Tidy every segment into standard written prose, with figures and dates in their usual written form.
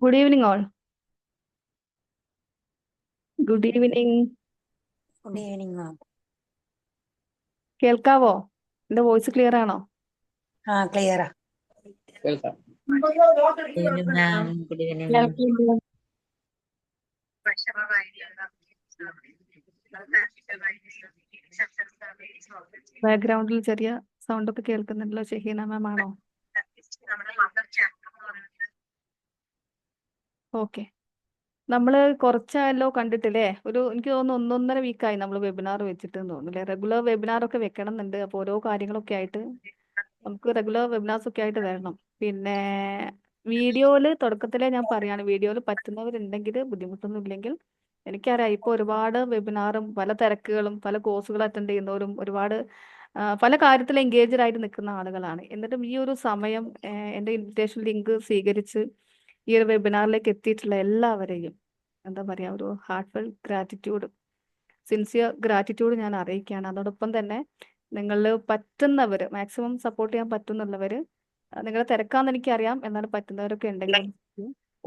Good evening all. Good evening. Good evening മാം. കേൾക്കാവോ? എന്റെ voice clear ആണോ? ക്ലിയറാ. കേൾക്കാം. ഗുഡ് ഈവനിങ് മാം. ഗുഡ് ഈവനിങ് മാം. ബാക്ക്ഗ്രൗണ്ടിൽ ചെറിയ സൗണ്ട് ഒക്കെ കേൾക്കുന്നുണ്ടല്ലോ. ഷഹീന മാം ആണോ? ഓക്കെ. നമ്മള് കുറച്ചായല്ലോ കണ്ടിട്ടില്ലേ? എനിക്ക് തോന്നുന്നു 1.5 വീക്കായി നമ്മൾ വെബിനാർ വെച്ചിട്ട് തോന്നുന്നില്ലേ? റെഗുലർ വെബിനാർ ഒക്കെ വെക്കണം എന്നുണ്ട്. അപ്പോൾ ഓരോ കാര്യങ്ങളൊക്കെ ആയിട്ട് നമുക്ക് റെഗുലർ വെബിനാർസ് ഒക്കെ ആയിട്ട് വരണം. പിന്നെ വീഡിയോയില് തുടക്കത്തിലേ ഞാൻ പറയാണ്, വീഡിയോയിൽ പറ്റുന്നവരുണ്ടെങ്കിൽ, ബുദ്ധിമുട്ടൊന്നും ഇല്ലെങ്കിൽ. എനിക്കറിയാം ഇപ്പോൾ ഒരുപാട് വെബിനാറും പല തിരക്കുകളും പല കോഴ്സുകൾ അറ്റൻഡ് ചെയ്യുന്നവരും ഒരുപാട് പല കാര്യത്തിൽ എൻഗേജ്ഡ് ആയിട്ട് നിൽക്കുന്ന ആളുകളാണ്. എന്നിട്ടും ഈ ഒരു സമയം എൻ്റെ ഇൻവിറ്റേഷൻ ലിങ്ക് സ്വീകരിച്ച് ഈ ഒരു വെബിനാറിലേക്ക് എത്തിയിട്ടുള്ള എല്ലാവരെയും എന്താ പറയുക, ഒരു ഹാർട്ട്ഫുൾ ഗ്രാറ്റിറ്റ്യൂഡ്, സിൻസിയർ ഗ്രാറ്റിറ്റ്യൂഡ് ഞാൻ അറിയിക്കുകയാണ്. അതോടൊപ്പം തന്നെ നിങ്ങളിൽ പറ്റുന്നവർ, മാക്സിമം സപ്പോർട്ട് ചെയ്യാൻ പറ്റുന്നുള്ളവർ, നിങ്ങളെ തിരക്കാന്ന് എനിക്കറിയാം, എന്നാലും പറ്റുന്നവരൊക്കെ ഉണ്ടെങ്കിൽ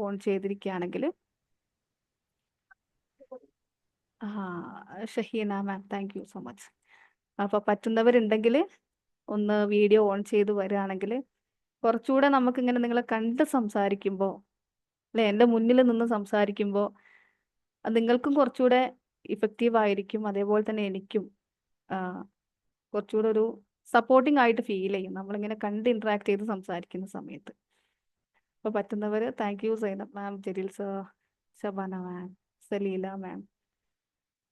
ഓൺ ചെയ്തിരിക്കുകയാണെങ്കിൽ. Shaheena ma'am, thank you so much. അപ്പോൾ പറ്റുന്നവരുണ്ടെങ്കിൽ ഒന്ന് വീഡിയോ ഓൺ ചെയ്ത് വരികയാണെങ്കിൽ കുറച്ചുകൂടെ നമുക്കിങ്ങനെ നിങ്ങളെ കണ്ട് സംസാരിക്കുമ്പോൾ, അല്ലെ, എൻ്റെ മുന്നിൽ നിന്ന് സംസാരിക്കുമ്പോൾ അത് നിങ്ങൾക്കും കുറച്ചുകൂടെ ഇഫക്റ്റീവ് ആയിരിക്കും. അതേപോലെ തന്നെ എനിക്കും കുറച്ചുകൂടെ ഒരു സപ്പോർട്ടിംഗ് ആയിട്ട് ഫീൽ ചെയ്യും നമ്മളിങ്ങനെ കണ്ട് ഇന്ററാക്ട് ചെയ്ത് സംസാരിക്കുന്ന സമയത്ത്. അപ്പോൾ പറ്റുന്നവർ thank you Zainab ma'am, Jaleel sir, Shabana ma'am, Salila ma'am.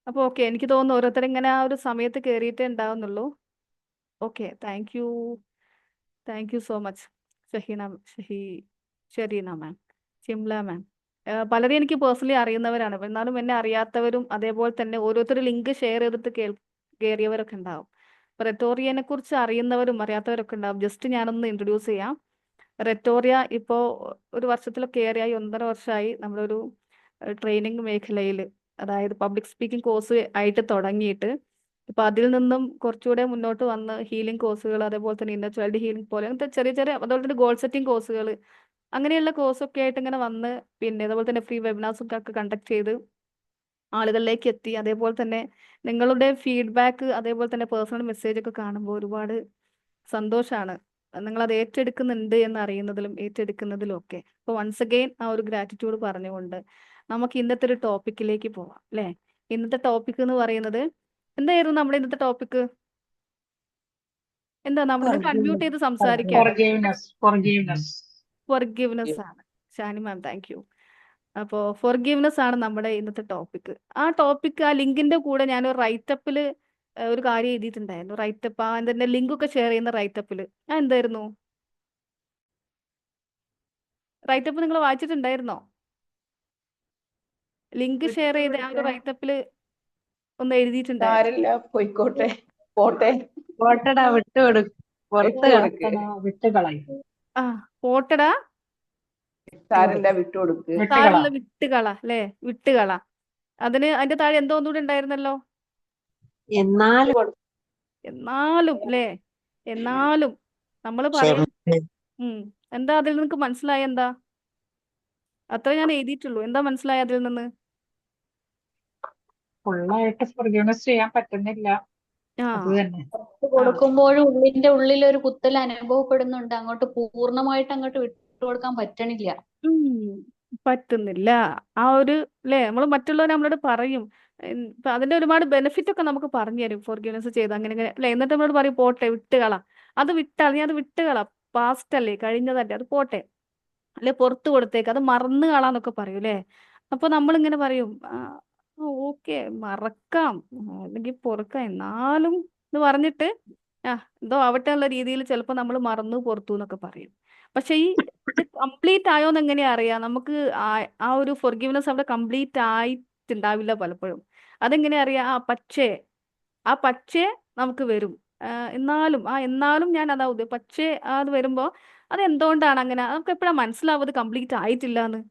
അപ്പോൾ ഓക്കെ, എനിക്ക് തോന്നുന്നു ഓരോരുത്തർ ഇങ്ങനെ ആ ഒരു സമയത്ത് കയറിയിട്ടേ ഉണ്ടാവുന്നുള്ളൂ. Okay, thank you so much. Sherina ma'am, Chimla ma'am, പലരും എനിക്ക് പേഴ്സണലി അറിയുന്നവരാണ്. എന്നാലും എന്നെ അറിയാത്തവരും അതേപോലെ തന്നെ ഓരോരുത്തർ ലിങ്ക് ഷെയർ ചെയ്തിട്ട് കയറിയവരൊക്കെ ഉണ്ടാവും. അപ്പോൾ റെറ്റോറിയനെ കുറിച്ച് അറിയുന്നവരും അറിയാത്തവരൊക്കെ ഉണ്ടാവും. ജസ്റ്റ് ഞാനൊന്ന് ഇൻട്രൊഡ്യൂസ് ചെയ്യാം. റെറ്റോറിയ ഇപ്പോൾ ഒരു വർഷത്തിലൊക്കെ ഏറെയായി, 1.5 വർഷമായി നമ്മളൊരു ട്രെയിനിങ് മേഖലയിൽ, അതായത് പബ്ലിക് സ്പീക്കിംഗ് കോഴ്സ് ആയിട്ട് തുടങ്ങിയിട്ട് ഇപ്പൊ അതിൽ നിന്നും കുറച്ചുകൂടെ മുന്നോട്ട് വന്ന് ഹീലിംഗ് കോഴ്സുകൾ, അതേപോലെ തന്നെ ഇന്നർ ചൈൽഡ് ഹീലിംഗ് പോലെ അങ്ങനത്തെ ചെറിയ ചെറിയ, അതുപോലെ തന്നെ ഗോൾ സെറ്റിംഗ് കോഴ്സുകൾ, അങ്ങനെയുള്ള കോഴ്സൊക്കെ ആയിട്ട് ഇങ്ങനെ വന്ന്, പിന്നെ അതുപോലെ തന്നെ ഫ്രീ വെബിനാർസ് ഒക്കെ കണ്ടക്ട് ചെയ്ത് ആളുകളിലേക്ക് എത്തി. അതേപോലെ തന്നെ നിങ്ങളുടെ ഫീഡ്ബാക്ക്, അതേപോലെ തന്നെ പേഴ്സണൽ മെസ്സേജ് ഒക്കെ കാണുമ്പോൾ ഒരുപാട് സന്തോഷമാണ്. നിങ്ങളത് ഏറ്റെടുക്കുന്നുണ്ട് എന്ന് അറിയുന്നതിലും ഏറ്റെടുക്കുന്നതിലും ഒക്കെ. അപ്പോൾ വൺസ് അഗെയിൻ ആ ഒരു ഗ്രാറ്റിറ്റ്യൂഡ് പറഞ്ഞുകൊണ്ട് നമുക്ക് ഇന്നത്തെ ഒരു ടോപ്പിക്കിലേക്ക് പോവാം, അല്ലേ? ഇന്നത്തെ ടോപ്പിക് എന്ന് പറയുന്നത് എന്തായിരുന്നു? നമ്മുടെ ഇന്നത്തെ ടോപ്പിക് എന്താ? നമ്മൾ നിങ്ങൾക്ക് അൺമ്യൂട്ട് ചെയ്ത് സംസാരിക്കാം. ഫൊർഗിവ്നെസ് ആണ്. ഷാനി മാം, താങ്ക് യു. അപ്പോൾ ഫൊർഗിവ്നെസ് ആണ് നമ്മുടെ ഇന്നത്തെ ടോപ്പിക്. ആ ലിങ്കിന്റെ കൂടെ ഞാൻ ഒരു റൈറ്റപ്പിൽ ഒരു കാര്യം എഴുതിയിട്ടുണ്ടായിരുന്നു. റൈറ്റപ്പ്, അതിന്റെ ലിങ്ക് ഒക്കെ ഷെയർ ചെയ്യുന്ന റൈറ്റപ്പിൽ എന്തായിരുന്നു? റൈറ്റപ്പ് നിങ്ങൾ വായിച്ചിട്ടുണ്ടായിരുന്നോ? ലിങ്ക് ഷെയർ ചെയ്ത ആ ഒരു റൈറ്റപ്പിൽ ഒന്ന് എഴുതിയിട്ടുണ്ടായിരുന്നു. സാരില്ല, പോയിക്കോട്ടെ, പോട്ടെ. പോട്ടടാ, വിട്ടുകൊടുക്ക്. പുറത്ത് വിട്ടുകൊടുക്ക്. കിടക്കണോ, വിട്ടുകളയും. പോട്ടടാ, സാരില്ല, വിട്ടുകൊടുക്ക്. താഴെയുള്ള വിട്ടുകള, അല്ലേ? വിട്ടുകള. അതിന്റെ താഴെ എന്തോ ഒന്നുകൂടെ ഉണ്ടായിരുന്നല്ലോ. എന്നാലും അല്ലേ? എന്നാലും നമ്മൾ പറയും. എന്താ അതിൽ നിനക്ക് മനസ്സിലായ? എന്താ? അത്ര ഞാൻ എഴുതിയിട്ടുള്ളൂ. എന്താ മനസ്സിലായ അതിൽ നിന്ന്? ഫുള്ളായിട്ട് ഫോർഗിവ്നെസ് ചെയ്യാൻ പറ്റുന്നില്ല. അത് തന്നെ. കൊടുക്കുമ്പോഴും ഉള്ളിൽ ഒരു കുത്തൽ അനുഭവപ്പെടുന്നുണ്ട്. അങ്ങോട്ട് പൂർണ്ണമായിട്ട് അങ്ങോട്ട് വിട്ടുകൊടുക്കാൻ പറ്റണില്ല. പറ്റുന്നില്ല. ആ ഒരു, അല്ലേ, നമ്മൾ മറ്റുള്ളവർ നമ്മളോട് പറയും. ഇപ്പൊ അതിന്റെ ഒരുപാട് ബെനിഫിറ്റ് ഒക്കെ നമുക്ക് പറഞ്ഞു തരും. ഫോർഗിവ്നെസ് ചെയ്ത് അങ്ങനെ ഇങ്ങനെ, അല്ലെ? എന്നിട്ട് നമ്മളോട് പറയും പോട്ടെ, വിട്ടുകള, അത് വിട്ടാൽ നീ അത് വിട്ടുകള, പാസ്റ്റ് അല്ലേ, കഴിഞ്ഞതല്ലേ, അത് പോട്ടെ, അല്ലെ, പുറത്തു കൊടുത്തേക്ക്, അത് മറന്നു കളാന്നൊക്കെ പറയും, അല്ലേ? അപ്പൊ നമ്മളിങ്ങനെ പറയും, ഓക്കെ, മറക്കാം, അല്ലെങ്കിൽ പൊറുക്കാം, എന്നാലും എന്ന് പറഞ്ഞിട്ട് എന്തോ ആവട്ടെ എന്നുള്ള രീതിയിൽ ചിലപ്പോൾ നമ്മൾ മറന്നു പുറത്തു എന്നൊക്കെ പറയും. പക്ഷെ ഇത് കംപ്ലീറ്റ് ആയോന്ന് എങ്ങനെയാ അറിയാം? നമുക്ക് ആ ഒരു ഫൊർഗിവ്നെസ് അവിടെ കംപ്ലീറ്റ് ആയിട്ടുണ്ടാവില്ല പലപ്പോഴും. അതെങ്ങനെയാ അറിയാം? പക്ഷേ നമുക്ക് വരും. എന്നാലും ഞാൻ അതാ പക്ഷേ അത് വരുമ്പോ അത് എന്തുകൊണ്ടാണ് അങ്ങനെ? നമുക്ക് എപ്പോഴാ മനസ്സിലാവുന്നത് കംപ്ലീറ്റ് ആയിട്ടില്ല എന്ന്?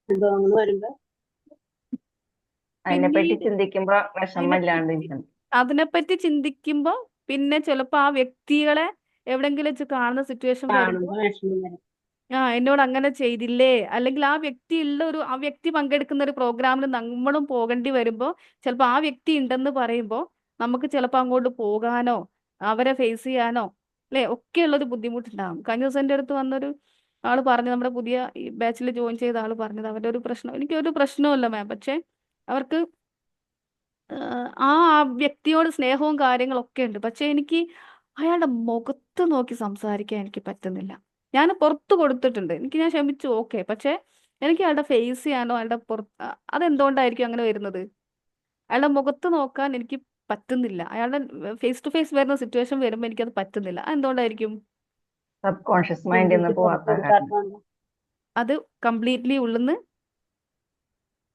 അനുഭവങ്ങൾ വരുമ്പോ അതിനെപ്പറ്റി ചിന്തിക്കുമ്പോ വിഷമമില്ലാണ്ടിരിക്കണം. അതിനെപ്പറ്റി ചിന്തിക്കുമ്പോ പിന്നെ ചിലപ്പോ ആ വ്യക്തികളെ എവിടെങ്കിലും വെച്ച് കാണുന്ന സിറ്റുവേഷൻ വരുമ്പോൾ കാണുമ്പോ വിഷമം വരും. എന്നോട് അങ്ങനെ ചെയ്തില്ലേ, അല്ലെങ്കിൽ ആ വ്യക്തി പങ്കെടുക്കുന്ന ഒരു പ്രോഗ്രാമിൽ നമ്മളും പോകേണ്ടി വരുമ്പോൾ ചിലപ്പോൾ ആ വ്യക്തി ഉണ്ടെന്ന് പറയുമ്പോൾ നമുക്ക് ചിലപ്പോൾ അങ്ങോട്ട് പോകാനോ അവരെ ഫേസ് ചെയ്യാനോ അല്ലെ ഒക്കെയുള്ളൊരു ബുദ്ധിമുട്ടുണ്ടാകും. കഴിഞ്ഞ ദിവസം എൻ്റെ അടുത്ത് വന്നൊരു ആള് പറഞ്ഞു, നമ്മുടെ പുതിയ ഈ ബാച്ചിൽ ജോയിൻ ചെയ്ത ആള് പറഞ്ഞത് അവരുടെ ഒരു പ്രശ്നം, എനിക്കൊരു പ്രശ്നവുമില്ല മാം, പക്ഷെ അവർക്ക് ആ വ്യക്തിയോട് സ്നേഹവും കാര്യങ്ങളൊക്കെ ഉണ്ട്, പക്ഷെ എനിക്ക് അയാളുടെ മുഖത്ത് നോക്കി സംസാരിക്കാൻ എനിക്ക് പറ്റുന്നില്ല. ഞാൻ പുറത്ത് കൊടുത്തിട്ടുണ്ട്, ഞാൻ ക്ഷമിച്ചു, ഓക്കെ, പക്ഷെ എനിക്ക് അയാളുടെ ഫേസ് ചെയ്യാനോ അതെന്തുകൊണ്ടായിരിക്കും അങ്ങനെ വരുന്നത്? അയാളുടെ മുഖത്ത് നോക്കാൻ എനിക്ക് പറ്റുന്നില്ല. അയാളുടെ ഫേസ് ടു ഫേസ് വരുന്ന സിറ്റുവേഷൻ വരുമ്പോൾ എനിക്കത് പറ്റുന്നില്ല. അതെന്തുകൊണ്ടായിരിക്കും? സബ് കോൺഷ്യസ് മൈൻഡിൽ നിന്ന് പോവാത്ത കാരണം. കൊടുക്കാത്തതുകൊണ്ട്. അത് കംപ്ലീറ്റ്ലി ഉള്ളിന്ന്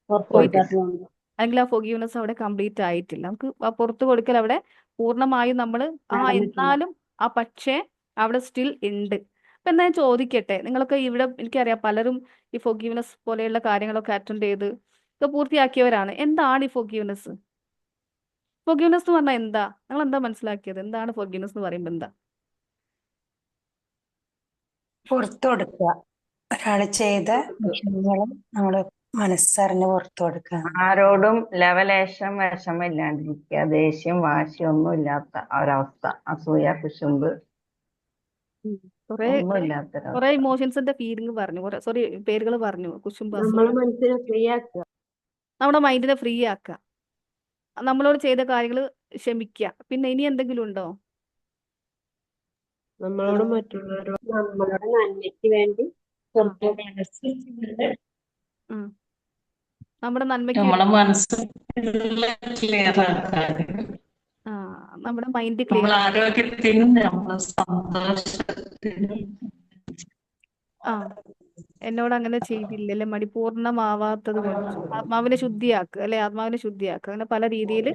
പുറത്ത് പോയിട്ടില്ല, കൊടുക്കാത്തതുകൊണ്ട്. അല്ലെങ്കിൽ ആ ഫൊഗീവ്നെസ് അവിടെ കംപ്ലീറ്റ് ആയിട്ടില്ല. നമുക്ക് ആ പുറത്ത് കൊടുക്കൽ അവിടെ പൂർണ്ണമായും നമ്മൾ നടന്നിട്ടില്ല. എന്നാലും പക്ഷേ അവിടെ സ്റ്റിൽ ഉണ്ട്. അപ്പൊ എന്നാ ഞാൻ ചോദിക്കട്ടെ, നിങ്ങളൊക്കെ ഇവിടെ എനിക്കറിയാം പലരും ഈ ഫൊഗീവ്നെസ് പോലെയുള്ള കാര്യങ്ങളൊക്കെ അറ്റൻഡ് ചെയ്ത് ഒക്കെ പൂർത്തിയാക്കിയവരാണ്. എന്താണ് ഈ ഫൊഗീവ്നെസ്? ഫൊഗീവ്നെസ് എന്ന് പറഞ്ഞാൽ എന്താ? നിങ്ങൾ എന്താ മനസ്സിലാക്കിയത്? എന്താണ് ഫൊഗീവ്നെസ് എന്ന് പറയുമ്പോൾ എന്താ? പുറത്തു കൊടുക്കുക. ഒരാള് ചെയ്ത വിഷമങ്ങളും നമ്മള് മനസ്സറിഞ്ഞ് പുറത്തു കൊടുക്കുക. ആരോടും ലവലേശം വിഷമില്ലാണ്ടിരിക്കുക, ദേഷ്യം വാശി ഒന്നും ഇല്ലാത്ത ഒരവസ്ഥ, അസൂയ കുശുമ്പ് കുറെ ഒന്നും ഇല്ലാത്തൊരവസ്ഥ. കുറെ ഇമോഷൻസിന്റെ ഫീലിംഗ് പറഞ്ഞു, സോറി പേരുകൾ പറഞ്ഞു, കുശുമ്പ്, നമ്മളെ അസൂയ. മനസ്സിനെ ഫ്രീ ആക്കുക. നമ്മുടെ മൈൻഡിനെ ഫ്രീ ആക്കുക, നമ്മളോട് ചെയ്ത കാര്യങ്ങൾ ക്ഷമിക്കുക. പിന്നെ ഇനി എന്തെങ്കിലും ഉണ്ടോ? നമ്മളോട് മറ്റുള്ളവരോട് നമ്മളുടെ നന്മയ്ക്ക് വേണ്ടി പുറത്തു ഉം. നമ്മുടെ നന്മയ്ക്ക് നമ്മളെ വേണ്ടി മനസ്സ് ക്ലിയർ ആക്കാറ്, നമ്മുടെ മൈൻഡ് നമ്മൾ ക്ലിയർ. ആരോഗ്യത്തിനും നമ്മളെ സന്തോഷത്തിനും. എന്നോട് അങ്ങനെ ചെയ്തില്ലല്ലേ, മടിപൂർണ്ണമാവാത്തത് കൊണ്ട് ആത്മാവിനെ ശുദ്ധിയാക്കുക അല്ലെ, ആത്മാവിനെ ശുദ്ധിയാക്കുക. അങ്ങനെ പല രീതിയിൽ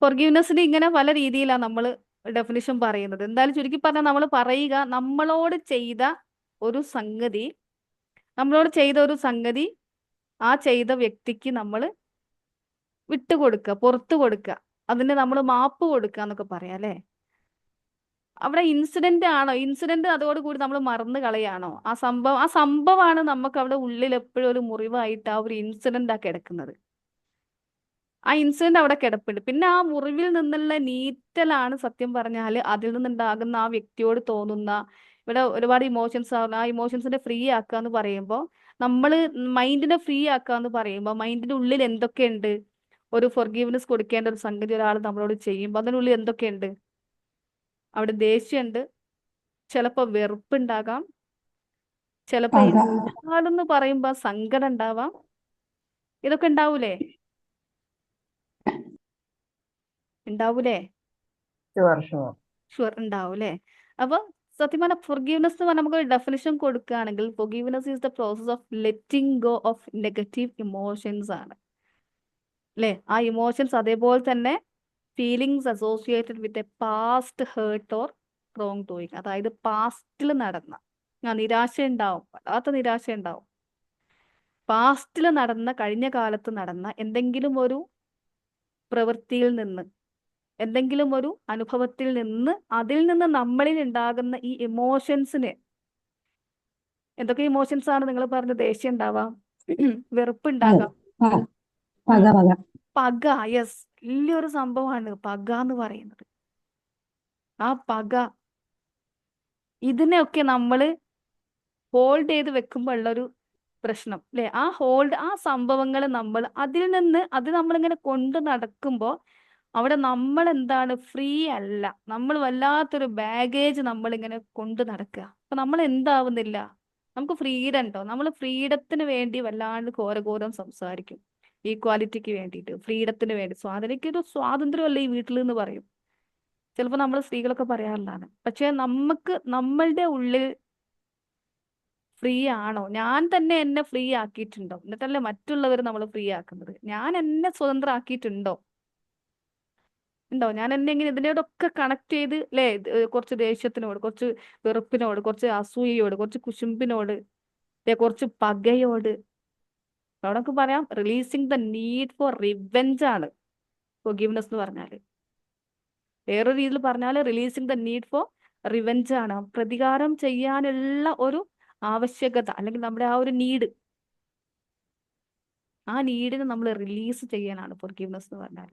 ഫൊർഗീവ്നെസ്സിന് ഇങ്ങനെ പല രീതിയിലാണ് നമ്മൾ ഡെഫിനിഷൻ പറയുന്നത്. എന്തായാലും ചുരുക്കി പറഞ്ഞാൽ നമ്മൾ പറയുക, നമ്മളോട് ചെയ്ത ഒരു സംഗതി ആ ചെയ്ത വ്യക്തിക്ക് നമ്മൾ വിട്ടുകൊടുക്കുക, പുറത്തു കൊടുക്കുക, അതിന് നമ്മൾ മാപ്പ് കൊടുക്കുക എന്നൊക്കെ പറയാം അല്ലെ. അവിടെ ഇൻസിഡന്റ് ആണോ? ഇൻസിഡന്റ് അതോടുകൂടി നമ്മൾ മറന്നു കളയാണോ? ആ സംഭവമാണ് നമുക്ക് അവിടെ ഉള്ളിൽ എപ്പോഴും ഒരു മുറിവായിട്ട് ആ ഒരു ഇൻസിഡന്റ് ആ കിടക്കുന്നത്. ആ ഇൻസിഡന്റ് അവിടെ കിടപ്പുണ്ട്. പിന്നെ ആ മുറിവിൽ നിന്നുള്ള നീറ്റലാണ് സത്യം പറഞ്ഞാൽ അതിൽ നിന്നുണ്ടാകുന്ന ആ വ്യക്തിയോട് തോന്നുന്ന, ഇവിടെ ഒരുപാട് ഇമോഷൻസ് ആവുന്ന, ആ ഇമോഷൻസിനെ ഫ്രീ ആക്കുക എന്ന് പറയുമ്പോൾ, നമ്മൾ മൈൻഡിനെ ഫ്രീ ആക്കുക എന്ന് പറയുമ്പോൾ മൈൻഡിന്റെ ഉള്ളിൽ എന്തൊക്കെയുണ്ട്? ഒരു ഫൊർഗീവ്നെസ് കൊടുക്കേണ്ട ഒരു സംഗതി ഒരാൾ നമ്മളോട് ചെയ്യുമ്പോൾ അതിനുള്ളിൽ എന്തൊക്കെയുണ്ട്? അവിടെ ദേഷ്യമുണ്ട്, ചിലപ്പോ വെറുപ്പുണ്ടാകാം, ചിലപ്പോ എന്ന് പറയുമ്പോ സങ്കടം ഉണ്ടാവാം. ഇതൊക്കെ ഉണ്ടാവൂലേ? ഷുവർ ഉണ്ടാവൂലേ? അപ്പൊ സത്യം പറഞ്ഞാൽ ഫൊർഗീവ്നെസ് എന്ന് പറഞ്ഞാൽ നമുക്ക് ഡെഫിനിഷൻ കൊടുക്കുകയാണെങ്കിൽ forgiveness is the process of letting go of negative emotions ആണ് അല്ലേ. ആ ഇമോഷൻസ് അതേപോലെ തന്നെ feelings associated with a past hurt or wrong doing, അതായത് പാസ്റ്റിൽ നടന്ന നിരാശ ഉണ്ടാവും, വല്ലാത്ത നിരാശ ഉണ്ടാവും. പാസ്റ്റിൽ നടന്ന, കഴിഞ്ഞ കാലത്ത് നടന്ന എന്തെങ്കിലും ഒരു പ്രവൃത്തിയിൽ നിന്ന്, എന്തെങ്കിലും ഒരു അനുഭവത്തിൽ നിന്ന്, അതിൽ നിന്ന് നമ്മളിൽ ഉണ്ടാകുന്ന ഈ ഇമോഷൻസിന്, എന്തൊക്കെ ഇമോഷൻസ് ആണ് നിങ്ങൾ പറഞ്ഞ? ദേഷ്യം ഉണ്ടാവാം, വെറുപ്പുണ്ടാകാം, പക. യെസ്, വലിയൊരു സംഭവമാണ് പക എന്ന് പറയുന്നത്. ആ പക, ഇതിനെയൊക്കെ നമ്മൾ ഹോൾഡ് ചെയ്ത് വെക്കുമ്പോൾ ഉള്ളൊരു പ്രശ്നം അല്ലെ. ആ സംഭവങ്ങൾ അത് നമ്മളിങ്ങനെ കൊണ്ട് നടക്കുമ്പോൾ അവിടെ നമ്മൾ എന്താണ്? ഫ്രീ അല്ല. നമ്മൾ വല്ലാത്തൊരു ബാഗേജ് നമ്മളിങ്ങനെ കൊണ്ട് നടക്കുക. അപ്പൊ നമ്മൾ എന്താവുന്നില്ല, നമുക്ക് ഫ്രീഡം ഉണ്ടോ? നമ്മൾ ഫ്രീഡത്തിന് വേണ്ടി വല്ലാണ്ട് ഘോരഘോരം സംസാരിക്കും, ഈക്വാലിറ്റിക്ക് വേണ്ടിയിട്ട്, ഫ്രീഡത്തിന് വേണ്ടി. എനിക്കൊരു സ്വാതന്ത്ര്യമല്ല ഈ വീട്ടിൽ എന്ന് പറയും ചിലപ്പോൾ നമ്മൾ സ്ത്രീകളൊക്കെ പറയാറുള്ളതാണ്. പക്ഷെ നമ്മളുടെ ഉള്ളിൽ ഫ്രീ ആണോ? ഞാൻ തന്നെ എന്നെ ഫ്രീ ആക്കിയിട്ടുണ്ടോ? എന്നിട്ടല്ലേ മറ്റുള്ളവർ നമ്മൾ ഫ്രീ ആക്കുന്നത്. ഞാൻ എന്നെ സ്വതന്ത്രമാക്കിയിട്ടുണ്ടോ? ഞാൻ എന്നെ ഇങ്ങനെ ഇതിനോടൊക്കെ കണക്ട് ചെയ്ത് അല്ലേ, കുറച്ച് ദേഷ്യത്തിനോട്, കുറച്ച് വെറുപ്പിനോട്, കുറച്ച് അസൂയയോട്, കുറച്ച് കുശുമ്പിനോട്, കുറച്ച് പകയോട്, അവിടെ പറയാം releasing the need for revenge ആണ് ഫൊർഗീവ്നെസ് എന്ന് പറഞ്ഞാല്. വേറൊരു രീതിയിൽ പറഞ്ഞാൽ releasing the need for revenge ആണ്, പ്രതികാരം ചെയ്യാനുള്ള ഒരു ആവശ്യകത, അല്ലെങ്കിൽ നമ്മുടെ ആ ഒരു നീഡ്, ആ നീഡിനെ നമ്മൾ റിലീസ് ചെയ്യാനാണ് ഫോർഗീവ്നെസ് എന്ന് പറഞ്ഞാൽ.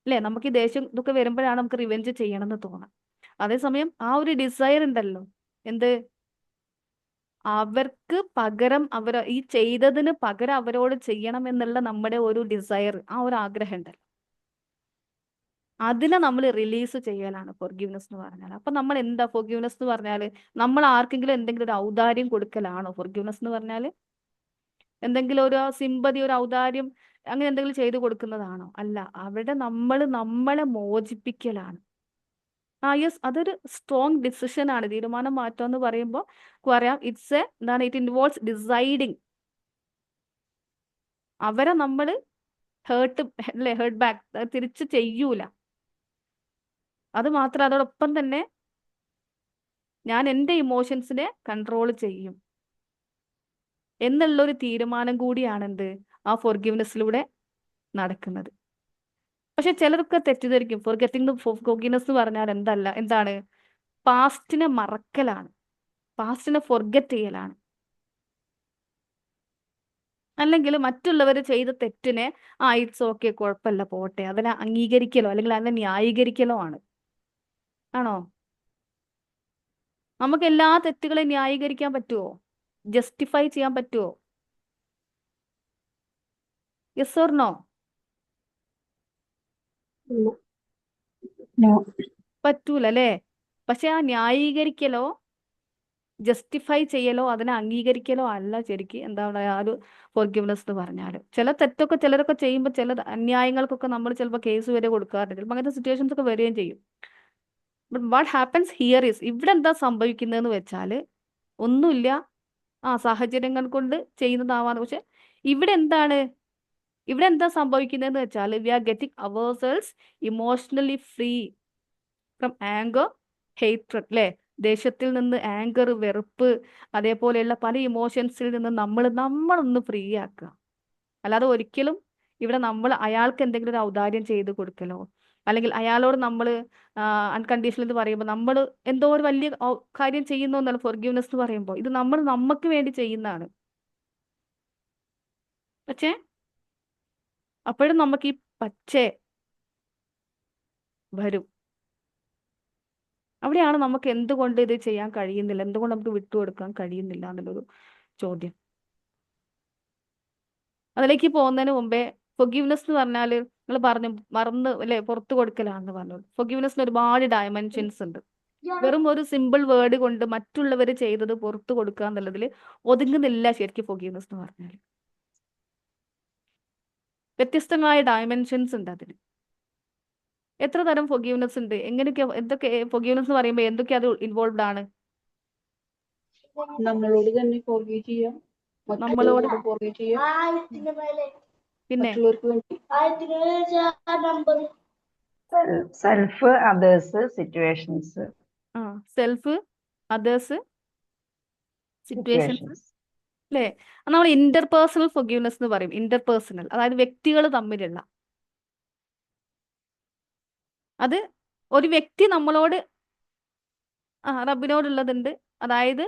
അല്ലേ, നമുക്ക് ഈ ദേഷ്യം ഇതൊക്കെ വരുമ്പോഴാണ് നമുക്ക് റിവെഞ്ച് ചെയ്യണം എന്ന് തോന്നാം. അതേസമയം ആ ഒരു ഡിസയർ ഉണ്ടല്ലോ, എന്ത്, അവർക്ക് പകരം ഈ ചെയ്തതിന് പകരം അവരോട് ചെയ്യണം എന്നുള്ള നമ്മുടെ ഒരു ഡിസയർ, ആ ഒരു ആഗ്രഹം ഉണ്ടല്ലോ, അതിനെ നമ്മൾ റിലീസ് ചെയ്യലാണ് ഫോർഗീവ്നെസ് എന്ന് പറഞ്ഞാൽ. അപ്പൊ നമ്മൾ എന്താ ഫോർഗീവ്നെസ് എന്ന് പറഞ്ഞാൽ? നമ്മൾ ആർക്കെങ്കിലും എന്തെങ്കിലും ഒരു ഔദാര്യം കൊടുക്കലാണോ ഫോർഗീവ്നെസ് എന്ന് പറഞ്ഞാൽ? എന്തെങ്കിലും ഒരു സിമ്പതി, ഒരു ഔദാര്യം, അങ്ങനെ എന്തെങ്കിലും ചെയ്തു കൊടുക്കുന്നതാണോ? അല്ല, അവിടെ നമ്മളെ മോചിപ്പിക്കലാണ്. യെസ്, അതൊരു സ്ട്രോങ് ഡിസിഷൻ ആണ്. തീരുമാനം മാറ്റം എന്ന് പറയുമ്പോൾ പറയാം, എന്താണ്, ഇറ്റ് ഇൻവോൾവ്സ് ഡിസൈഡിങ്. അവരെ നമ്മൾ ഹേർട്ട് ബാക്ക്, തിരിച്ച് ചെയ്യൂല. അത് മാത്രം, അതോടൊപ്പം തന്നെ ഞാൻ എൻ്റെ ഇമോഷൻസിനെ കൺട്രോൾ ചെയ്യും എന്നുള്ളൊരു തീരുമാനം കൂടിയാണ് എന്ത്, ആ ഫോർഗീവ്നെസ്സിലൂടെ നടക്കുന്നത്. പക്ഷെ ചിലർക്ക് തെറ്റിദ്ധരിക്കും, ഫോർഗീവ്നെസ് എന്ന് പറഞ്ഞാൽ എന്താണ്, പാസ്റ്റിനെ മറക്കലാണ്, പാസ്റ്റിനെ ഫോർഗെറ്റ് ചെയ്യലാണ്. അല്ലെങ്കിൽ മറ്റുള്ളവർ ചെയ്ത തെറ്റിനെ ഇറ്റ്സ് ഓക്കെ, കുഴപ്പമില്ല, പോട്ടെ, അതിനെ അംഗീകരിക്കലോ അല്ലെങ്കിൽ അതിനെ ന്യായീകരിക്കലോ ആണ്. ആണോ? നമുക്ക് എല്ലാ തെറ്റുകളെയും ന്യായീകരിക്കാൻ പറ്റുമോ? ജസ്റ്റിഫൈ ചെയ്യാൻ പറ്റുമോ? Yes or no? No. പറ്റൂല അല്ലേ? പക്ഷെ ആ ന്യായീകരിക്കലോ ജസ്റ്റിഫൈ ചെയ്യലോ അതിനെ അംഗീകരിക്കലോ അല്ല ശരിക്ക് എന്താണ് ആ ഒരു ഫോർഗിവ്നെസ് എന്ന് പറഞ്ഞാൽ. ചില തെറ്റൊക്കെ ചിലരൊക്കെ ചെയ്യുമ്പോൾ, ചില അന്യായങ്ങൾക്കൊക്കെ നമ്മൾ ചിലപ്പോൾ കേസ് വരെ കൊടുക്കാറുണ്ട്, ചിലപ്പോൾ അങ്ങനത്തെ സിറ്റുവേഷൻസ് ഒക്കെ വരികയും ചെയ്യും. But what happens here is, ഇവിടെ എന്താ സംഭവിക്കുന്നതെന്ന് വെച്ചാൽ, ഒന്നുമില്ല, സാഹചര്യങ്ങൾ കൊണ്ട് ചെയ്യുന്നതാവാന്ന്. പക്ഷെ ഇവിടെ എന്താ സംഭവിക്കുന്നതെന്ന് വെച്ചാൽ, we are getting ourselves emotionally free from anger, hatred, അല്ലേ? ദേഷ്യത്തിൽ നിന്ന്, ആങ്കർ, വെറുപ്പ്, അതേപോലെയുള്ള പല ഇമോഷൻസിൽ നിന്ന് നമ്മളൊന്ന് ഫ്രീ ആക്കുക. അല്ലാതെ ഒരിക്കലും ഇവിടെ നമ്മൾ അയാൾക്ക് എന്തെങ്കിലും ഒരു ഔദാര്യം ചെയ്ത് കൊടുക്കലോ, അല്ലെങ്കിൽ അയാളോട് നമ്മൾ അൺകണ്ടീഷണൽ എന്ന് പറയുമ്പോൾ നമ്മൾ എന്തോ ഒരു വലിയ കാര്യം ചെയ്യുന്നു എന്നല്ല ഫോർഗീവ്നെസ് എന്ന് പറയുമ്പോൾ. ഇത് നമ്മൾ നമുക്ക് വേണ്ടി ചെയ്യുന്നതാണ്. പക്ഷേ അപ്പോഴും നമുക്ക് ഈ വരും. അവിടെയാണ് നമുക്ക് എന്തുകൊണ്ട് ഇത് ചെയ്യാൻ കഴിയുന്നില്ല, എന്തുകൊണ്ട് നമുക്ക് വിട്ടുകൊടുക്കാൻ കഴിയുന്നില്ല എന്നുള്ളൊരു ചോദ്യം. അതിലേക്ക് പോകുന്നതിന് മുമ്പേ, ഫൊർഗീവ്നെസ് എന്ന് പറഞ്ഞാൽ നിങ്ങൾ പറഞ്ഞു, മറന്ന് അല്ലെ പുറത്തു കൊടുക്കലാണെന്ന് പറഞ്ഞു. ഫൊർഗീവ്നെസ്സിന് ഒരുപാട് ഡയമെൻഷൻസ് ഉണ്ട്. വെറും ഒരു സിമ്പിൾ വേർഡ് കൊണ്ട് മറ്റുള്ളവർ ചെയ്തത് പുറത്തു കൊടുക്കുക എന്നുള്ളതിൽ ഒതുങ്ങുന്നില്ല ശരിക്കും ഫൊർഗീവ്നെസ് എന്ന് പറഞ്ഞാൽ. വ്യത്യസ്തമായ ഡയമെൻഷൻസ് ഉണ്ട് അതിന്. എത്ര തരം ഫൊർഗീവ്നെസ് ഉണ്ട്, എന്തൊക്കെ ഫൊർഗീവ്നെസ് എന്ന് പറയുമ്പോൾ എന്തൊക്കെ അത് ഇൻവോൾവ്ഡ് ആണ്? നമ്മളോട് തന്നെ ഫോർഗീവ് ചെയ്യാം, നമ്മളോട്, മറ്റുള്ളവരോട് ഫോർഗീവ് ചെയ്യാം, പിന്നെ മറ്റുള്ളവർക്ക് വേണ്ടി self, others, situations. Self, others, situations, situations. അല്ലേ? നമ്മൾ ഇന്റർപേഴ്സണൽ ഫൊർഗീവ്നെസ് എന്ന് പറയും. ഇന്റർപേഴ്സണൽ, അതായത് വ്യക്തികൾ തമ്മിലുള്ള. അത് ഒരു വ്യക്തി നമ്മളോട്, റബ്ബിനോടുള്ളതുണ്ട്. അതായത്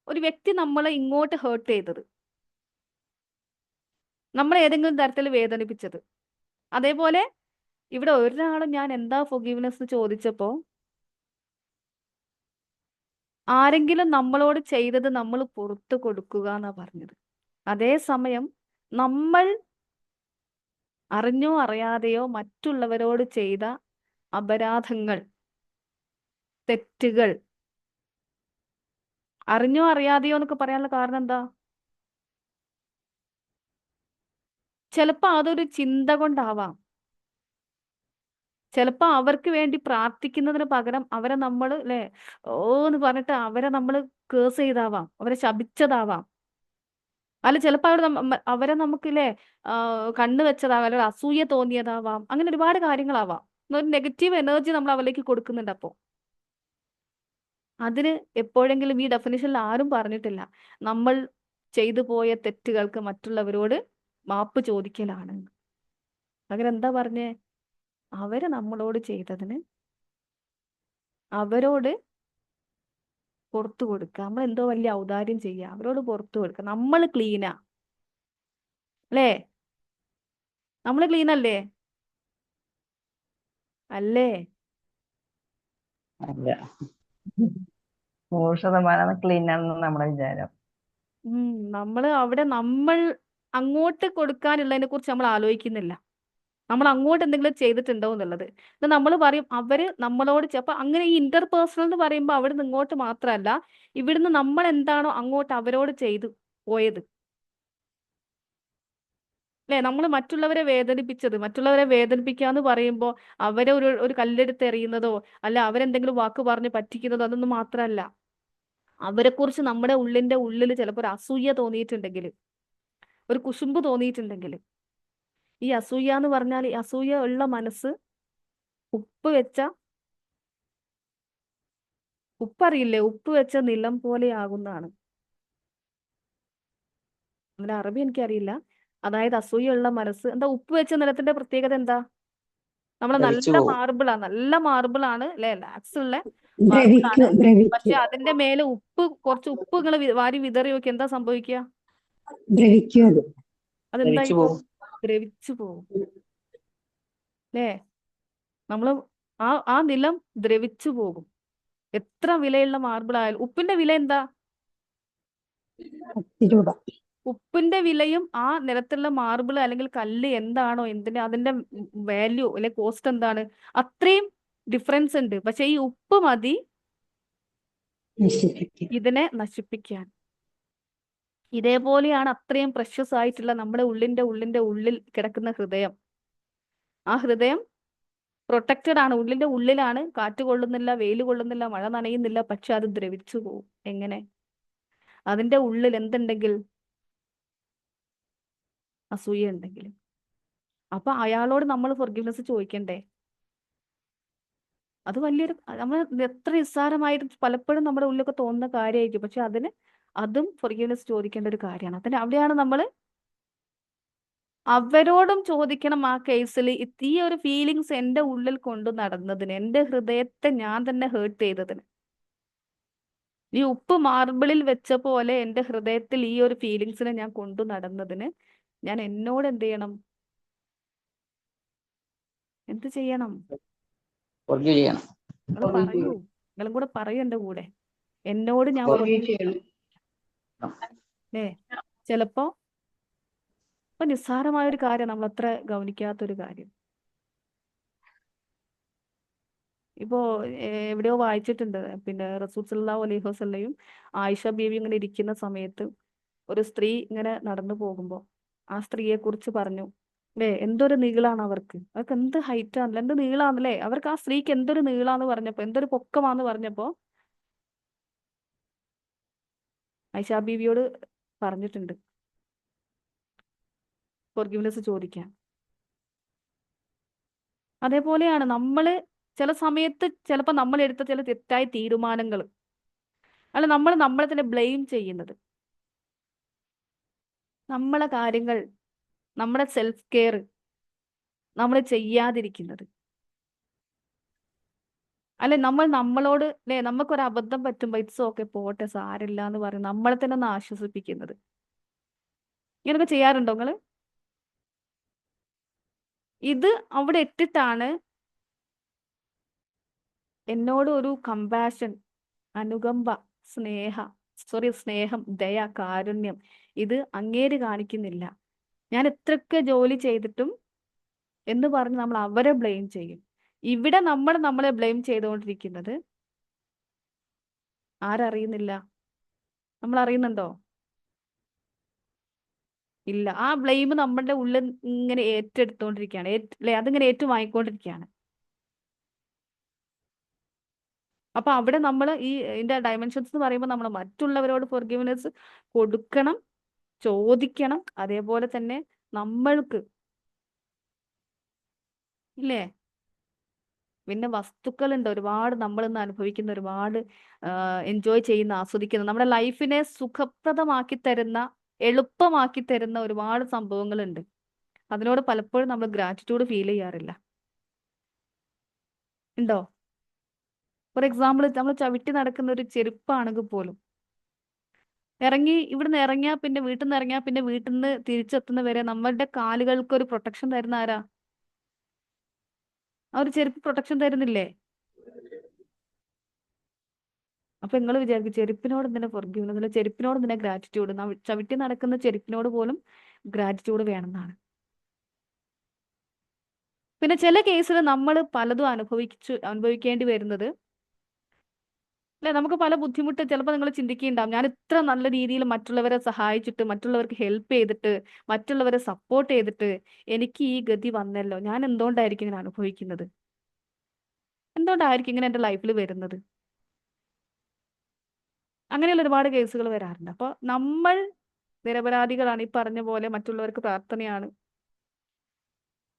ഒരു വ്യക്തി നമ്മളെ ഇങ്ങോട്ട് ഹേർട്ട് ചെയ്തത്, നമ്മളെ ഏതെങ്കിലും തരത്തിൽ വേദനിപ്പിച്ചത്. അതേപോലെ ഇവിടെ ഒരാളും ഞാൻ എന്താ ഫൊർഗീവ്നെസ് ചോദിച്ചപ്പോൾ, ആരെങ്കിലും നമ്മളോട് ചെയ്തത് നമ്മൾ പുറത്തു കൊടുക്കുക എന്നാ പറഞ്ഞത്. അതേസമയം നമ്മൾ അറിഞ്ഞോ അറിയാതെയോ മറ്റുള്ളവരോട് ചെയ്ത അപരാധങ്ങൾ, തെറ്റുകൾ, അറിഞ്ഞോ അറിയാതെയോ എന്നൊക്കെ പറയാനുള്ള കാരണം എന്താ? ചിലപ്പോൾ അതൊരു ചിന്ത കൊണ്ടാവാം. ചിലപ്പോൾ അവർക്ക് വേണ്ടി പ്രാർത്ഥിക്കുന്നതിന് പകരം അവരെ നമ്മൾ എന്ന് പറഞ്ഞിട്ട് അവരെ നമ്മൾ കേസ് ചെയ്താവാം, അവരെ ശപിച്ചതാവാം. അല്ല, ചിലപ്പോൾ അവരെ നമുക്ക് കണ്ണു വെച്ചതാവാം, അല്ലെങ്കിൽ അസൂയ തോന്നിയതാവാം. അങ്ങനെ ഒരുപാട് കാര്യങ്ങളാവാം. ഒരു നെഗറ്റീവ് എനർജി നമ്മൾ അവരിലേക്ക് കൊടുക്കുന്നുണ്ട്. അപ്പോൾ അതിന് എപ്പോഴെങ്കിലും ഈ ഡെഫിനിഷനിൽ ആരും പറഞ്ഞിട്ടില്ല നമ്മൾ ചെയ്തു പോയ തെറ്റുകൾക്ക് മറ്റുള്ളവരോട് മാപ്പ് ചോദിക്കലാണ്. അങ്ങനെ എന്താ പറഞ്ഞേ? അവര് നമ്മളോട് ചെയ്തതിന് അവരോട് പുറത്തു കൊടുക്കുക. നമ്മൾ എന്തോ വലിയ ഔദാര്യം ചെയ്യുക, അവരോട് പുറത്തു കൊടുക്കുക. നമ്മൾ ക്ലീനാ അല്ലേ? നമ്മൾ ക്ലീൻ അല്ലേ? അല്ലേ? അല്ല, 100% ക്ലീൻ ആണെന്ന് നമ്മുടെ വിചാരം. നമ്മള് അവിടെ നമ്മൾ അങ്ങോട്ട് കൊടുക്കാനുള്ളതിനെ കുറിച്ച് നമ്മൾ ആലോചിക്കുന്നില്ല. നമ്മൾ അങ്ങോട്ട് എന്തെങ്കിലും ചെയ്തിട്ടുണ്ടോ എന്നുള്ളത്. ഇത് നമ്മൾ പറയും അവര് നമ്മളോട് അപ്പൊ അങ്ങനെ ഈ ഇന്റർപേഴ്സണൽ എന്ന് പറയുമ്പോൾ അവിടെ നിന്ന് ഇങ്ങോട്ട് മാത്രമല്ല, ഇവിടുന്ന് നമ്മൾ എന്താണോ അങ്ങോട്ട് അവരോട് ചെയ്തു പോയത് അല്ലെ, നമ്മൾ മറ്റുള്ളവരെ വേദനിപ്പിക്കാന്ന് പറയുമ്പോൾ അവരെ ഒരു കല്ലെടുത്ത് എറിയുന്നതോ അല്ല അവരെന്തെങ്കിലും വാക്ക് പറഞ്ഞ് പറ്റിക്കുന്നതോ അതൊന്നും മാത്രമല്ല. അവരെ കുറിച്ച് നമ്മുടെ ഉള്ളിൽ ചിലപ്പോൾ ഒരു അസൂയ തോന്നിയിട്ടുണ്ടെങ്കിൽ, ഒരു കുശുമ്പ് തോന്നിയിട്ടുണ്ടെങ്കിൽ, ഈ അസൂയ എന്ന് പറഞ്ഞാൽ ഈ അസൂയ ഉള്ള മനസ്സ് ഉപ്പറിയില്ലേ, ഉപ്പ് വെച്ച നിലം പോലെ ആകുന്നതാണ്. അതിന്റെ അറബി എനിക്കറിയില്ല. അതായത് അസൂയുള്ള മനസ്സ് എന്താ, ഉപ്പ് വെച്ച നിലത്തിന്റെ പ്രത്യേകത എന്താ? നമ്മളെ നല്ല മാർബിളാണ് അല്ലെ, ലാക്സ് ഉള്ള മാർബിളാണ്. പക്ഷെ അതിന്റെ മേലെ കുറച്ച് ഉപ്പ് നിങ്ങൾ വാരി വിതറി നോക്കി എന്താ സംഭവിക്കുക? അതെന്തായി പോകും? ദ്രവിച്ചു പോകും അല്ലേ? നമ്മള് ആ നിലം ദ്രവിച്ചു പോകും. എത്ര വിലയുള്ള മാർബിൾ ആയാലും. ഉപ്പിന്റെ വില എന്താ? ഉപ്പിന്റെ വിലയും ആ നിലത്തുള്ള മാർബിൾ അല്ലെങ്കിൽ കല്ല് എന്താണോ അതിന്റെ വാല്യൂ അല്ലെ കോസ്റ്റ് എന്താണ്, അത്രയും ഡിഫറൻസ് ഉണ്ട്. പക്ഷെ ഈ ഉപ്പ് മതി ഇതിനെ നശിപ്പിക്കാൻ. ഇതേപോലെയാണ് അത്രയും പ്രഷ്യസ് ആയിട്ടുള്ള നമ്മുടെ ഉള്ളിൽ കിടക്കുന്ന ഹൃദയം. ആ ഹൃദയം പ്രൊട്ടക്റ്റഡ് ആണ്, ഉള്ളിലാണ്. കാറ്റ് കൊള്ളുന്നില്ല, വെയിൽ കൊള്ളുന്നില്ല, മഴ നനയുന്നില്ല, പക്ഷെ അത് ദ്രവിച്ചു പോകും. എങ്ങനെ? അതിന്റെ ഉള്ളിൽ എന്തുണ്ടെങ്കിൽ? അസൂയ ഉണ്ടെങ്കിൽ. അപ്പൊ അയാളോട് നമ്മൾ ഫൊർഗിവ്നെസ് ചോദിക്കണ്ടേ? അത് വലിയൊരു, നമ്മൾ എത്ര നിസ്സാരമായിട്ട് പലപ്പോഴും നമ്മുടെ ഉള്ളിലൊക്കെ തോന്നുന്ന കാര്യമായിരിക്കും, പക്ഷെ അതും ഫൊർഗിവ്നെസ് ചോദിക്കേണ്ട ഒരു കാര്യമാണ്. അവിടെയാണ് നമ്മൾ അവരോടും ചോദിക്കണം. ആ കേസിൽ ഈ ഒരു ഫീലിങ്സ് എൻ്റെ ഉള്ളിൽ കൊണ്ടു നടന്നതിന്, എൻ്റെ ഹൃദയത്തെ ഞാൻ തന്നെ ഹേർട്ട് ചെയ്തതിന്, ഈ ഉപ്പ് മാർബിളിൽ വെച്ച പോലെ എൻ്റെ ഹൃദയത്തിൽ ഈ ഒരു ഫീലിങ്സിനെ ഞാൻ കൊണ്ടു നടന്നതിന് ഞാൻ എന്നോട് എന്ത് ചെയ്യണം? എന്ത് ചെയ്യണം? അത് പറയൂ, നിങ്ങളും കൂടെ പറയൂ എൻ്റെ കൂടെ. എന്നോട് ഞാൻ ചിലപ്പോ നിസ്സാരമായ ഒരു കാര്യം, നമ്മൾ അത്ര ഗവനിക്കാത്തൊരു കാര്യം. ഇപ്പോ എവിടെയോ വായിച്ചിട്ടുണ്ട്, പിന്നെ റസൂൽ സല്ലല്ലാഹു അലൈഹി വസല്ലയും ആയിഷ ബീവി ഇങ്ങനെ ഇരിക്കുന്ന സമയത്ത് ഒരു സ്ത്രീ ഇങ്ങനെ നടന്നു പോകുമ്പോൾ ആ സ്ത്രീയെ കുറിച്ച് പറഞ്ഞു അല്ലേ, എന്തൊരു നീളാണ് അവർക്ക് എന്ത് ഹൈറ്റ് ആണല്ലേ, എന്ത് നീളാണല്ലേ അവർക്ക്, ആ സ്ത്രീക്ക് എന്തൊരു നീളാന്ന് പറഞ്ഞപ്പോ, എന്തൊരു പൊക്കമാന്ന് പറഞ്ഞപ്പോ ആയിഷ ബീവിയോട് പറഞ്ഞിട്ടുണ്ട് ഫോർഗിവ്നെസ് ചോദിക്കാൻ. അതേപോലെയാണ് നമ്മള് ചില സമയത്ത് ചിലപ്പോൾ നമ്മൾ എടുത്ത ചില തെറ്റായ തീരുമാനങ്ങൾ, അല്ല നമ്മളെ തന്നെ ബ്ലെയിം ചെയ്യുന്നത്, നമ്മളെ കാര്യങ്ങൾ, നമ്മുടെ സെൽഫ് കെയർ നമ്മൾ ചെയ്യാതിരിക്കുന്നത്, അല്ലെ നമ്മളോട് അല്ലെ നമുക്കൊരു അബദ്ധം പറ്റുമ്പോൾ ഇറ്റ്സ് ഓക്കെ, പോട്ടെ സാരില്ല എന്ന് പറയും, നമ്മളെ തന്നെ ഒന്ന് ആശ്വസിപ്പിക്കുന്നത്. ഇങ്ങനൊക്കെ ചെയ്യാറുണ്ടോ നിങ്ങള്? ഇത് അവിടെ ഇട്ടിട്ടാണ് എന്നോട് ഒരു കമ്പാഷൻ, അനുകമ്പ, സ്നേഹം, ദയ, കാരുണ്യം ഇത് അങ്ങേര് കാണിക്കുന്നില്ല, ഞാൻ എത്രയൊക്കെ ജോലി ചെയ്തിട്ടും എന്ന് പറഞ്ഞ് നമ്മൾ അവരെ ബ്ലെയിം ചെയ്യും. ഇവിടെ നമ്മളെ ബ്ലെയിം ചെയ്തുകൊണ്ടിരിക്കുന്നത് ആരറിയുന്നില്ല? നമ്മൾ അറിയുന്നുണ്ടോ? ഇല്ല. ആ ബ്ലെയിം നമ്മളുടെ ഉള്ളിൽ ഇങ്ങനെ ഏറ്റെടുത്തോണ്ടിരിക്കുകയാണ്, അല്ലെ, അതിങ്ങനെ ഏറ്റുവാങ്ങിക്കൊണ്ടിരിക്കുകയാണ്. അപ്പൊ അവിടെ നമ്മൾ ഇതിന്റെ ഡയമെൻഷൻസ് എന്ന് പറയുമ്പോൾ നമ്മൾ മറ്റുള്ളവരോട് ഫൊർഗിവ്നെസ് കൊടുക്കണം, ചോദിക്കണം, അതേപോലെ തന്നെ നമ്മൾക്ക് ഇല്ലേ. പിന്നെ വസ്തുക്കളുണ്ട് ഒരുപാട്, നമ്മൾ ഇന്ന് അനുഭവിക്കുന്ന ഒരുപാട്, എൻജോയ് ചെയ്യുന്ന, ആസ്വദിക്കുന്ന, നമ്മുടെ ലൈഫിനെ സുഖപ്രദമാക്കി തരുന്ന, എളുപ്പമാക്കി തരുന്ന ഒരുപാട് സംഭവങ്ങളുണ്ട്. അതിനോട് പലപ്പോഴും നമ്മൾ ഗ്രാറ്റിറ്റ്യൂഡ് ഫീൽ ചെയ്യാറില്ല. ഉണ്ടോ? ഫോർ എക്സാമ്പിൾ നമ്മൾ ചവിട്ടി നടക്കുന്ന ഒരു ചെരുപ്പാണെങ്കിൽ പോലും ഇവിടുന്ന് ഇറങ്ങിയാൽ പിന്നെ വീട്ടിൽ നിന്ന് ഇറങ്ങിയാൽ പിന്നെ വീട്ടിൽ നിന്ന് തിരിച്ചെത്തുന്ന വരെ നമ്മളുടെ കാലുകൾക്ക് ഒരു പ്രൊട്ടക്ഷൻ തരുന്ന ആരാ? ആ ഒരു ചെരുപ്പ് പ്രൊട്ടക്ഷൻ തരുന്നില്ലേ? അപ്പൊ നിങ്ങൾ വിചാരിക്കും ചെരുപ്പിനോട് എന്തിനാ ഫോർഗീവ്നെസ്, അല്ല ചെരുപ്പിനോട് എന്തിനാ ഗ്രാറ്റിറ്റ്യൂഡ്? ചവിട്ടി നടക്കുന്ന ചെരുപ്പിനോട് പോലും ഗ്രാറ്റിറ്റ്യൂഡ് വേണമെന്നാണ്. പിന്നെ ചില കേസിൽ നമ്മൾ പലതും അനുഭവിക്കേണ്ടി വരുന്നത് അല്ലെ, നമുക്ക് പല ബുദ്ധിമുട്ട് ചിലപ്പോൾ നിങ്ങൾ ചിന്തിക്കുന്നുണ്ടാവും, ഞാൻ ഇത്ര നല്ല രീതിയിൽ മറ്റുള്ളവരെ സഹായിച്ചിട്ട്, മറ്റുള്ളവർക്ക് ഹെൽപ്പ് ചെയ്തിട്ട്, മറ്റുള്ളവരെ സപ്പോർട്ട് ചെയ്തിട്ട് എനിക്ക് ഈ ഗതി വന്നല്ലോ, ഞാൻ എന്തുകൊണ്ടായിരിക്കും ഇങ്ങനെ അനുഭവിക്കുന്നത്, എന്തുകൊണ്ടായിരിക്കും ഇങ്ങനെ എൻ്റെ ലൈഫിൽ വരുന്നത്? അങ്ങനെയുള്ള ഒരുപാട് കേസുകൾ വരാറുണ്ട്. അപ്പോൾ നമ്മൾ നിരപരാധികളാണ്, ഈ പറഞ്ഞ പോലെ മറ്റുള്ളവർക്ക് പ്രാർത്ഥനയാണ്,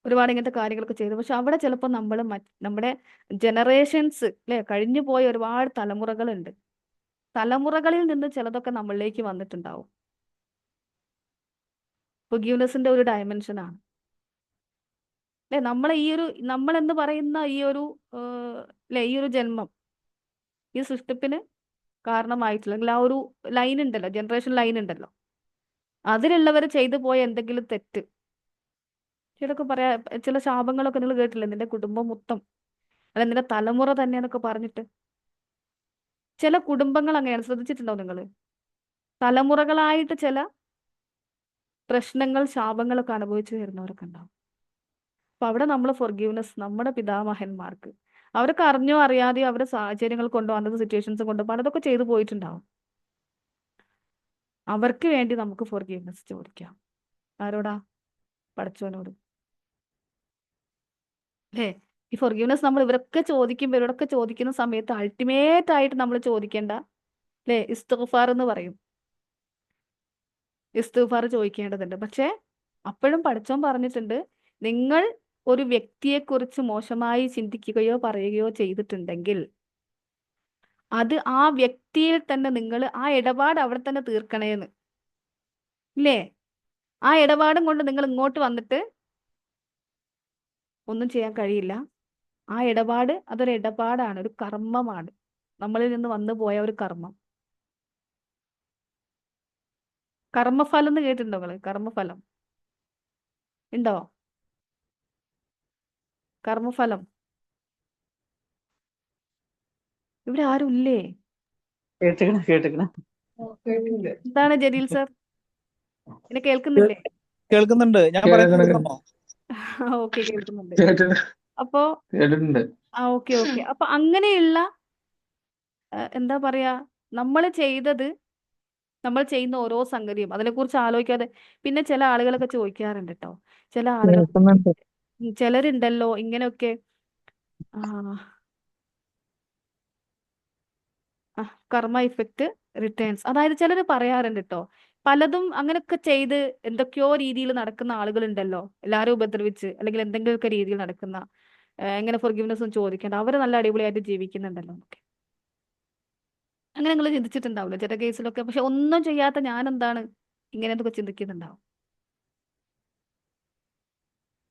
ഒരുപാട് ഇങ്ങനത്തെ കാര്യങ്ങളൊക്കെ ചെയ്തു. പക്ഷെ അവിടെ ചിലപ്പോൾ നമ്മുടെ ജനറേഷൻസ് അല്ലെ, കഴിഞ്ഞു പോയ ഒരുപാട് തലമുറകളുണ്ട്, തലമുറകളിൽ നിന്ന് ചിലതൊക്കെ നമ്മളിലേക്ക് വന്നിട്ടുണ്ടാവും. ഫൊർഗീവ്നെസിന്റെ ഒരു ഡയമെൻഷനാണ് അല്ലെ, നമ്മൾ എന്ന് പറയുന്ന ഈ ഒരു അല്ലെ, ഈ ഒരു ജന്മം, ഈ സൃഷ്ടിപ്പിന് കാരണമായിട്ടുള്ള അല്ലെങ്കിൽ ആ ഒരു ലൈൻ ഉണ്ടല്ലോ, ജനറേഷൻ ലൈൻ ഉണ്ടല്ലോ, അതിലുള്ളവർ ചെയ്തു പോയ എന്തെങ്കിലും തെറ്റ്, ചിലൊക്കെ ചില ശാപങ്ങളൊക്കെ നിങ്ങൾ കേട്ടില്ലേ, നിന്റെ കുടുംബം മൊത്തം അല്ല നിന്റെ തലമുറ തന്നെ എന്നൊക്കെ പറഞ്ഞിട്ട്. ചില കുടുംബങ്ങൾ അങ്ങനെയാണ്, ശ്രദ്ധിച്ചിട്ടുണ്ടോ നിങ്ങൾ? തലമുറകളായിട്ട് ചില പ്രശ്നങ്ങൾ, ശാപങ്ങളൊക്കെ അനുഭവിച്ചു വരുന്നവരൊക്കെ ഉണ്ടാവും. അപ്പൊ അവിടെ നമ്മൾ ഫോർഗീവ്നെസ്, നമ്മുടെ പിതാമഹന്മാർക്ക് അവർക്ക് അറിഞ്ഞോ അറിയാതെയോ അവരുടെ സാഹചര്യങ്ങൾ കൊണ്ടോ അന്നത്തെ സിറ്റുവേഷൻസ് കൊണ്ടോ പലതൊക്കെ ചെയ്തു പോയിട്ടുണ്ടാവും. അവർക്ക് വേണ്ടി നമുക്ക് ഫോർഗീവ്നെസ് ചോദിക്കാം. ആരോടാ? പടച്ചവനോട് അല്ലേ? ഈ ഫോർഗീവ്നെസ് നമ്മൾ ഇവരൊക്കെ ചോദിക്കുന്ന സമയത്ത് അൾട്ടിമേറ്റ് ആയിട്ട് നമ്മൾ ചോദിക്കേണ്ട അല്ലേ, ഇസ്തിഗ്ഫാർ എന്ന് പറയും. ഇസ്തിഗ്ഫാർ ചോദിക്കേണ്ടതുണ്ട്. പക്ഷെ അപ്പോഴും പടച്ചോൻ പറഞ്ഞിട്ടുണ്ട്, നിങ്ങൾ ഒരു വ്യക്തിയെക്കുറിച്ച് മോശമായി ചിന്തിക്കുകയോ പറയുകയോ ചെയ്തിട്ടുണ്ടെങ്കിൽ അത് ആ വ്യക്തിയിൽ തന്നെ നിങ്ങൾ ആ ഇടപാട് അവിടെ തന്നെ തീർക്കണേന്ന് ഇല്ലേ? ആ ഇടപാടും കൊണ്ട് നിങ്ങൾ ഇങ്ങോട്ട് വന്നിട്ട് ഒന്നും ചെയ്യാൻ കഴിയില്ല. ആ ഇടപാട് അതൊരു ഇടപാടാണ്, ഒരു കർമ്മമാണ്, നമ്മളിൽ നിന്ന് വന്നു പോയ ഒരു കർമ്മം. കർമ്മഫലം എന്ന് കേട്ടിട്ടുണ്ടോ നിങ്ങൾ? കർമ്മഫലം ഉണ്ടോ? കർമ്മഫലം ഇവിടെ ആരും ഇല്ലേ? കേട്ടിക്കണ എന്താണ് ജലീൽ സർ, എന്നെ കേൾക്കുന്നില്ലേ? കേൾക്കുന്നുണ്ട്. ഞാൻ പറയുന്നത് കേൾക്കാമോ? ഓക്കെ, കേൾക്കുന്നുണ്ട്. കേട്ടിട്ടുണ്ട്. അപ്പോ ഓക്കെ. അപ്പൊ അങ്ങനെയുള്ള എന്താ പറയാ, നമ്മൾ ചെയ്യുന്ന ഓരോ സംഗതിയും അതിനെക്കുറിച്ച് ആലോചിക്കാതെ, പിന്നെ ചില ആളുകളൊക്കെ ചോദിക്കാറുണ്ട് കേട്ടോ, ചില ആളുകൾ ചിലരുണ്ടല്ലോ ഇങ്ങനെയൊക്കെ കർമ്മ ഇഫക്റ്റ് റിട്ടേൺസ്, അതായത് ചിലർ പറയാറുണ്ട് കേട്ടോ, പലതും അങ്ങനെയൊക്കെ ചെയ്ത് എന്തൊക്കെയോ രീതിയിൽ നടക്കുന്ന ആളുകളുണ്ടല്ലോ, എല്ലാവരും ഉപദ്രവിച്ച് അല്ലെങ്കിൽ എന്തെങ്കിലുമൊക്കെ രീതിയിൽ നടക്കുന്ന, എങ്ങനെ ഫോർഗിവ്നെസ്സും ചോദിക്കേണ്ട, അവർ നല്ല അടിപൊളിയായിട്ട് ജീവിക്കുന്നുണ്ടല്ലോ എന്നൊക്കെ. അങ്ങനെ നിങ്ങൾ ചിന്തിച്ചിട്ടുണ്ടാവില്ല ചില കേസിലൊക്കെ. പക്ഷെ ഒന്നും ചെയ്യാത്ത ഞാൻ എന്താണ് ഇങ്ങനെ എന്തൊക്കെ ചിന്തിക്കുന്നുണ്ടാവും.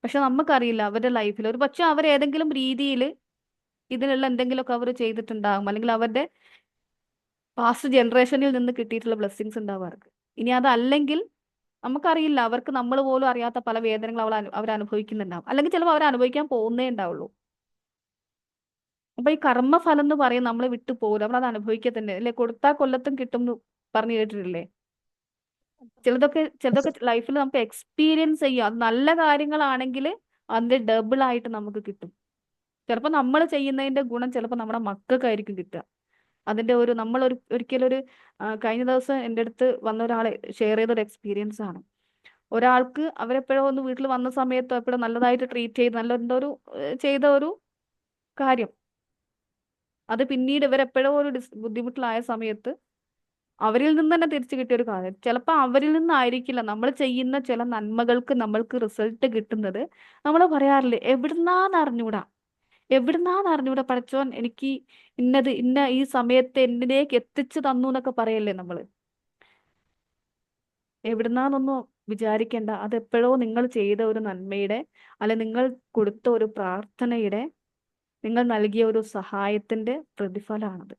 പക്ഷെ നമുക്കറിയില്ല അവരുടെ ലൈഫിൽ ഒരു പക്ഷെ അവർ ഏതെങ്കിലും രീതിയിൽ ഇതിനുള്ള എന്തെങ്കിലുമൊക്കെ അവർ ചെയ്തിട്ടുണ്ടാകും, അല്ലെങ്കിൽ അവരുടെ പാസ്റ്റ് ജനറേഷനിൽ നിന്ന് കിട്ടിയിട്ടുള്ള ബ്ലെസ്സിങ്സ് ഉണ്ടാവും അവർക്ക്. ഇനി അതല്ലെങ്കിൽ നമുക്കറിയില്ല, അവർക്ക് നമ്മൾ പോലും അറിയാത്ത പല വേദനകൾ അവർ അനുഭവിക്കുന്നുണ്ടാവും, അല്ലെങ്കിൽ ചിലപ്പോൾ അവർ അനുഭവിക്കാൻ പോകുന്നേ ഉണ്ടാവുള്ളൂ. അപ്പൊ ഈ കർമ്മഫലം എന്ന് പറയും നമ്മൾ വിട്ടു പോകും, നമ്മൾ അത് അനുഭവിക്കുക തന്നെ അല്ലെ. കൊടുത്താൽ കൊല്ലത്തും കിട്ടും എന്ന് പറഞ്ഞു കേട്ടിട്ടില്ലേ? ചിലതൊക്കെ ലൈഫിൽ നമുക്ക് എക്സ്പീരിയൻസ് ചെയ്യാം. അത് നല്ല കാര്യങ്ങളാണെങ്കിൽ അതിന്റെ ഡബിൾ ആയിട്ട് നമുക്ക് കിട്ടും. ചിലപ്പോൾ നമ്മൾ ചെയ്യുന്നതിന്റെ ഗുണം ചിലപ്പോൾ നമ്മുടെ മക്കൾക്കായിരിക്കും കിട്ടുക. അതിന്റെ ഒരിക്കലൊരു കഴിഞ്ഞ ദിവസം എൻ്റെ അടുത്ത് വന്ന ഒരാളെ ഷെയർ ചെയ്തൊരു എക്സ്പീരിയൻസ് ആണ്. ഒരാൾക്ക് അവരെപ്പോഴോ ഒന്ന് വീട്ടിൽ വന്ന സമയത്തോ എപ്പോഴും നല്ലതായിട്ട് ട്രീറ്റ് ചെയ്ത് നല്ല എന്തോ ഒരു ചെയ്ത ഒരു കാര്യം, അത് പിന്നീട് ഇവരെപ്പോഴോ ഒരു ബുദ്ധിമുട്ടിലായ സമയത്ത് അവരിൽ നിന്ന് തന്നെ തിരിച്ചു കിട്ടിയ ഒരു കാര്യം. ചിലപ്പോൾ അവരിൽ നിന്നായിരിക്കില്ല നമ്മൾ ചെയ്യുന്ന ചില നന്മകൾക്ക് നമ്മൾക്ക് റിസൾട്ട് കിട്ടുന്നത്. നമ്മൾ പറയാറില്ലേ, എവിടുന്നാന്ന് അറിഞ്ഞൂടാ പടച്ചോൻ എനിക്ക് ഇന്ന ഈ സമയത്ത് എന്നിലേക്ക് എത്തിച്ചു തന്നു എന്നൊക്കെ പറയല്ലേ നമ്മള്. എവിടുന്നാന്നൊന്നും വിചാരിക്കേണ്ട, അതെപ്പോഴോ നിങ്ങൾ ചെയ്ത ഒരു നന്മയുടെ അല്ലെ നിങ്ങൾ കൊടുത്ത ഒരു പ്രാർത്ഥനയുടെ നിങ്ങൾ നൽകിയ ഒരു സഹായത്തിന്റെ പ്രതിഫലമാണത്.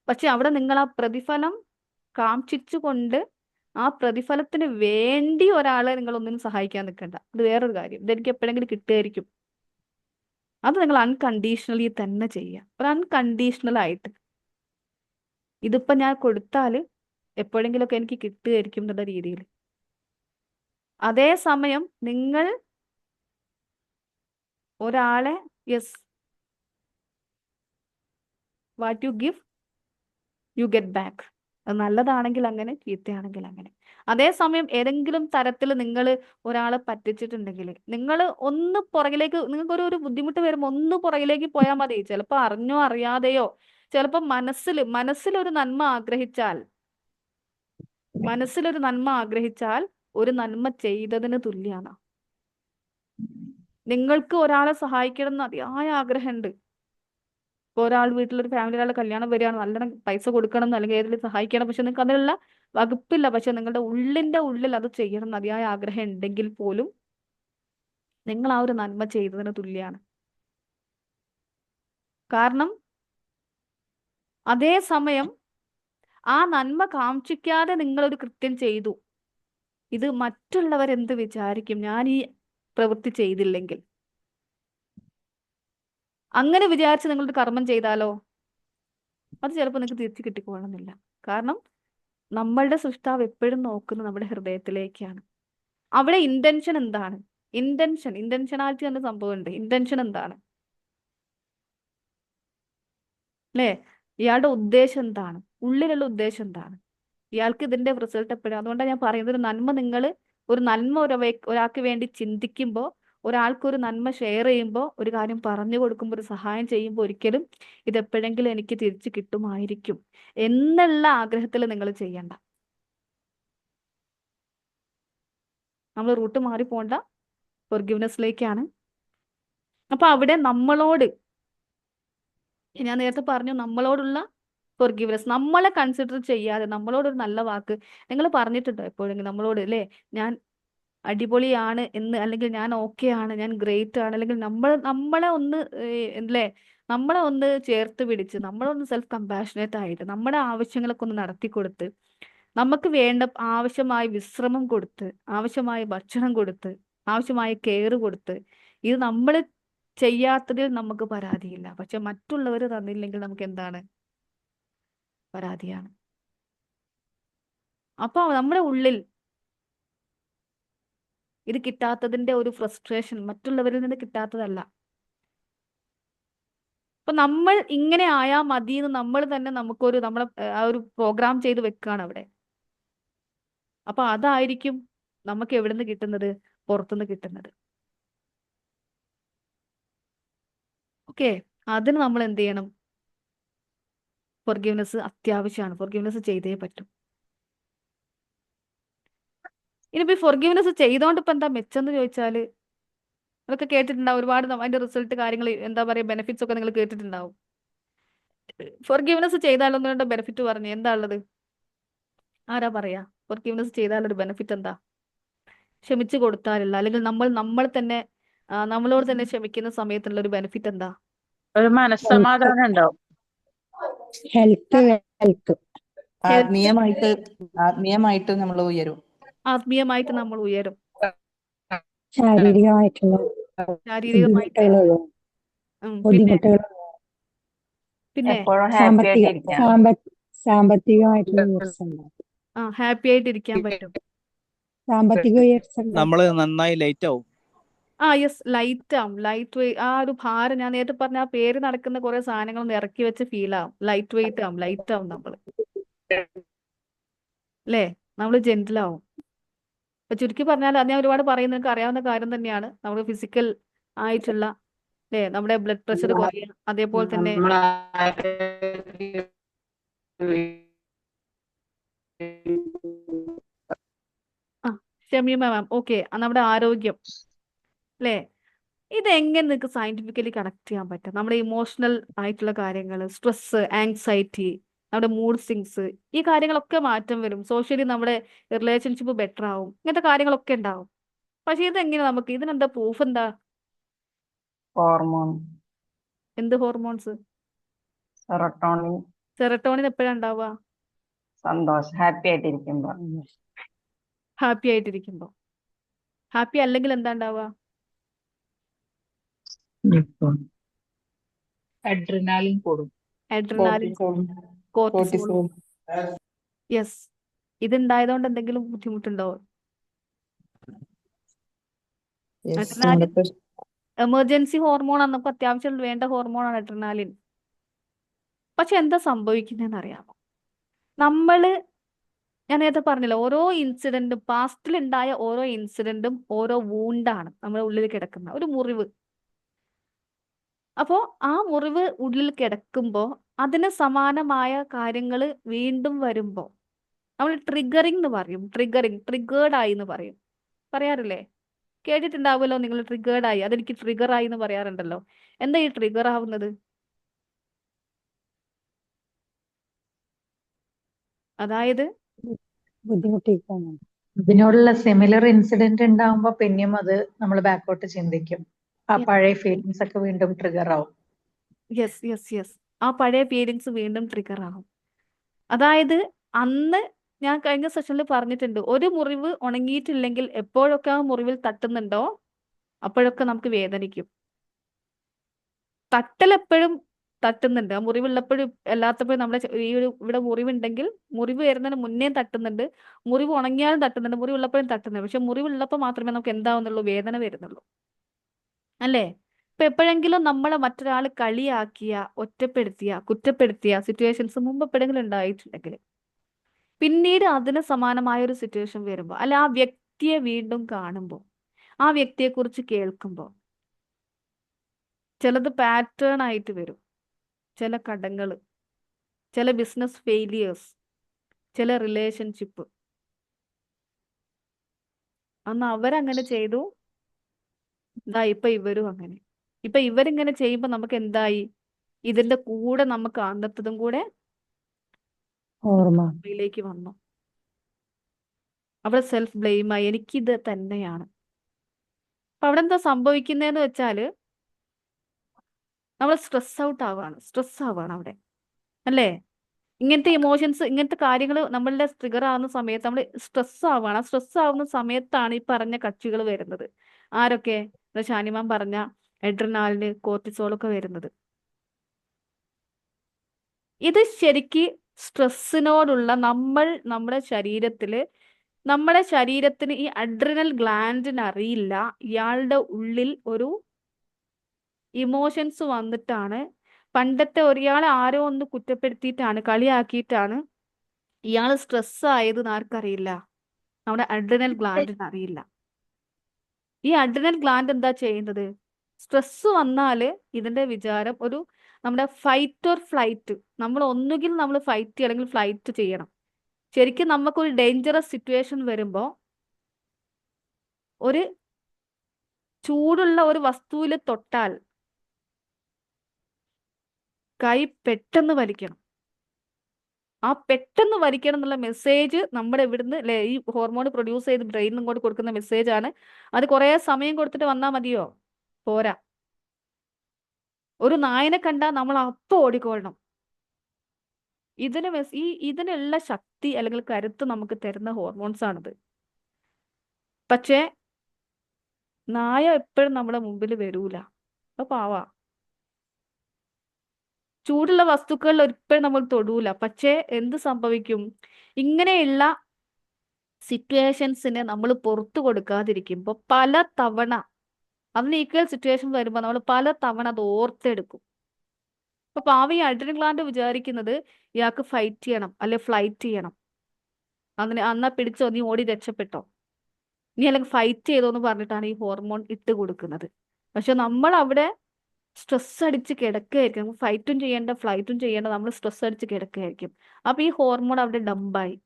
പക്ഷെ അവിടെ നിങ്ങൾ ആ പ്രതിഫലം കാക്ഷിച്ചുകൊണ്ട് ആ പ്രതിഫലത്തിന് വേണ്ടി ഒരാളെ നിങ്ങൾ ഒന്നിനും സഹായിക്കാൻ നിൽക്കണ്ട. അത് വേറൊരു കാര്യം. ഇതെനിക്ക് എപ്പോഴെങ്കിലും കിട്ടുമായിരിക്കും. അത് നിങ്ങൾ അൺകണ്ടീഷണലി തന്നെ ചെയ്യുക. ഒരു അൺകണ്ടീഷണൽ ആയിട്ട് ഇതിപ്പോ ഞാൻ കൊടുത്താൽ എപ്പോഴെങ്കിലുമൊക്കെ എനിക്ക് കിട്ടുമായിരിക്കും എന്നുള്ള രീതിയിൽ. അതേസമയം നിങ്ങൾ ഒരാളെ yes what you give you get back. അത് നല്ലതാണെങ്കിൽ അങ്ങനെ, ചീത്തയാണെങ്കിൽ അങ്ങനെ. അതേസമയം ഏതെങ്കിലും തരത്തിൽ നിങ്ങൾ ഒരാളെ പറ്റിച്ചിട്ടുണ്ടെങ്കിൽ നിങ്ങൾ ഒന്ന് പുറകിലേക്ക്, നിങ്ങൾക്ക് ഒരു ബുദ്ധിമുട്ട് വരുമ്പോൾ ഒന്ന് പുറകിലേക്ക് പോയാൽ മതി. ചിലപ്പോൾ അറിഞ്ഞോ അറിയാതെയോ, ചിലപ്പോൾ മനസ്സിലൊരു നന്മ ആഗ്രഹിച്ചാൽ ഒരു നന്മ ചെയ്തതിന് തുല്യാണ്. നിങ്ങൾക്ക് ഒരാളെ സഹായിക്കണം എന്ന് അതിയായ ആഗ്രഹമുണ്ട്. ഇപ്പോൾ ഒരാൾ വീട്ടിലൊരു ഫാമിലി ഒരാളെ കല്യാണം വരികയാണ്, നല്ലോണം പൈസ കൊടുക്കണം എന്ന് അല്ലെങ്കിൽ ഏതെങ്കിലും സഹായിക്കണം, പക്ഷെ നിങ്ങൾക്ക് അതിനുള്ള വകുപ്പില്ല. പക്ഷെ നിങ്ങളുടെ ഉള്ളിൽ അത് ചെയ്യണം എന്ന് അതിയായ ആഗ്രഹം ഉണ്ടെങ്കിൽ പോലും നിങ്ങൾ ആ ഒരു നന്മ ചെയ്തതിന് തുല്യാണ്. കാരണം അതേസമയം ആ നന്മ കാക്ഷിക്കാതെ നിങ്ങളൊരു കൃത്യം ചെയ്തു. ഇത് മറ്റുള്ളവരെന്ത് വിചാരിക്കും ഞാൻ ഈ പ്രവൃത്തി ചെയ്തില്ലെങ്കിൽ? അങ്ങനെ വിചാരിച്ച് നിങ്ങളൊരു കർമ്മം ചെയ്താലോ അത് ചിലപ്പോൾ നിങ്ങൾക്ക് തിരിച്ചു കിട്ടിക്കൊള്ളണമെന്നില്ല. കാരണം നമ്മളുടെ സൃഷ്ടാവ് എപ്പോഴും നോക്കുന്നത് നമ്മുടെ ഹൃദയത്തിലേക്കാണ്. അവിടെ ഇന്റൻഷൻ എന്താണ്? ഇന്റൻഷനാലിറ്റി എന്ന സംഭവമുണ്ട്. ഇന്റൻഷൻ എന്താണ് അല്ലേ? ഇയാളുടെ ഉദ്ദേശം എന്താണ്? ഉള്ളിലുള്ള ഉദ്ദേശം എന്താണ്? ഇയാൾക്ക് ഇതിന്റെ റിസൾട്ട് എപ്പോഴും. അതുകൊണ്ടാണ് ഞാൻ പറയുന്നത്, ഒരു നന്മ ഒരാൾക്ക് വേണ്ടി ചിന്തിക്കുമ്പോൾ, ഒരാൾക്കൊരു നന്മ ഷെയർ ചെയ്യുമ്പോൾ, ഒരു കാര്യം പറഞ്ഞു കൊടുക്കുമ്പോൾ, ഒരു സഹായം ചെയ്യുമ്പോൾ ഒരിക്കലും ഇതെപ്പോഴെങ്കിലും എനിക്ക് തിരിച്ചു കിട്ടുമായിരിക്കും എന്നുള്ള ആഗ്രഹത്തിൽ നിങ്ങൾ ചെയ്യണ്ട. നമ്മൾ റൂട്ട് മാറി പോണ്ട, ഫോർഗിവ്നെസ്സിലേക്കാണ്. അപ്പൊ അവിടെ നമ്മളോട്, ഞാൻ നേരത്തെ പറഞ്ഞു, നമ്മളോടുള്ള ഫോർഗിവ്നെസ്, നമ്മളെ കൺസിഡർ ചെയ്യാതെ നമ്മളോടൊരു നല്ല വാക്ക് നിങ്ങൾ പറഞ്ഞിട്ടുണ്ടോ എപ്പോഴെങ്കിലും നമ്മളോട്? അല്ലേ, ഞാൻ അടിപൊളിയാണ് എന്ന്, അല്ലെങ്കിൽ ഞാൻ ഓക്കെ ആണ്, ഞാൻ ഗ്രേറ്റ് ആണ്, അല്ലെങ്കിൽ നമ്മളെ ഒന്ന് അല്ലേ, നമ്മളെ ഒന്ന് ചേർത്ത് പിടിച്ച്, നമ്മളൊന്ന് സെൽഫ് കമ്പാഷനേറ്റ് ആയിട്ട് നമ്മുടെ ആവശ്യങ്ങളൊക്കെ ഒന്ന് നടത്തി കൊടുത്ത്, നമുക്ക് വേണ്ട ആവശ്യമായ വിശ്രമം കൊടുത്ത്, ആവശ്യമായ ഭക്ഷണം കൊടുത്ത്, ആവശ്യമായ കെയർ കൊടുത്ത്, ഇത് നമ്മൾ ചെയ്യാത്തതിൽ നമുക്ക് പരാതിയില്ല. പക്ഷെ മറ്റുള്ളവർ തന്നില്ലെങ്കിൽ നമുക്ക് എന്താണ്? പരാതിയാണ്. അപ്പൊ നമ്മുടെ ഉള്ളിൽ ഇത് കിട്ടാത്തതിന്റെ ഒരു ഫ്രസ്ട്രേഷൻ മറ്റുള്ളവരിൽ നിന്ന് കിട്ടാത്തതല്ല. അപ്പൊ നമ്മൾ ഇങ്ങനെ ആയാ മതി എന്ന് നമ്മൾ തന്നെ നമ്മളെ ആ ഒരു പ്രോഗ്രാം ചെയ്ത് വെക്കുകയാണ് അവിടെ. അപ്പൊ അതായിരിക്കും നമുക്ക് എവിടെ നിന്ന് കിട്ടുന്നത്? പുറത്തുനിന്ന് കിട്ടുന്നത്. ഓക്കെ, അതിന് നമ്മൾ എന്ത് ചെയ്യണം? ഫോർഗിവ്നെസ് അത്യാവശ്യമാണ്. ഫോർഗിവ്നെസ് ചെയ്തേ പറ്റും. ഇനിയിപ്പോ ഫോർഗിവ്നെസ് ചെയ്തോണ്ട് ഇപ്പൊ എന്താ മെച്ചെന്ന് ചോദിച്ചാല്, അതൊക്കെ കേട്ടിട്ടുണ്ടാവും ഒരുപാട്. അതിന്റെ റിസൾട്ട്, കാര്യങ്ങൾ, എന്താ പറയുക, ബെനിഫിറ്റ്സ് ഒക്കെ നിങ്ങൾ കേട്ടിട്ടുണ്ടാവും. ഫോർഗിവ്നെസ് ചെയ്താലൊന്നും ബെനിഫിറ്റ് പറഞ്ഞു എന്താ ഉള്ളത്? ആരാ പറയാ? ഫോർഗിവ്നെസ് ചെയ്താലൊരു ബെനിഫിറ്റ് എന്താ? ക്ഷമിച്ചു കൊടുത്താലുള്ള, അല്ലെങ്കിൽ നമ്മൾ തന്നെ നമ്മളോട് തന്നെ ക്ഷമിക്കുന്ന സമയത്തുള്ള ഒരു ബെനിഫിറ്റ് എന്താ? ഒരു മനസ്സമാധാനം ഉണ്ടാവും. ഹെൽത്ത് ആത്മീയമായിട്ട് നമ്മൾ ഉയരും. ആത്മീയമായിട്ട് നമ്മൾ ഉയരും. ശാരീരികമായിട്ടുള്ള ശാരീരികമായിട്ട് പിന്നെ എപ്പോഴും ഹാപ്പി ആയിട്ടിരിക്കാം. സാമ്പത്തികമായിട്ടുള്ള ഉയർച്ച ഉണ്ടാവും. ഹാപ്പി ആയിട്ട് ഇരിക്കാൻ പറ്റും. സാമ്പത്തിക ഉയർച്ച നമ്മള് നന്നായി ലൈറ്റ് ആവും. യെസ്, ലൈറ്റ് ആവും. ആ ഒരു ഭാരം, ഞാൻ നേരത്തെ പറഞ്ഞ ആ പേര് നടക്കുന്ന കുറെ സാധനങ്ങളൊന്നും ഇറക്കി വെച്ച് ഫീൽ ആവും. ലൈറ്റ് ആവും നമ്മൾ, അല്ലേ? നമ്മൾ ജെന്റിലാവും. അപ്പൊ ചുരുക്കി പറഞ്ഞാൽ, അത് ഞാൻ ഒരുപാട് പറയുന്നത് നിങ്ങൾക്ക് അറിയാവുന്ന കാര്യം തന്നെയാണ്. നമ്മൾ ഫിസിക്കൽ ആയിട്ടുള്ള, അല്ലേ, നമ്മുടെ ബ്ലഡ് പ്രഷർ കുറയുക, അതേപോലെ തന്നെ ക്ഷമിയ മാം, ഓക്കെ, നമ്മുടെ ആരോഗ്യം, അല്ലേ, ഇതെങ്ങനെ നിങ്ങൾക്ക് സയന്റിഫിക്കലി കണക്ട് ചെയ്യാൻ പറ്റും? നമ്മുടെ ഇമോഷണൽ ആയിട്ടുള്ള കാര്യങ്ങൾ, സ്ട്രെസ്, ആങ്സൈറ്റി, നമ്മുടെ മൂഡ് സ്വിങ്സ്, ഈ കാര്യങ്ങളൊക്കെ മാറ്റം വരും. സോഷ്യലി നമ്മുടെ റിലേഷൻഷിപ്പ് ബെറ്റർ ആവും. ഇങ്ങനത്തെ കാര്യങ്ങളൊക്കെ ഉണ്ടാവും. പക്ഷെ ഇതെങ്ങനെ ഇതിനെന്താ പ്രൂഫ് എന്താ? ഹോർമോൺ, എന്ത് ഹോർമോൺസ്? സെറട്ടോണിൻ, സെറട്ടോണിൻ എപ്പോഴാ ഉണ്ടാവുക? സന്തോഷം, ഹാപ്പി ആയിട്ടിരിക്കുമ്പോ. ഹാപ്പി ആയിട്ടിരിക്കുമ്പോൾ. ഹാപ്പി അല്ലെങ്കിൽ എന്താ ഉണ്ടാവുക? അഡ്രിനാലിൻ കൂടും. Adrenaline, cortisol. യെസ്. ഇതുണ്ടായതുകൊണ്ട് എന്തെങ്കിലും ബുദ്ധിമുട്ടുണ്ടോ? അഡ്രിനാലിൻ എമർജൻസി ഹോർമോൺ ആണ്, നമുക്ക് അത്യാവശ്യം വേണ്ട ഹോർമോണാണ് അഡ്രിനാലിൻ. പക്ഷെ എന്താ സംഭവിക്കുന്നതെന്ന് അറിയാമോ? ഞാൻ നേരത്തെ പറഞ്ഞില്ല, ഓരോ ഇൻസിഡന്റും, പാസ്റ്റിൽ ഉണ്ടായ ഓരോ ഇൻസിഡന്റും ഓരോ വൂണ്ടാണ് നമ്മുടെ ഉള്ളിൽ കിടക്കുന്ന ഒരു മുറിവ്. അപ്പോൾ ആ മുറിവ് ഉള്ളിൽ കിടക്കുമ്പോൾ അതിന് സമാനമായ കാര്യങ്ങൾ വീണ്ടും വരുമ്പോൾ നമ്മൾ ട്രിഗറിങ് എന്ന് പറയും. ട്രിഗേർഡ് ആയി എന്ന് പറയും. പറയാറില്ലേ? കേട്ടിട്ടുണ്ടാവുമല്ലോ നിങ്ങൾ, ട്രിഗേർഡ് ആയി, അതെനിക്ക് ട്രിഗർ ആയി എന്ന് പറയാറുണ്ടല്ലോ. എന്താ ഈ ട്രിഗർ ആവുന്നത്? അതായത് ബുദ്ധിമുട്ടിക്കുന്നു. ഇതിനോടുള്ള സിമിലർ ഇൻസിഡന്റ് ഉണ്ടാവുമ്പോ പിന്നെയും അത് നമ്മൾ ബാക്കോട്ട് ചിന്തിക്കും. ആ പഴയ ഫീലിങ്സ് ഒക്കെ വീണ്ടും ട്രിഗർ ആവും. യെസ് യെസ് യെസ്, ആ പഴയ ഫീലിങ്സ് വീണ്ടും ട്രിഗർ ആവും. അതായത് അന്ന് ഞാൻ കഴിഞ്ഞ സെഷനിൽ പറഞ്ഞിട്ടുണ്ട്, ഒരു മുറിവ് ഉണങ്ങിയിട്ടില്ലെങ്കിൽ എപ്പോഴൊക്കെ ആ മുറിവിൽ തട്ടുന്നുണ്ടോ അപ്പോഴൊക്കെ നമുക്ക് വേദനിക്കും. തട്ടൽ എപ്പോഴും തട്ടുന്നുണ്ട്, ആ മുറിവുള്ളപ്പോഴും അല്ലാത്തപ്പോഴും. നമ്മുടെ ഇവിടെ മുറിവുണ്ടെങ്കിൽ മുറിവ് വരുന്നതിന് മുന്നേ തട്ടുന്നുണ്ട്, മുറിവ് ഉണങ്ങിയാലും തട്ടുന്നുണ്ട്, മുറിവുള്ളപ്പോഴും തട്ടുന്നുണ്ട്. പക്ഷെ മുറിവുള്ളപ്പോൾ മാത്രമേ നമുക്ക് എന്താവുന്നുള്ളൂ, വേദന വരുന്നുള്ളൂ, അല്ലേ? ഇപ്പൊ എപ്പോഴെങ്കിലും നമ്മളെ മറ്റൊരാൾ കളിയാക്കിയ, ഒറ്റപ്പെടുത്തിയ, കുറ്റപ്പെടുത്തിയ സിറ്റുവേഷൻസ് മുമ്പ് എപ്പോഴെങ്കിലും ഉണ്ടായിട്ടുണ്ടെങ്കിൽ പിന്നീട് അതിന് സമാനമായ ഒരു സിറ്റുവേഷൻ വരുമ്പോൾ, അല്ല ആ വ്യക്തിയെ വീണ്ടും കാണുമ്പോൾ, ആ വ്യക്തിയെക്കുറിച്ച് കേൾക്കുമ്പോൾ ചിലത് പാറ്റേൺ ആയിട്ട് വരും. ചില കടങ്ങൾ, ചില ബിസിനസ് ഫെയിലിയേഴ്സ്, ചില റിലേഷൻഷിപ്പ്. അന്ന് അവരങ്ങനെ ചെയ്തു, ഇതാ ഇപ്പൊ ഇവരും അങ്ങനെ. ഇപ്പൊ ഇവരിങ്ങനെ ചെയ്യുമ്പോൾ നമുക്ക് എന്തായി? ഇതിന്റെ കൂടെ നമുക്ക് അന്നത്തതും കൂടെ ഓർമ്മയിലേക്ക് വന്നു. അവിടെ സെൽഫ് ബ്ലെയിമായി, എനിക്കിത് തന്നെയാണ്. അപ്പൊ അവിടെ എന്താ സംഭവിക്കുന്നതെന്ന് വെച്ചാല് നമ്മൾ സ്ട്രെസ് ആവുകയാണ് അവിടെ, അല്ലേ? ഇങ്ങനത്തെ ഇമോഷൻസ്, ഇങ്ങനത്തെ കാര്യങ്ങൾ നമ്മളുടെ ട്രിഗർ ആവുന്ന സമയത്ത് നമ്മൾ സ്ട്രെസ് ആവുകയാണ്. ആ സ്ട്രെസ് ആവുന്ന സമയത്താണ് ഈ പറഞ്ഞ കക്ഷികൾ വരുന്നത്. ആരൊക്കെ? ഷാനിമാൻ പറഞ്ഞ അഡ്രിനാലിന്, കോർട്ടിസോളൊക്കെ വരുന്നത്. ഇത് ശരിക്ക് സ്ട്രെസ്സിനോടുള്ള നമ്മുടെ ശരീരത്തിന് ഈ അഡ്രിനൽ ഗ്ലാൻഡിന് അറിയില്ല ഇയാളുടെ ഉള്ളിൽ ഒരു ഇമോഷൻസ് വന്നിട്ടാണ്. പണ്ടത്തെ ഒരാളെ ആരോ ഒന്ന് കുറ്റപ്പെടുത്തിയിട്ടാണ്, കളിയാക്കിയിട്ടാണ് ഇയാൾ സ്ട്രെസ് ആയത് ആർക്കറിയില്ല, നമ്മുടെ അഡ്രിനൽ ഗ്ലാൻഡിന് അറിയില്ല. ഈ അഡ്രിനൽ ഗ്ലാൻഡ് എന്താ ചെയ്യുന്നത്? സ്ട്രെസ് വന്നാൽ ഇതിന്റെ വിചാരം നമ്മുടെ ഫൈറ്റ് ഓർ ഫ്ലൈറ്റ്. നമ്മൾ ഒന്നുകിൽ നമ്മൾ ഫൈറ്റ് ചെയ്യണം, അല്ലെങ്കിൽ ഫ്ലൈറ്റ് ചെയ്യണം. ശരിക്കും നമുക്കൊരു ഡേഞ്ചറസ് സിറ്റുവേഷൻ വരുമ്പോൾ ഒരു ചൂടുള്ള ഒരു വസ്തുവിൽ തൊട്ടാൽ കൈ പെട്ടെന്ന് വലിക്കണം. ആ പെട്ടെന്ന് വലിക്കണം എന്നുള്ള മെസ്സേജ് നമ്മുടെ ഇവിടുന്ന് ഈ ഹോർമോൺ പ്രൊഡ്യൂസ് ചെയ്ത് ബ്രെയിനിൽ ഇങ്ങോട്ട് കൊടുക്കുന്ന മെസ്സേജ് ആണ്. അത് കുറേ സമയം കൊടുത്തിട്ട് വന്നാൽ മതിയോ? പോരാ. ഒരു നായനെ കണ്ടാൽ നമ്മൾ അപ്പം ഓടിക്കൊള്ളണം. ഇതിനുള്ള ശക്തി അല്ലെങ്കിൽ കരുത്ത് നമുക്ക് തരുന്ന ഹോർമോൺസ് ആണിത്. പക്ഷേ നായ എപ്പോഴും നമ്മുടെ മുമ്പിൽ വരൂല, അപ്പൊ പാവാ. ചൂടുള്ള വസ്തുക്കളിൽ ഒരിക്കലും നമ്മൾ തൊടൂല. പക്ഷേ എന്ത് സംഭവിക്കും? ഇങ്ങനെയുള്ള സിറ്റുവേഷൻസിനെ നമ്മൾ പുറത്തു കൊടുക്കാതിരിക്കുമ്പോൾ പല തവണ അതിന് ഈക്വൽ സിറ്റുവേഷൻ വരുമ്പോൾ നമ്മൾ പല തവണ അത് ഓർത്തെടുക്കും. അപ്പൊ പാവ ഈ അഡ്രിനൽ ഗ്ലാൻഡ് വിചാരിക്കുന്നത് ഇയാൾക്ക് ഫൈറ്റ് ചെയ്യണം, അല്ലെ ഫ്ലൈറ്റ് ചെയ്യണം. അന്നാ പിടിച്ചോ, നീ ഓടി രക്ഷപ്പെട്ടോ, നീ അല്ലെങ്കിൽ ഫൈറ്റ് ചെയ്തോ എന്ന് പറഞ്ഞിട്ടാണ് ഈ ഹോർമോൺ ഇട്ട് കൊടുക്കുന്നത്. പക്ഷെ നമ്മൾ അവിടെ സ്ട്രെസ് അടിച്ച് കിടക്കുകയായിരിക്കും. നമുക്ക് ഫൈറ്റും ചെയ്യേണ്ട, ഫ്ലൈറ്റും ചെയ്യേണ്ട, നമ്മൾ സ്ട്രെസ് അടിച്ച് കിടക്കുകയായിരിക്കും. അപ്പൊ ഈ ഹോർമോൺ അവിടെ ഡംപായി,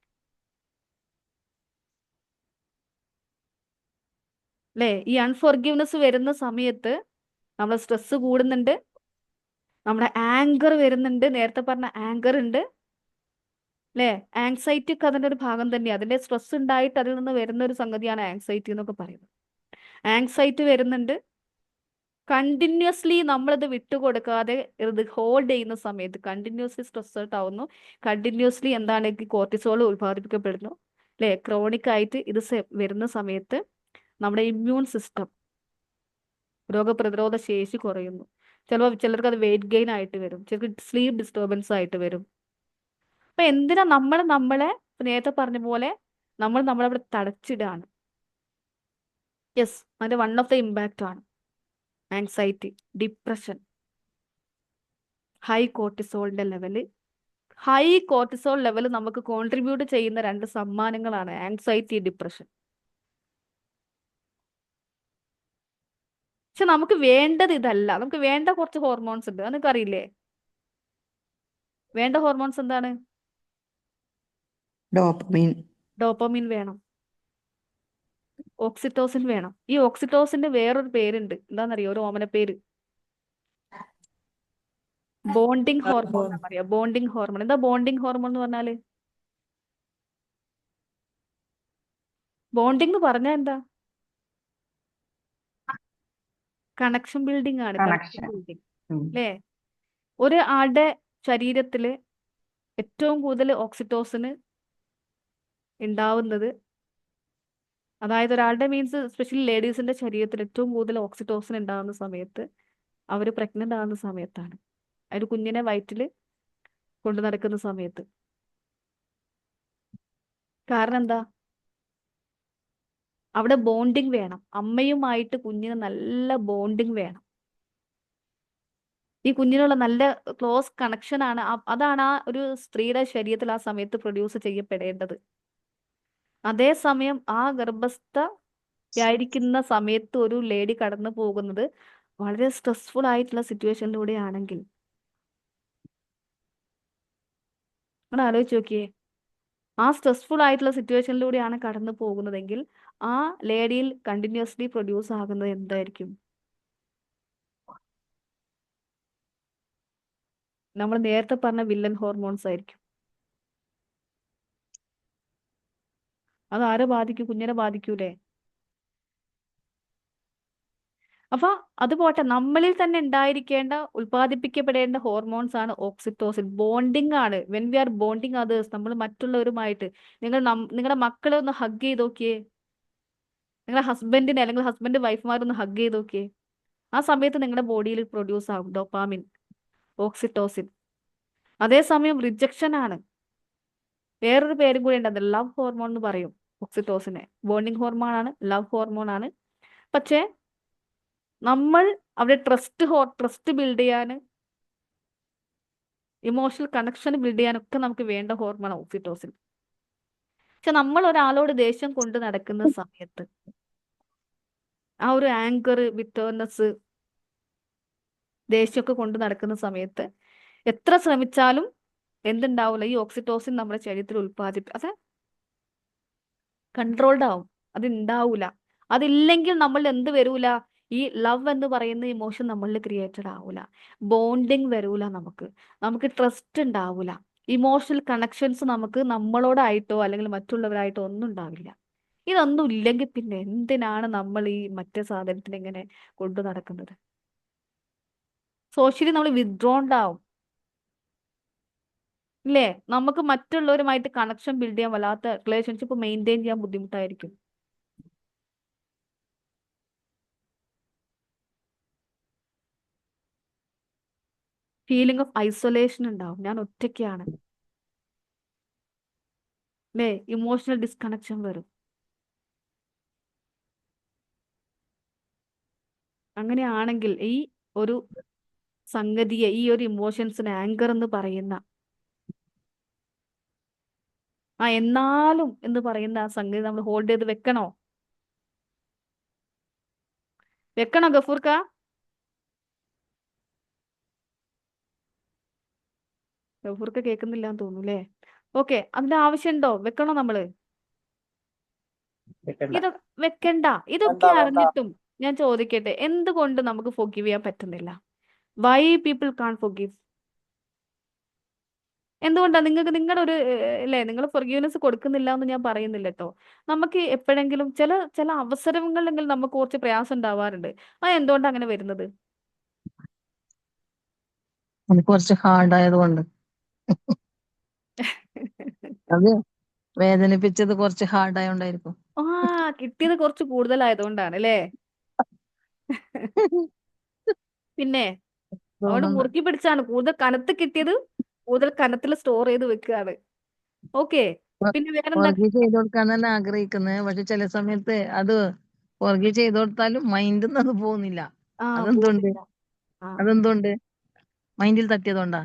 അല്ലേ? ഈ അൺഫോർഗിവ്നെസ് വരുന്ന സമയത്ത് നമ്മുടെ സ്ട്രെസ് കൂടുന്നുണ്ട്, നമ്മുടെ ആങ്കർ വരുന്നുണ്ട്. നേരത്തെ പറഞ്ഞ ആങ്കർ ഉണ്ട്, അല്ലേ? ആങ്സൈറ്റി ഒക്കെ അതിന്റെ ഒരു ഭാഗം തന്നെയാണ്. അതിന്റെ സ്ട്രെസ് ഉണ്ടായിട്ട് അതിൽ നിന്ന് വരുന്ന ഒരു സംഗതിയാണ് ആങ്സൈറ്റി എന്നൊക്കെ പറയുന്നത്. ആങ്സൈറ്റി വരുന്നുണ്ട്, കണ്ടിന്യൂസ്ലി നമ്മളിത് വിട്ടുകൊടുക്കാതെ ഇത് ഹോൾഡ് ചെയ്യുന്ന സമയത്ത് കണ്ടിന്യൂസ്ലി സ്ട്രെസ് ഔട്ട് ആവുന്നു, കണ്ടിന്യൂസ്ലി എന്താണ് കോർട്ടിസോൾ ഉത്പാദിപ്പിക്കപ്പെടുന്നു, അല്ലേ? ക്രോണിക് ആയിട്ട് ഇത് വരുന്ന സമയത്ത് നമ്മുടെ ഇമ്മ്യൂൺ സിസ്റ്റം, രോഗപ്രതിരോധ ശേഷി കുറയുന്നു. ചിലർക്ക് അത് വെയിറ്റ് ഗെയിൻ ആയിട്ട് വരും, ചിലർക്ക് സ്ലീപ്പ് ഡിസ്റ്റർബൻസ് ആയിട്ട് വരും. അപ്പൊ എന്തിനാ നമ്മളെ നേരത്തെ പറഞ്ഞ പോലെ നമ്മളവിടെ തടച്ചിടാണ്. യെസ്, അതിന്റെ വൺ ഓഫ് ദ ഇമ്പാക്റ്റ് ആണ് ആങ്സൈറ്റി, ഡിപ്രഷൻ, ഹൈ കോർട്ടിസോളിന്റെ ലെവല്. ഹൈ കോർട്ടിസോൾ ലെവൽ നമുക്ക് കോൺട്രിബ്യൂട്ട് ചെയ്യുന്ന 2 സമ്മാനങ്ങളാണ് ആങ്സൈറ്റി, ഡിപ്രഷൻ. പക്ഷെ നമുക്ക് വേണ്ടത് ഇതല്ല. നമുക്ക് വേണ്ട കുറച്ച് ഹോർമോൺസ് ഉണ്ട്, അതൊക്കെ അറിയില്ലേ? വേണ്ട ഹോർമോൺസ് എന്താണ്? ഡോപ്പമീൻ. ഡോപ്പമിൻ വേണം, ഓക്സിറ്റോസിൻ വേണം. ഈ ഓക്സിറ്റോസിന്റെ വേറൊരു പേരുണ്ട്, എന്താണെന്നറിയോ? ഒരു ഓമന പേര്, ബോണ്ടിങ് ഹോർമോൺ എന്നാ പറയാ. Bonding hormone. എന്താ ബോണ്ടിങ് ഹോർമോൺ എന്ന് പറഞ്ഞാല്? ബോണ്ടിങ് എന്ന് പറഞ്ഞാൽ എന്താ? കണക്ഷൻ ബിൽഡിംഗ് ആണ്. Connection connection. ബിൽഡിംഗ് അല്ലേ? ഒരു ആളുടെ ശരീരത്തില് ഏറ്റവും കൂടുതൽ ഓക്സിറ്റോസിന് ഉണ്ടാവുന്നത്, അതായത് ഒരാളുടെ മീൻസ് സ്പെഷ്യലി ലേഡീസിന്റെ ശരീരത്തിൽ ഏറ്റവും കൂടുതൽ ഓക്സിറ്റോസിൻ ഉണ്ടാകുന്ന സമയത്ത് അവർ പ്രഗ്നന്റ് ആകുന്ന സമയത്താണ്, ഒരു കുഞ്ഞിനെ വയറ്റില് കൊണ്ടു നടക്കുന്ന സമയത്ത്. കാരണം എന്താ? അവിടെ ബോണ്ടിങ് വേണം, അമ്മയുമായിട്ട് കുഞ്ഞിന് നല്ല ബോണ്ടിങ് വേണം. ഈ കുഞ്ഞിനുള്ള നല്ല ക്ലോസ് കണക്ഷൻ ആണ്, അതാണ് ആ ഒരു സ്ത്രീയുടെ ശരീരത്തിൽ ആ സമയത്ത് പ്രൊഡ്യൂസ് ചെയ്യപ്പെടേണ്ടത്. അതേസമയം ആ ഗർഭസ്ഥയായിരിക്കുന്ന സമയത്ത് ഒരു ലേഡി കടന്നു പോകുന്നത് വളരെ സ്ട്രെസ്ഫുൾ ആയിട്ടുള്ള സിറ്റുവേഷനിലൂടെ ആണെങ്കിൽ, നിങ്ങൾ ആലോചിച്ച് നോക്കിയേ, ആ സ്ട്രെസ്ഫുൾ ആയിട്ടുള്ള സിറ്റുവേഷനിലൂടെയാണ് കടന്നു പോകുന്നതെങ്കിൽ ആ ലേഡിയിൽ കണ്ടിന്യൂസ്ലി പ്രൊഡ്യൂസ് ആകുന്നത് എന്തായിരിക്കും? നമ്മൾ നേരത്തെ പറഞ്ഞ വില്ലൻ ഹോർമോൺസ് ആയിരിക്കും. അത് ആരെ ബാധിക്കും? കുഞ്ഞിനെ ബാധിക്കൂലേ? അപ്പൊ അത് പോട്ടെ, നമ്മളിൽ തന്നെ ഉണ്ടായിരിക്കേണ്ട ഉൽപ്പാദിപ്പിക്കപ്പെടേണ്ട ഹോർമോൺസ് ആണ് ഓക്സിറ്റോസിൻ. ബോണ്ടിങ് ആണ്. When we are bonding others, നമ്മൾ മറ്റുള്ളവരുമായിട്ട്, നിങ്ങളുടെ മക്കളെ ഒന്ന് ഹഗ് ചെയ്ത് നോക്കിയേ, നിങ്ങളുടെ ഹസ്ബൻഡിനെ അല്ലെങ്കിൽ ഹസ്ബൻഡ് വൈഫുമാരൊന്ന് ഹഗ് ചെയ്ത് നോക്കിയേ, ആ സമയത്ത് നിങ്ങളുടെ ബോഡിയിൽ പ്രൊഡ്യൂസ് ആകും ഡോപ്പാമിൻ, ഓക്സിറ്റോസിൻ. അതേസമയം റിജക്ഷൻ ആണ്, വേറൊരു പേരും കൂടി ഉണ്ട്, ലവ് ഹോർമോൺ എന്ന് പറയും ഓക്സിറ്റോസിനെ. ബോണ്ടിങ് ഹോർമോൺ ആണ്, ലവ് ഹോർമോൺ ആണ്. പക്ഷേ നമ്മൾ അവിടെ ട്രസ്റ്റ് ബിൽഡ് ചെയ്യാൻ, ഇമോഷണൽ കണക്ഷൻ ബിൽഡ് ചെയ്യാനൊക്കെ നമുക്ക് വേണ്ട ഹോർമോൺ ഓക്സിറ്റോസിൻ. പക്ഷെ നമ്മൾ ഒരാളോട് ദേഷ്യം കൊണ്ട് നടക്കുന്ന സമയത്ത്, ആ ഒരു ആങ്കർ, ബിറ്റർനെസ്, ദേഷ്യമൊക്കെ കൊണ്ട് നടക്കുന്ന സമയത്ത് എത്ര ശ്രമിച്ചാലും എന്തുണ്ടാവില്ല, ഈ ഓക്സിറ്റോസിൻ നമ്മുടെ ശരീരത്തിൽ അത് കൺട്രോൾഡ് ആവും, അത് ഉണ്ടാവൂല. അതില്ലെങ്കിൽ നമ്മൾ എന്ത് വരൂല, ഈ ലവ് എന്ന് പറയുന്ന ഇമോഷൻ നമ്മളിൽ ക്രിയേറ്റഡ് ആവൂല, ബോണ്ടിങ് വരൂല, നമുക്ക് ട്രസ്റ്റ് ഉണ്ടാവൂല, ഇമോഷണൽ കണക്ഷൻസ് നമുക്ക് നമ്മളോടായിട്ടോ അല്ലെങ്കിൽ മറ്റുള്ളവരായിട്ടോ ഒന്നും ഉണ്ടാവില്ല. ഇതൊന്നും ഇല്ലെങ്കിൽ പിന്നെ എന്തിനാണ് നമ്മൾ ഈ മറ്റേ സാധനത്തിന് ഇങ്ങനെ കൊണ്ടു നടക്കുന്നത്? സോഷ്യലി നമ്മൾ വിത്ഡ്രോൺഡ് ആവും, ഇല്ലേ? നമുക്ക് മറ്റുള്ളവരുമായിട്ട് കണക്ഷൻ ബിൽഡ് ചെയ്യാൻ, വല്ലാത്ത റിലേഷൻഷിപ്പ് മെയിൻറ്റെയിൻ ചെയ്യാൻ ബുദ്ധിമുട്ടായിരിക്കും. ഫീലിംഗ് ഓഫ് ഐസൊലേഷൻ ഉണ്ടാവും, ഞാൻ ഒറ്റയ്ക്കാണ്, അല്ലേ? ഇമോഷണൽ ഡിസ്കണക്ഷൻ വരും. അങ്ങനെയാണെങ്കിൽ ഈ ഒരു സംഗതിയെ, ഈ ഒരു ഇമോഷൻസിന് ആങ്കർ എന്ന് പറയുന്ന, എന്നാലും എന്ന് പറയുന്ന ആ സംഗതി നമ്മൾ ഹോൾഡ് ചെയ്ത് വെക്കണോ ഗഫൂർക്ക? ഗഫൂർക്ക് കേൾക്കുന്നില്ല എന്ന് തോന്നുന്നു, അല്ലേ? ഓക്കെ, അതിന്റെ ആവശ്യമുണ്ടോ? വെക്കണോ നമ്മള്? ഇത് വെക്കണ്ട. ഇതൊക്കെ അറിഞ്ഞിട്ടും ഞാൻ ചോദിക്കട്ടെ, എന്തുകൊണ്ട് നമുക്ക് ഫോർഗീവ് ചെയ്യാൻ പറ്റുന്നില്ല? Why people can forgive? എന്തുകൊണ്ടാണ് നിങ്ങൾക്ക് നിങ്ങളുടെ ഒരു അല്ലേ, നിങ്ങൾ ഫൊർഗീവ്നെസ് കൊടുക്കുന്നില്ല എന്ന് ഞാൻ പറയുന്നില്ല കേട്ടോ. നമുക്ക് എപ്പോഴെങ്കിലും ചില അവസരങ്ങളിലെങ്കിലും നമുക്ക് കുറച്ച് പ്രയാസം ഉണ്ടാവാറുണ്ട്. അത് എന്തുകൊണ്ടാണ് അങ്ങനെ വരുന്നത്? അത് കുറച്ച് ഹാർഡ് ആയതുകൊണ്ട്. അത് വേദനിപ്പിച്ചത് കുറച്ച് ഹാർഡ് ആയതുകൊണ്ടായിരിക്കും. ആ, കിട്ടിയത് കുറച്ച് കൂടുതലായതുകൊണ്ടാണ് അല്ലേ? പിന്നെ അതുകൊണ്ട് തോന്നുന്നു. മുറുക്കി പിടിച്ചാണ് കൂടുതൽ കനത്ത് കിട്ടിയത്, കൂടുതൽ കനത്തിൽ സ്റ്റോർ ചെയ്ത് വെക്കുകയാണ്. ഓക്കെ, പിന്നെ വേറെന്താ? ഫോർഗീവ് ചെയ്ത് കൊടുക്കാൻ തന്നെ ആഗ്രഹിക്കുന്നത്, പക്ഷെ ചില സമയത്ത് അത് ഫോർഗീവ് ചെയ്ത് കൊടുത്താലും മൈൻഡിൽ നിന്ന് അത് പോകുന്നില്ല. ആ, അതെന്തുകൊണ്ട്? പോകുന്നില്ല. ആ, അതെന്തുകൊണ്ട്? മൈൻഡിൽ തട്ടിയതുകൊണ്ടാ?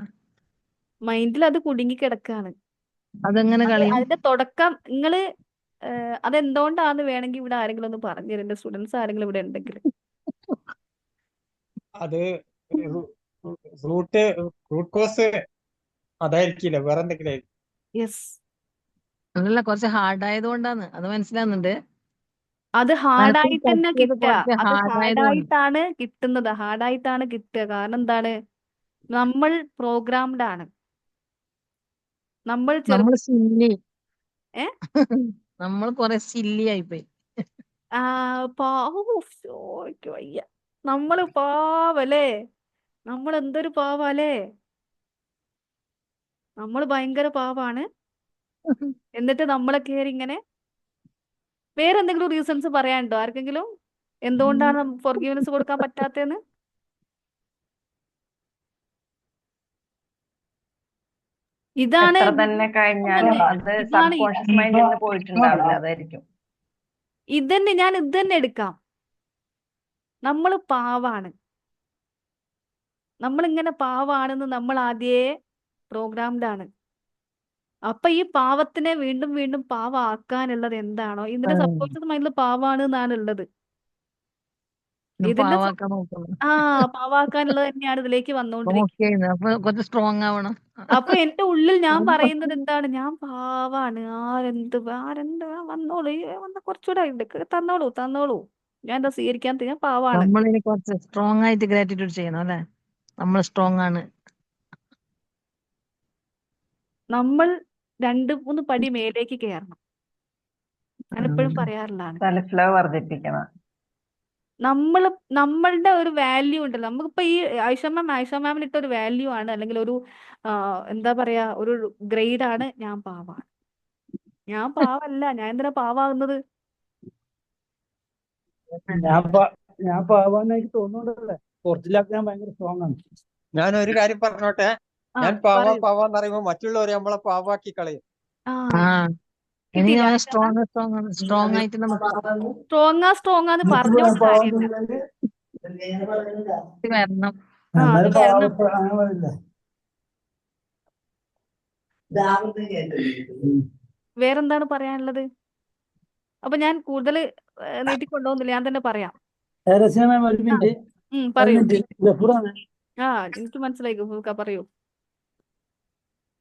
മൈൻഡിൽ അത് കുടുങ്ങി കിടക്കാണ്. അതെങ്ങനെ കളയും? അതിന്റെ തുടക്കം നിങ്ങള് അതെന്തുകൊണ്ടാന്ന് വേണമെങ്കിൽ ഇവിടെ ആരെങ്കിലും ഒന്ന് പറഞ്ഞു തരും. എന്റെ സ്റ്റുഡൻസ് ആരെങ്കിലും ഇവിടെ ഉണ്ടെങ്കിൽ. അത് റൂട്ട് റൂട്ട് കോസ് അതായിരിക്കില്ല, വേറെ എന്തെങ്കിലും ആയിരിക്കും. യെസ്, അതല്ല, കുറച്ച് ഹാർഡ് ആയതുകൊണ്ടാണ്, അത് മനസ്സിലാവുന്നുണ്ട്. അത് മനസ്സിൽ ഹാർഡായിട്ട് തന്നെ തട്ടിയത് കിട്ടുക. കുറച്ച് അത് ഹാർഡ് ആയതുകൊണ്ട്. ഹാർഡായിട്ടാണ് കിട്ടുന്നത്. ഹാർഡായിട്ടാണ് കിട്ടുക. കാരണം എന്താണ്? നമ്മൾ പ്രോഗ്രാംഡ് ആണ്. നമ്മൾ നമ്മൾ സില്ലി, ഏ നമ്മൾ കുറെ സില്ലി ആയിപ്പോയി. ചോദിക്കും വയ്യ. നമ്മള് പാവല്ലേ? നമ്മൾ എന്തൊരു പാവല്ലേ? നമ്മൾ ഭയങ്കര പാവാണ്. എന്നിട്ട് നമ്മളെ കയറി ഇങ്ങനെ വേറെ എന്തെങ്കിലും റീസൺസ് പറയാനുണ്ടോ ആർക്കെങ്കിലും? എന്തുകൊണ്ടാണ് ഫൊർഗീവ്നെസ് കൊടുക്കാൻ പറ്റാത്തതെന്ന്? ഇതാണ് എത്ര തന്നെ കഴിഞ്ഞാലും അത് ഇതാണ് സബ് കോൺഷ്യസ് മൈൻഡിൽ നിന്ന് പോയിട്ടുണ്ടാവില്ല, അതായിരിക്കും. ഞാൻ ഇത് തന്നെ എടുക്കാം. നമ്മൾ പാവാണ്. നമ്മളിങ്ങനെ പാവാണെന്ന് നമ്മൾ ആദ്യേ പ്രോഗ്രാംഡ് ആണ്. അപ്പൊ ഈ പാവത്തിനെ വീണ്ടും വീണ്ടും പാവാക്കാനുള്ളത് എന്താണോ, ഇതിന്റെ സബ് കോൺഷ്യസ് മൈൻഡിൽ പാവാണ് എന്നാണ് ഉള്ളത്. ഇതിന്റെ പാവാക്കാൻ നോക്കുന്നു. പാവാക്കാനുള്ളത് തന്നെയാണ് ഇതിലേക്ക് വന്നുകൊണ്ടിരിക്കുന്നത്. ഓക്കെ, അപ്പൊ കുറച്ച് സ്ട്രോങ് ആവണം. അപ്പൊ എന്റെ ഉള്ളിൽ ഞാൻ പറയുന്നത് എന്താണ്? ഞാൻ പാവാണ്. ആരെന്ത് വന്നോളൂ, കുറച്ചുകൂടെ തന്നോളൂ. ഞാൻ എന്താ സ്വീകരിക്കാൻ? ഞാൻ പാവാണ്. നമ്മളിനി കുറച്ച് സ്ട്രോങ് ആയിട്ട് ഗ്രാറ്റിറ്റ്യൂഡ് ചെയ്യണം അല്ലെ? നമ്മൾ സ്ട്രോങ് ആണ്. നമ്മൾ 2-3 പടി മേലേക്ക് കയറണം. ഞാൻ എപ്പോഴും പറയാറുള്ളതാണ്. സെൽഫ് ലവ് വർദ്ധിപ്പിക്കണം. നമ്മളുടെ ഒരു വാല്യൂ ഉണ്ടല്ലോ. നമുക്കിപ്പോ ഈ ആയിഷ മാമിന് ഇട്ട ഒരു വാല്യൂ ആണ്, അല്ലെങ്കിൽ ഒരു എന്താ പറയാ, ഒരു ഗ്രേഡ് ആണ്. ഞാൻ പാവാണ്. ഞാൻ പാവല്ല. ഞാൻ എന്തിനാ പാവാകുന്നത്? ഞാൻ പാവാന്ന് എനിക്ക് തോന്നുന്നുണ്ടല്ലേ? പുറത്തിലാക്കി ഞാൻ ഭയങ്കര സ്ട്രോങ് ആണ്. ഞാൻ ഒരു കാര്യം പറഞ്ഞോട്ടെ. ഞാൻ പാവാന്ന് പറയുമ്പോ മറ്റുള്ളവരെ നമ്മളെ പാവാക്കി കളയും. ഇനി ഞാൻ സ്ട്രോങ് ആയിട്ട് നമുക്ക് സ്ട്രോങ് ആന്ന് പറഞ്ഞോണ്ട് കാര്യമില്ല. വരണം. അത് വരണം. വേറെന്താണ് പറയാനുള്ളത്? അപ്പൊ ഞാൻ കൂടുതൽ നീട്ടിക്കൊണ്ടുപോകുന്നില്ല, ഞാൻ തന്നെ പറയാം. ഒരു മിനിറ്റ്, പറയൂ. ഗഫൂറാണ്. എനിക്ക് മനസ്സിലായി ഗഫൂർക്ക, പറയൂ.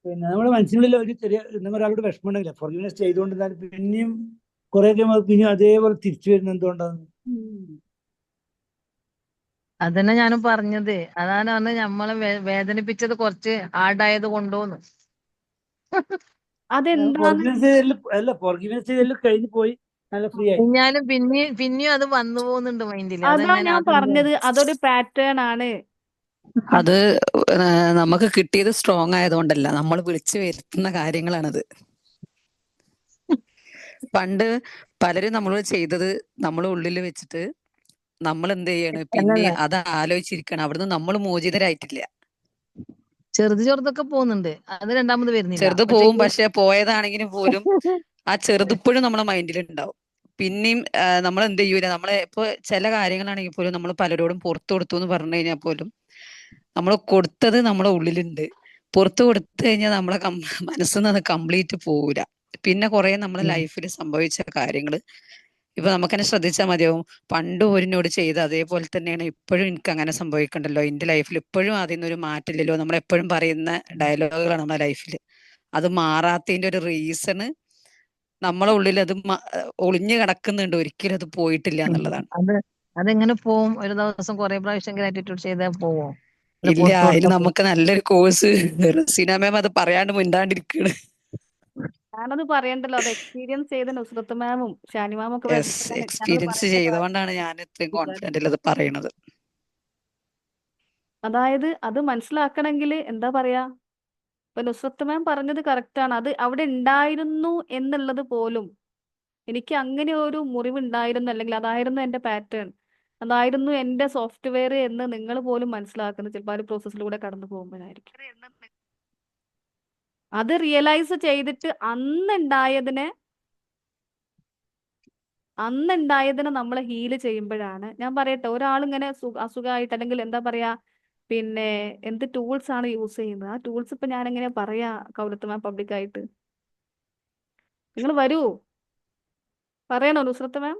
പിന്നെ നമ്മുടെ മനസ്സിനുള്ളിൽ ഒരു ചെറിയ എന്തെങ്കിലും ഒരാളുടെ വിഷമം ഉണ്ടെങ്കിലേ ഫൊർഗീവ്നെസ് ചെയ്തുകൊണ്ടിരുന്നാൽ പിന്നെയും കുറെ പിന്നെയും അതേപോലെ തിരിച്ചു വരുന്നത് എന്തുകൊണ്ടാണ്? അതന്നെ ഞാനും പറഞ്ഞത്. അതാണ് പറഞ്ഞത്, നമ്മളെ വേദനിപ്പിച്ചത് കുറച്ച് ഹാർഡായത് കൊണ്ടോന്ന്. അല്ല, ഫൊർഗീവ്നെസ് ചെയ്തതിൽ കഴിഞ്ഞു പോയി, നല്ല ഫ്രീ ആയി. ഞാനും പിന്നെയും അത് വന്നു പോകുന്നുണ്ട് മൈൻഡിൽ. അതാ ഞാൻ പറഞ്ഞത്, അതൊരു പാറ്റേൺ ആണ്. അത് നമുക്ക് കിട്ടിയത് സ്ട്രോങ് ആയതുകൊണ്ടല്ല, നമ്മൾ വിളിച്ചു വരുത്തുന്ന കാര്യങ്ങളാണത്. പണ്ട് പലരും നമ്മളോട് ചെയ്തത് നമ്മൾ ഉള്ളിൽ വെച്ചിട്ട് നമ്മൾ എന്ത് ചെയ്യണം, പിന്നെ അത് ആലോചിച്ചിരിക്കണം. അവിടുന്ന് നമ്മൾ മോചിതരായിട്ടില്ല. ചെറുതൊക്കെ പോകുന്നുണ്ട്, അത് രണ്ടാമത് വരുന്നില്ല. ചെറുത് പോവും, പക്ഷെ പോയതാണെങ്കിലും പോലും ആ ചെറുതിപ്പോഴും നമ്മളെ മൈൻഡിൽ ഉണ്ടാവും. പിന്നെയും നമ്മൾ എന്ത് ചെയ്യൂല, നമ്മളെ ഇപ്പൊ ചില കാര്യങ്ങളാണെങ്കിൽ പോലും നമ്മൾ പലരോടും പുറത്തു കൊടുത്തു എന്ന് പറഞ്ഞു കഴിഞ്ഞാൽ പോലും നമ്മൾ കൊടുത്തത് നമ്മളെ ഉള്ളിലുണ്ട്. പുറത്തു കൊടുത്തു കഴിഞ്ഞാൽ നമ്മളെ മനസ്സിൽ നിന്ന് അത് കംപ്ലീറ്റ് പോകൂല. പിന്നെ കുറെ നമ്മളെ ലൈഫിൽ സംഭവിച്ച കാര്യങ്ങള് ഇപ്പൊ നമുക്ക് തന്നെ ശ്രദ്ധിച്ചാൽ മതിയാവും. പണ്ട് ഓരിനോട് ചെയ്ത് അതേപോലെ തന്നെയാണ് ഇപ്പോഴും എനിക്ക് അങ്ങനെ സംഭവിക്കണ്ടല്ലോ. എന്റെ ലൈഫിൽ ഇപ്പോഴും അതിനൊരു മാറ്റില്ലല്ലോ. നമ്മളെപ്പോഴും പറയുന്ന ഡയലോഗുകളാണ് നമ്മുടെ ലൈഫിൽ. അത് മാറാത്തതിന്റെ ഒരു റീസണ് നമ്മളെ ഉള്ളിൽ അത് ഒളിഞ്ഞു കിടക്കുന്നുണ്ട്. ഒരിക്കലും അത് പോയിട്ടില്ല എന്നുള്ളതാണ്. അതെങ്ങനെ പോവും? ഒരു ദിവസം കുറെ പ്രാവശ്യം ഗ്രാറ്റിറ്റ്യൂഡ് ചെയ്താൽ പോവോ? ഇല്ല, അതിന് നമുക്ക് നല്ലൊരു കോഴ്സ് റസീന മാം അത് പറയാണ്ട് മിണ്ടാണ്ടിരിക്കണ്. ഞാനത് പറയണ്ടല്ലോ, അത് എക്സ്പീരിയൻസ് ചെയ്ത നുസ്രത്ത് മാമും ഷാനി മാമും ഒക്കെ യെസ്, ഞാനത് എക്സ്പീരിയൻസ് പറയേണ്ട കാര്യം. ചെയ്തുകൊണ്ടാണ് ഞാൻ ഇത്രയും കോൺഫിഡന്റിൽ അത് പറയണത്. അതായത് അത് മനസ്സിലാക്കണമെങ്കിൽ എന്താ പറയാ, ഇപ്പൊ നുസ്രത്ത് മാം പറഞ്ഞത് കറക്റ്റാണ്. അത് അവിടെ ഉണ്ടായിരുന്നു എന്നുള്ളത് പോലും, എനിക്ക് അങ്ങനെ ഒരു മുറിവ് ഉണ്ടായിരുന്നു, അല്ലെങ്കിൽ അതായിരുന്നു എന്റെ പാറ്റേൺ, അതായിരുന്നു എന്റെ സോഫ്റ്റ്വെയർ എന്ന് നിങ്ങൾ പോലും മനസ്സിലാക്കുന്നത് ചിലപ്പോൾ ആ ഒരു പ്രോസസ്സിലൂടെ കടന്നു പോകുമ്പോഴായിരിക്കും. അത് റിയലൈസ് ചെയ്തിട്ട് അന്നുണ്ടായതിനെ നമ്മൾ ഹീല് ചെയ്യുമ്പോഴാണ്. ഞാൻ പറയട്ടെ, ഒരാളിങ്ങനെ അസുഖമായിട്ട് അല്ലെങ്കിൽ എന്താ പറയാ, പിന്നെ എന്ത് ടൂൾസ് ആണ് യൂസ് ചെയ്യുന്നത്, ആ ടൂൾസ് ഇപ്പൊ ഞാൻ എങ്ങനെയാ പറയാ കൗലത്ത് മാം പബ്ലിക്കായിട്ട്? നിങ്ങൾ വരൂ, പറയണോ നുസ്രത്ത് മാം?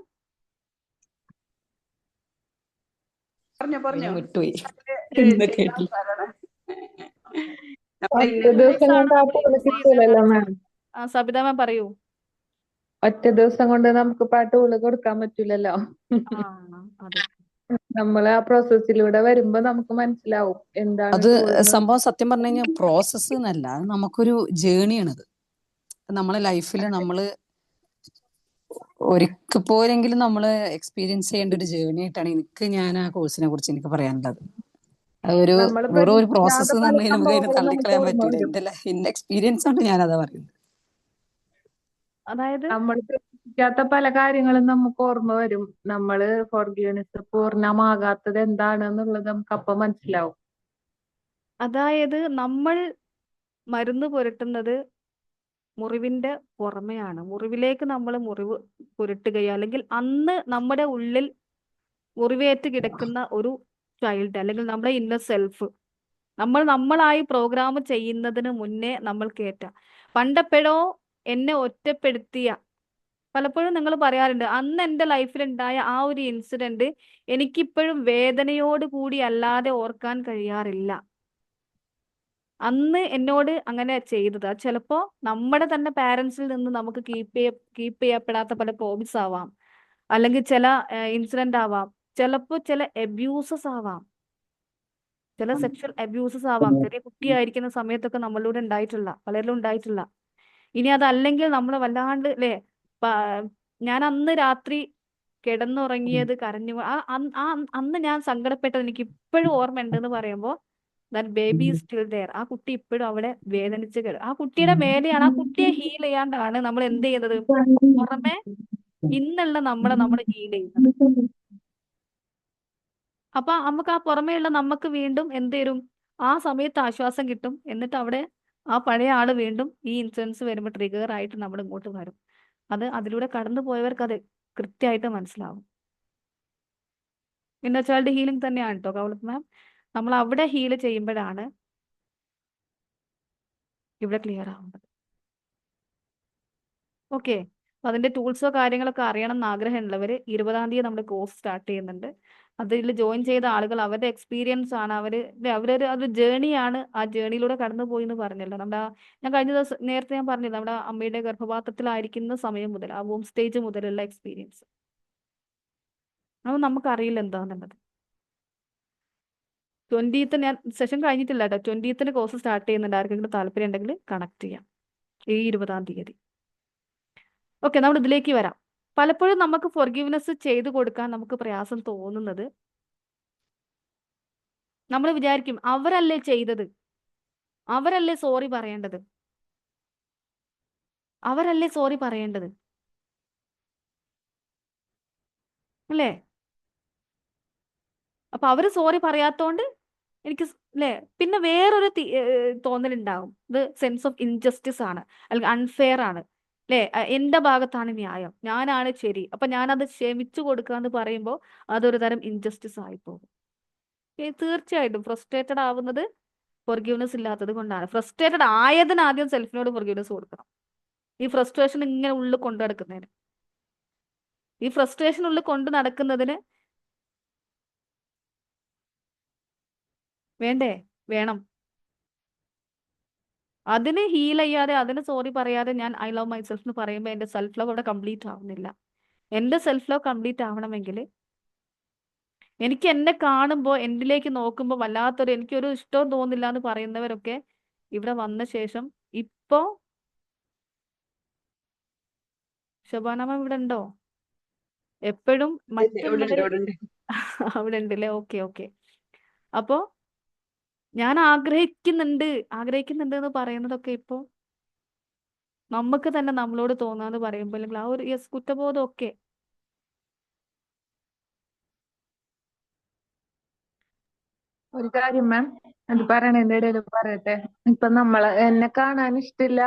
പറഞ്ഞോ വിട്ടുപോയി, ഇതില് എന്താ ചെയ്യാൻ കേട്ടില്ല. പറയണേ. ഒറ്റ ദിവസം കൊണ്ട് ആ ടൂള് കിട്ടൂലല്ലോ മാം. സബിത മാം പറയൂ. ഒറ്റ ദിവസം കൊണ്ട് നമുക്ക് ഇപ്പൊ ആ ടൂള് കൊടുക്കാൻ പറ്റൂലല്ലോ. ആ അതെ, നമ്മള് ആ പ്രോസസ്സിലൂടെ വരുമ്പോ നമുക്ക് മനസ്സിലാവും എന്താണ് അത് ടൂൾ എന്ന്. സംഭവം സത്യം പറഞ്ഞു കഴിഞ്ഞാൽ പ്രോസസ്സ് എന്നല്ല, അത് നമുക്കൊരു ജേണിയാണത്. നമ്മളെ ലൈഫിൽ നമ്മൾ ഒരിക്കൽ പോലെങ്കിലും നമ്മൾ എക്സ്പീരിയൻസ് ചെയ്യേണ്ട ഒരു ജേണി ആയിട്ടാണ് ഞാൻ ആ കോഴ്സിനെ കുറിച്ച് എനിക്ക് പറയാനുള്ളത്. അതൊരു നമ്മൾ വെറും ഒരു പ്രതീക്ഷിക്കാത്ത പ്രോസസ്സ് എന്ന് പല പറഞ്ഞാൽ നമുക്ക് അതിനെ സംഭവങ്ങളും നമുക്ക് തള്ളിക്കളയാൻ ഓർമ്മ പറ്റൂല. വരും. എന്റെ എക്സ്പീരിയൻസ് കൊണ്ട് ഞാനതാ പറയുന്നത്. അതായത് നമ്മൾ പ്രതീക്ഷിക്കാത്ത പല കാര്യങ്ങളും നമുക്ക് ഓർമ്മ വരും. നമ്മള് ഫോർഗീവ്നെസ് പൂർണ്ണമാകാത്തത് എന്താണെന്നുള്ളത് നമുക്ക് അപ്പൊ മനസ്സിലാവും. അതായത് നമ്മൾ മരുന്ന് പുരട്ടുന്നത് മുറിവിന്റെ പുറമെയാണ്. മുറിവിലേക്ക് നമ്മൾ മുറിവ് പുരട്ടുകയോ, അല്ലെങ്കിൽ അന്ന് നമ്മുടെ ഉള്ളിൽ മുറിവേറ്റ് കിടക്കുന്ന ഒരു ചൈൽഡ്, അല്ലെങ്കിൽ നമ്മുടെ ഇന്നർ സെൽഫ് നമ്മളായി പ്രോഗ്രാം ചെയ്യുന്നതിന് മുന്നേ നമ്മൾ പണ്ടെപ്പോഴോ എന്നെ ഒറ്റപ്പെടുത്തിയ, പലപ്പോഴും നിങ്ങൾ പറയാറുണ്ട്, അന്ന് എൻ്റെ ലൈഫിൽ ഉണ്ടായ ആ ഒരു ഇൻസിഡന്റ് എനിക്കിപ്പോഴും വേദനയോട് കൂടി അല്ലാതെ ഓർക്കാൻ കഴിയാറില്ല. അന്ന് എന്നോട് അങ്ങനെ ചെയ്തത് അത് ചിലപ്പോ നമ്മുടെ തന്നെ പാരന്റ്സിൽ നിന്ന് നമുക്ക് കീപ്പ് ചെയ്യപ്പെടാത്ത പല പ്രോമിസ് ആവാം, അല്ലെങ്കിൽ ചില ഇൻസിഡന്റ് ആവാം, ചിലപ്പോ ചില അബ്യൂസസ് ആവാം, ചില സെക്ഷൽ അബ്യൂസസ് ആവാം. ചെറിയ കുട്ടിയായിരിക്കുന്ന സമയത്തൊക്കെ നമ്മളിലൂടെ ഉണ്ടായിട്ടുള്ള, പലരിലും ഉണ്ടായിട്ടുള്ള. ഇനി അതല്ലെങ്കിൽ നമ്മൾ വല്ലാണ്ട് അല്ലേ, ഞാൻ അന്ന് രാത്രി കിടന്നുറങ്ങിയത് കരഞ്ഞു, അന്ന് ഞാൻ സങ്കടപ്പെട്ടത് എനിക്ക് ഇപ്പോഴും ഓർമ്മയുണ്ട് എന്ന് പറയുമ്പോൾ that baby is still there. ആ കുട്ടി ഇപ്പോഴും അവിടെ വേദനിച്ച് ആ കുട്ടിയുടെ മേലെയാണ്, ആ കുട്ടിയെ ഹീൽ ചെയ്യാണ്ടാണ് നമ്മൾ എന്ത് ചെയ്യുന്നത്, പുറമെ ഇന്നുള്ള നമ്മൾ ഹീൽ ചെയ്യുന്നത്. അപ്പൊ നമുക്ക് ആ പുറമേയുള്ള നമുക്ക് വീണ്ടും എന്ത് തരും, ആ സമയത്ത് ആശ്വാസം കിട്ടും. എന്നിട്ട് അവിടെ ആ പഴയ ആള് വീണ്ടും ഈ ഇൻസിഡൻസ് വരുമ്പോൾ ട്രിഗർ ആയിട്ട് നമ്മൾ ഇങ്ങോട്ട് വരും. അതിലൂടെ കടന്നു പോയവർക്ക് അത് കൃത്യമായിട്ട് മനസ്സിലാവും. ഇന്നർ ചൈൽഡ് ഹീലിംഗ് തന്നെയാണ് കേട്ടോ കൗലത്ത് മാം. നമ്മൾ അവിടെ ഹീൽ ചെയ്യുമ്പോഴാണ് ഇവിടെ ക്ലിയർ ആവുന്നത്. ഓക്കെ, അപ്പൊ അതിന്റെ ടൂൾസോ കാര്യങ്ങളൊക്കെ അറിയണം എന്ന് ആഗ്രഹമുള്ളവർ 20-ാം തീയതി നമ്മുടെ കോഴ്സ് സ്റ്റാർട്ട് ചെയ്യുന്നുണ്ട്. അതിൽ ജോയിൻ ചെയ്ത ആളുകൾ അവരുടെ എക്സ്പീരിയൻസ് ആണ്, അവരൊരു ജേണിയാണ്. ആ ജേണിയിലൂടെ കടന്നു പോയി എന്ന് പറഞ്ഞല്ലോ. ഞാൻ കഴിഞ്ഞ ദിവസം നേരത്തെ ഞാൻ പറഞ്ഞില്ല, നമ്മുടെ അമ്മയുടെ ഗർഭപാത്രത്തിലായിരിക്കുന്ന സമയം മുതൽ, ആ വൂം സ്റ്റേജ് മുതലുള്ള എക്സ്പീരിയൻസ് അത് നമുക്കറിയില്ല എന്താണെന്നുള്ളത്. 20th ഞാൻ സെഷൻ കഴിഞ്ഞിട്ടില്ല കേട്ടോ. 20th കോഴ്സ് സ്റ്റാർട്ട് ചെയ്യുന്നുണ്ട്. ആർക്കെങ്കിലും താല്പര്യം ഉണ്ടെങ്കിൽ കണക്ട് ചെയ്യാം ഈ 20-ാം തീയതി. ഓക്കെ, നമ്മൾ ഇതിലേക്ക് വരാം. പലപ്പോഴും നമുക്ക് ഫോർഗീവ്നെസ് ചെയ്തു കൊടുക്കാൻ നമുക്ക് പ്രയാസം തോന്നുന്നത്, നമ്മൾ വിചാരിക്കും അവരല്ലേ ചെയ്തത്, അവരല്ലേ സോറി പറയേണ്ടത്, അവരല്ലേ സോറി പറയേണ്ടത് അല്ലേ? അപ്പൊ അവര് സോറി പറയാത്തോണ്ട് എനിക്ക് അല്ലേ, പിന്നെ വേറൊരു തോന്നലുണ്ടാകും, ഇത് സെൻസ് ഓഫ് ഇൻജസ്റ്റിസ് ആണ്, അല്ലെങ്കിൽ അൺഫെയർ ആണ് അല്ലേ, എന്റെ ഭാഗത്താണ് ന്യായം, ഞാനാണ് ശരി, അപ്പൊ ഞാനത് ക്ഷമിച്ചു കൊടുക്കാന്ന് പറയുമ്പോൾ അതൊരു തരം ഇൻജസ്റ്റിസ് ആയി പോകും. തീർച്ചയായിട്ടും ഫ്രസ്ട്രേറ്റഡ് ആവുന്നത് ഫോർഗീവ്നെസ് ഇല്ലാത്തത് കൊണ്ടാണ്. ഫ്രസ്ട്രേറ്റഡ് ആയതിന് ആദ്യം സെൽഫിനോട് ഫോർഗീവ്നെസ് കൊടുക്കണം. ഈ ഫ്രസ്ട്രേഷൻ ഇങ്ങനെ ഉള്ളിൽ കൊണ്ടു നടക്കുന്നതിന്, ഈ ഫ്രസ്ട്രേഷൻ ഉള്ളിൽ കൊണ്ടു നടക്കുന്നതിന് വേണം. അതിന് ഹീൽ ചെയ്യാതെ, അതിന് സോറി പറയാതെ ഞാൻ ഐ ലവ് മൈസെൽഫ് എന്ന് പറയുമ്പോൾ എന്റെ സെൽഫ് ലവ് അവിടെ കംപ്ലീറ്റ് ആവുന്നില്ല. എന്റെ സെൽഫ് ലവ് കംപ്ലീറ്റ് ആവണമെങ്കിൽ എനിക്ക് എന്നെ കാണുമ്പോൾ എന്നിലേക്ക് നോക്കുമ്പോൾ വല്ലാത്തൊരു എനിക്കൊരു ഇഷ്ടവും തോന്നില്ല എന്ന് പറയുന്നവരൊക്കെ ഇവിടെ വന്ന ശേഷം ഇപ്പോ ശോഭാന മാം ഇവിടെ ഉണ്ടോ? എപ്പോഴും മറ്റുള്ളവര് അവിടെ ഉണ്ടല്ലേ? Okay okay. അപ്പോ ഞാൻ ആഗ്രഹിക്കുന്നുണ്ട് എന്ന് പറയുന്നതൊക്കെ ഇപ്പോ നമുക്ക് തന്നെ നമ്മളോട് തോന്നാന്ന് പറയുമ്പോൾ അല്ലെങ്കിൽ ആ ഒരു യെസ് കുറ്റബോധം ഒക്കെ ഒരു കാര്യം മാം അത് പറയണതിന്റെ ഇടയിൽ പറയട്ടെ. ഇപ്പൊ എന്നെ കാണാൻ ഇഷ്ടമില്ല,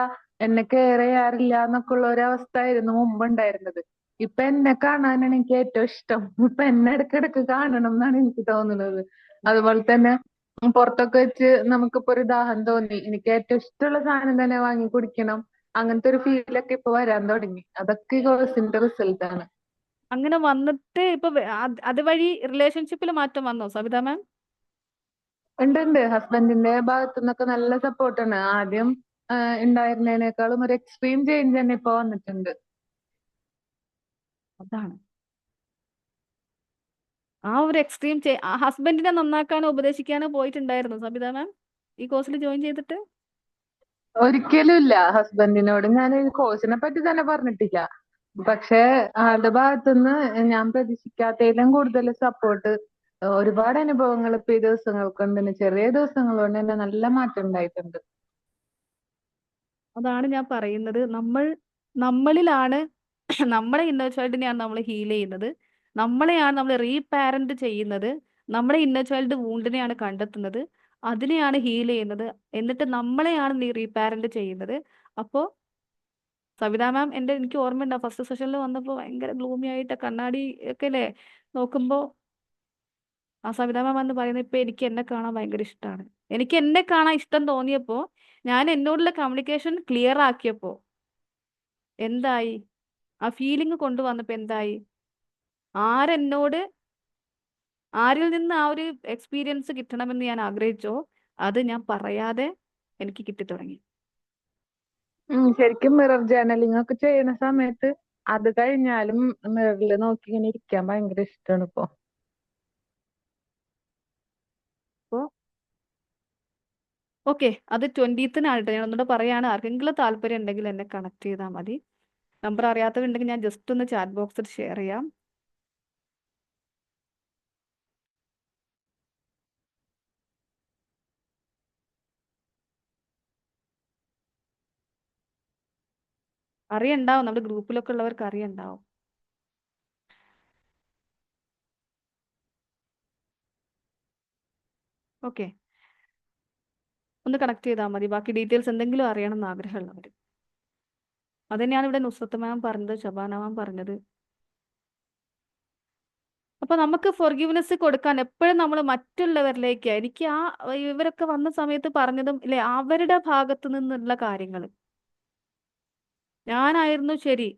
എന്നെ കെയർ ചെയ്യാറില്ല എന്നൊക്കെ ഉള്ള ഒരു അവസ്ഥയായിരുന്നു മുമ്പ് ഉണ്ടായിരുന്നത്. ഇപ്പൊ എന്നെ കാണാനാണ് എനിക്ക് ഏറ്റവും ഇഷ്ടം. ഇപ്പൊ എന്നെ ഇടയ്ക്കിടയ്ക്ക് കാണണം എന്നാണ് എനിക്ക് തോന്നുന്നത്. അതുപോലെ തന്നെ പുറത്തൊക്കെ വെച്ച് നമുക്കിപ്പോ ഒരു ദാഹം തോന്നി, എനിക്ക് ഏറ്റവും ഇഷ്ടമുള്ള സാധനം തന്നെ വാങ്ങി കുടിക്കണം, അങ്ങനത്തെ ഒരു ഫീലൊക്കെ ഇപ്പൊ വരാൻ തുടങ്ങി. അതൊക്കെ ഈ കോഴ്സിന്റെ റിസൾട്ട് ആണ്. അങ്ങനെ വന്നിട്ട് ഇപ്പൊ അതുവഴി റിലേഷൻഷിപ്പിൽ മാറ്റം വന്നോ സവിത മാം? ഉണ്ട്. ഹസ്ബൻഡിന്റെ ഭാഗത്തു നിന്നൊക്കെ നല്ല സപ്പോർട്ടാണ്. ആദ്യം ഉണ്ടായിരുന്നതിനേക്കാളും ഒരു എക്സ്ട്രീം ചേഞ്ച് തന്നെ ഇപ്പൊ വന്നിട്ടുണ്ട്. അതാണ് ആ ഒരു എക്സ്ട്രീം ഹസ്ബൻഡിനെ നന്നാക്കാനോ ഉപദേശിക്കാനോ പോയിട്ടുണ്ടായിരുന്നു സബിത മാം ഈ കോഴ്സിൽ ജോയിൻ ചെയ്തിട്ട്? ഒരിക്കലും ഇല്ല. ഹസ്ബൻഡിനോട് ഞാൻ ഈ കോഴ്സിനെ പറ്റി തന്നെ പറഞ്ഞിട്ടില്ല. പക്ഷെ ആളുടെ ഭാഗത്തുനിന്ന് ഞാൻ പ്രതീക്ഷിക്കാത്തതിലും കൂടുതൽ സപ്പോർട്ട്, ഒരുപാട് അനുഭവങ്ങൾ ഇപ്പൊ ഈ ദിവസങ്ങൾ കൊണ്ട് തന്നെ, ചെറിയ ദിവസങ്ങൾ കൊണ്ട് തന്നെ നല്ല മാറ്റം ഉണ്ടായിട്ടുണ്ട്. അതാണ് ഞാൻ പറയുന്നത്. നമ്മളിലാണ് നമ്മുടെ ഇന്നർ ചൈൽഡിനെയാണ് നമ്മൾ ഹീൽ ചെയ്യുന്നത്, നമ്മളെയാണ് നമ്മൾ റീപാരന്റ് ചെയ്യുന്നത്, നമ്മുടെ ഇന്നർ ചൈൽഡ് വൂണ്ടിനെയാണ് കണ്ടെത്തുന്നത്, അതിനെയാണ് ഹീൽ ചെയ്യുന്നത്, എന്നിട്ട് നമ്മളെയാണ് നീ റീപാരന്റ് ചെയ്യുന്നത്. അപ്പോൾ സവിത മാം എനിക്ക് ഓർമ്മയുണ്ടോ ഫസ്റ്റ് സെഷനിൽ വന്നപ്പോൾ ഭയങ്കര ഗ്ലൂമി ആയിട്ട് കണ്ണാടി ഒക്കെ അല്ലേ നോക്കുമ്പോൾ ആ സവിത മാം എന്ന് പറയുന്നത് ഇപ്പൊ എനിക്ക് എന്നെ കാണാൻ ഭയങ്കര ഇഷ്ടമാണ്. എനിക്ക് എന്നെ കാണാൻ ഇഷ്ടം തോന്നിയപ്പോ ഞാൻ എന്നോടുള്ള കമ്മ്യൂണിക്കേഷൻ ക്ലിയർ ആക്കിയപ്പോ എന്തായി? ആ ഫീലിംഗ് കൊണ്ടുവന്നപ്പോ എന്തായി? ആരിൽ നിന്ന് ആ ഒരു എക്സ്പീരിയൻസ് കിട്ടണമെന്ന് ഞാൻ ആഗ്രഹിച്ചോ അത് ഞാൻ പറയാതെ എനിക്ക് കിട്ടിത്തുടങ്ങി. ശരിക്കും മിറർ ജേർണലിംഗ് ഒക്കെ ചെയ്യുന്ന സമയത്ത് അത് കഴിഞ്ഞാലും മിററിൽ നോക്കി ഇങ്ങനെ ഇരിക്കാൻ ഭയങ്കര ഇഷ്ടമാണ് ഇപ്പൊ. ഓക്കെ, അത് 20th ഞാൻ ഒന്നുകൂടെ പറയാണ്. ആർക്കെങ്കിലും താല്പര്യം ഉണ്ടെങ്കിൽ എന്നെ കണക്ട് ചെയ്താൽ മതി. നമ്പർ അറിയാത്തവരുണ്ടെങ്കിൽ ഞാൻ ജസ്റ്റ് ഒന്ന് ചാറ്റ് ബോക്സിൽ ഷെയർ ചെയ്യാം. അറിയണ്ടാവും, നമ്മുടെ ഗ്രൂപ്പിലൊക്കെ ഉള്ളവർക്ക് അറിയണ്ടാവും. ഓക്കെ, ഒന്ന് കണക്ട് ചെയ്താൽ മതി. ബാക്കി ഡീറ്റെയിൽസ് എന്തെങ്കിലും അറിയണം എന്ന് ആഗ്രഹമുള്ളവർ. അതുതന്നെയാണ് ഇവിടെ നുസ്രത്ത് മാം പറഞ്ഞത്, ശബാന മാം പറഞ്ഞത്. അപ്പൊ നമുക്ക് ഫോർഗിവ്നെസ് കൊടുക്കാൻ എപ്പോഴും നമ്മൾ മറ്റുള്ളവരിലേക്ക്, എനിക്ക് ഇവരൊക്കെ വന്ന സമയത്ത് പറഞ്ഞതും ഇല്ലേ, അവരുടെ ഭാഗത്തു നിന്നുള്ള കാര്യങ്ങൾ, ഞാനായിരുന്നു ശരി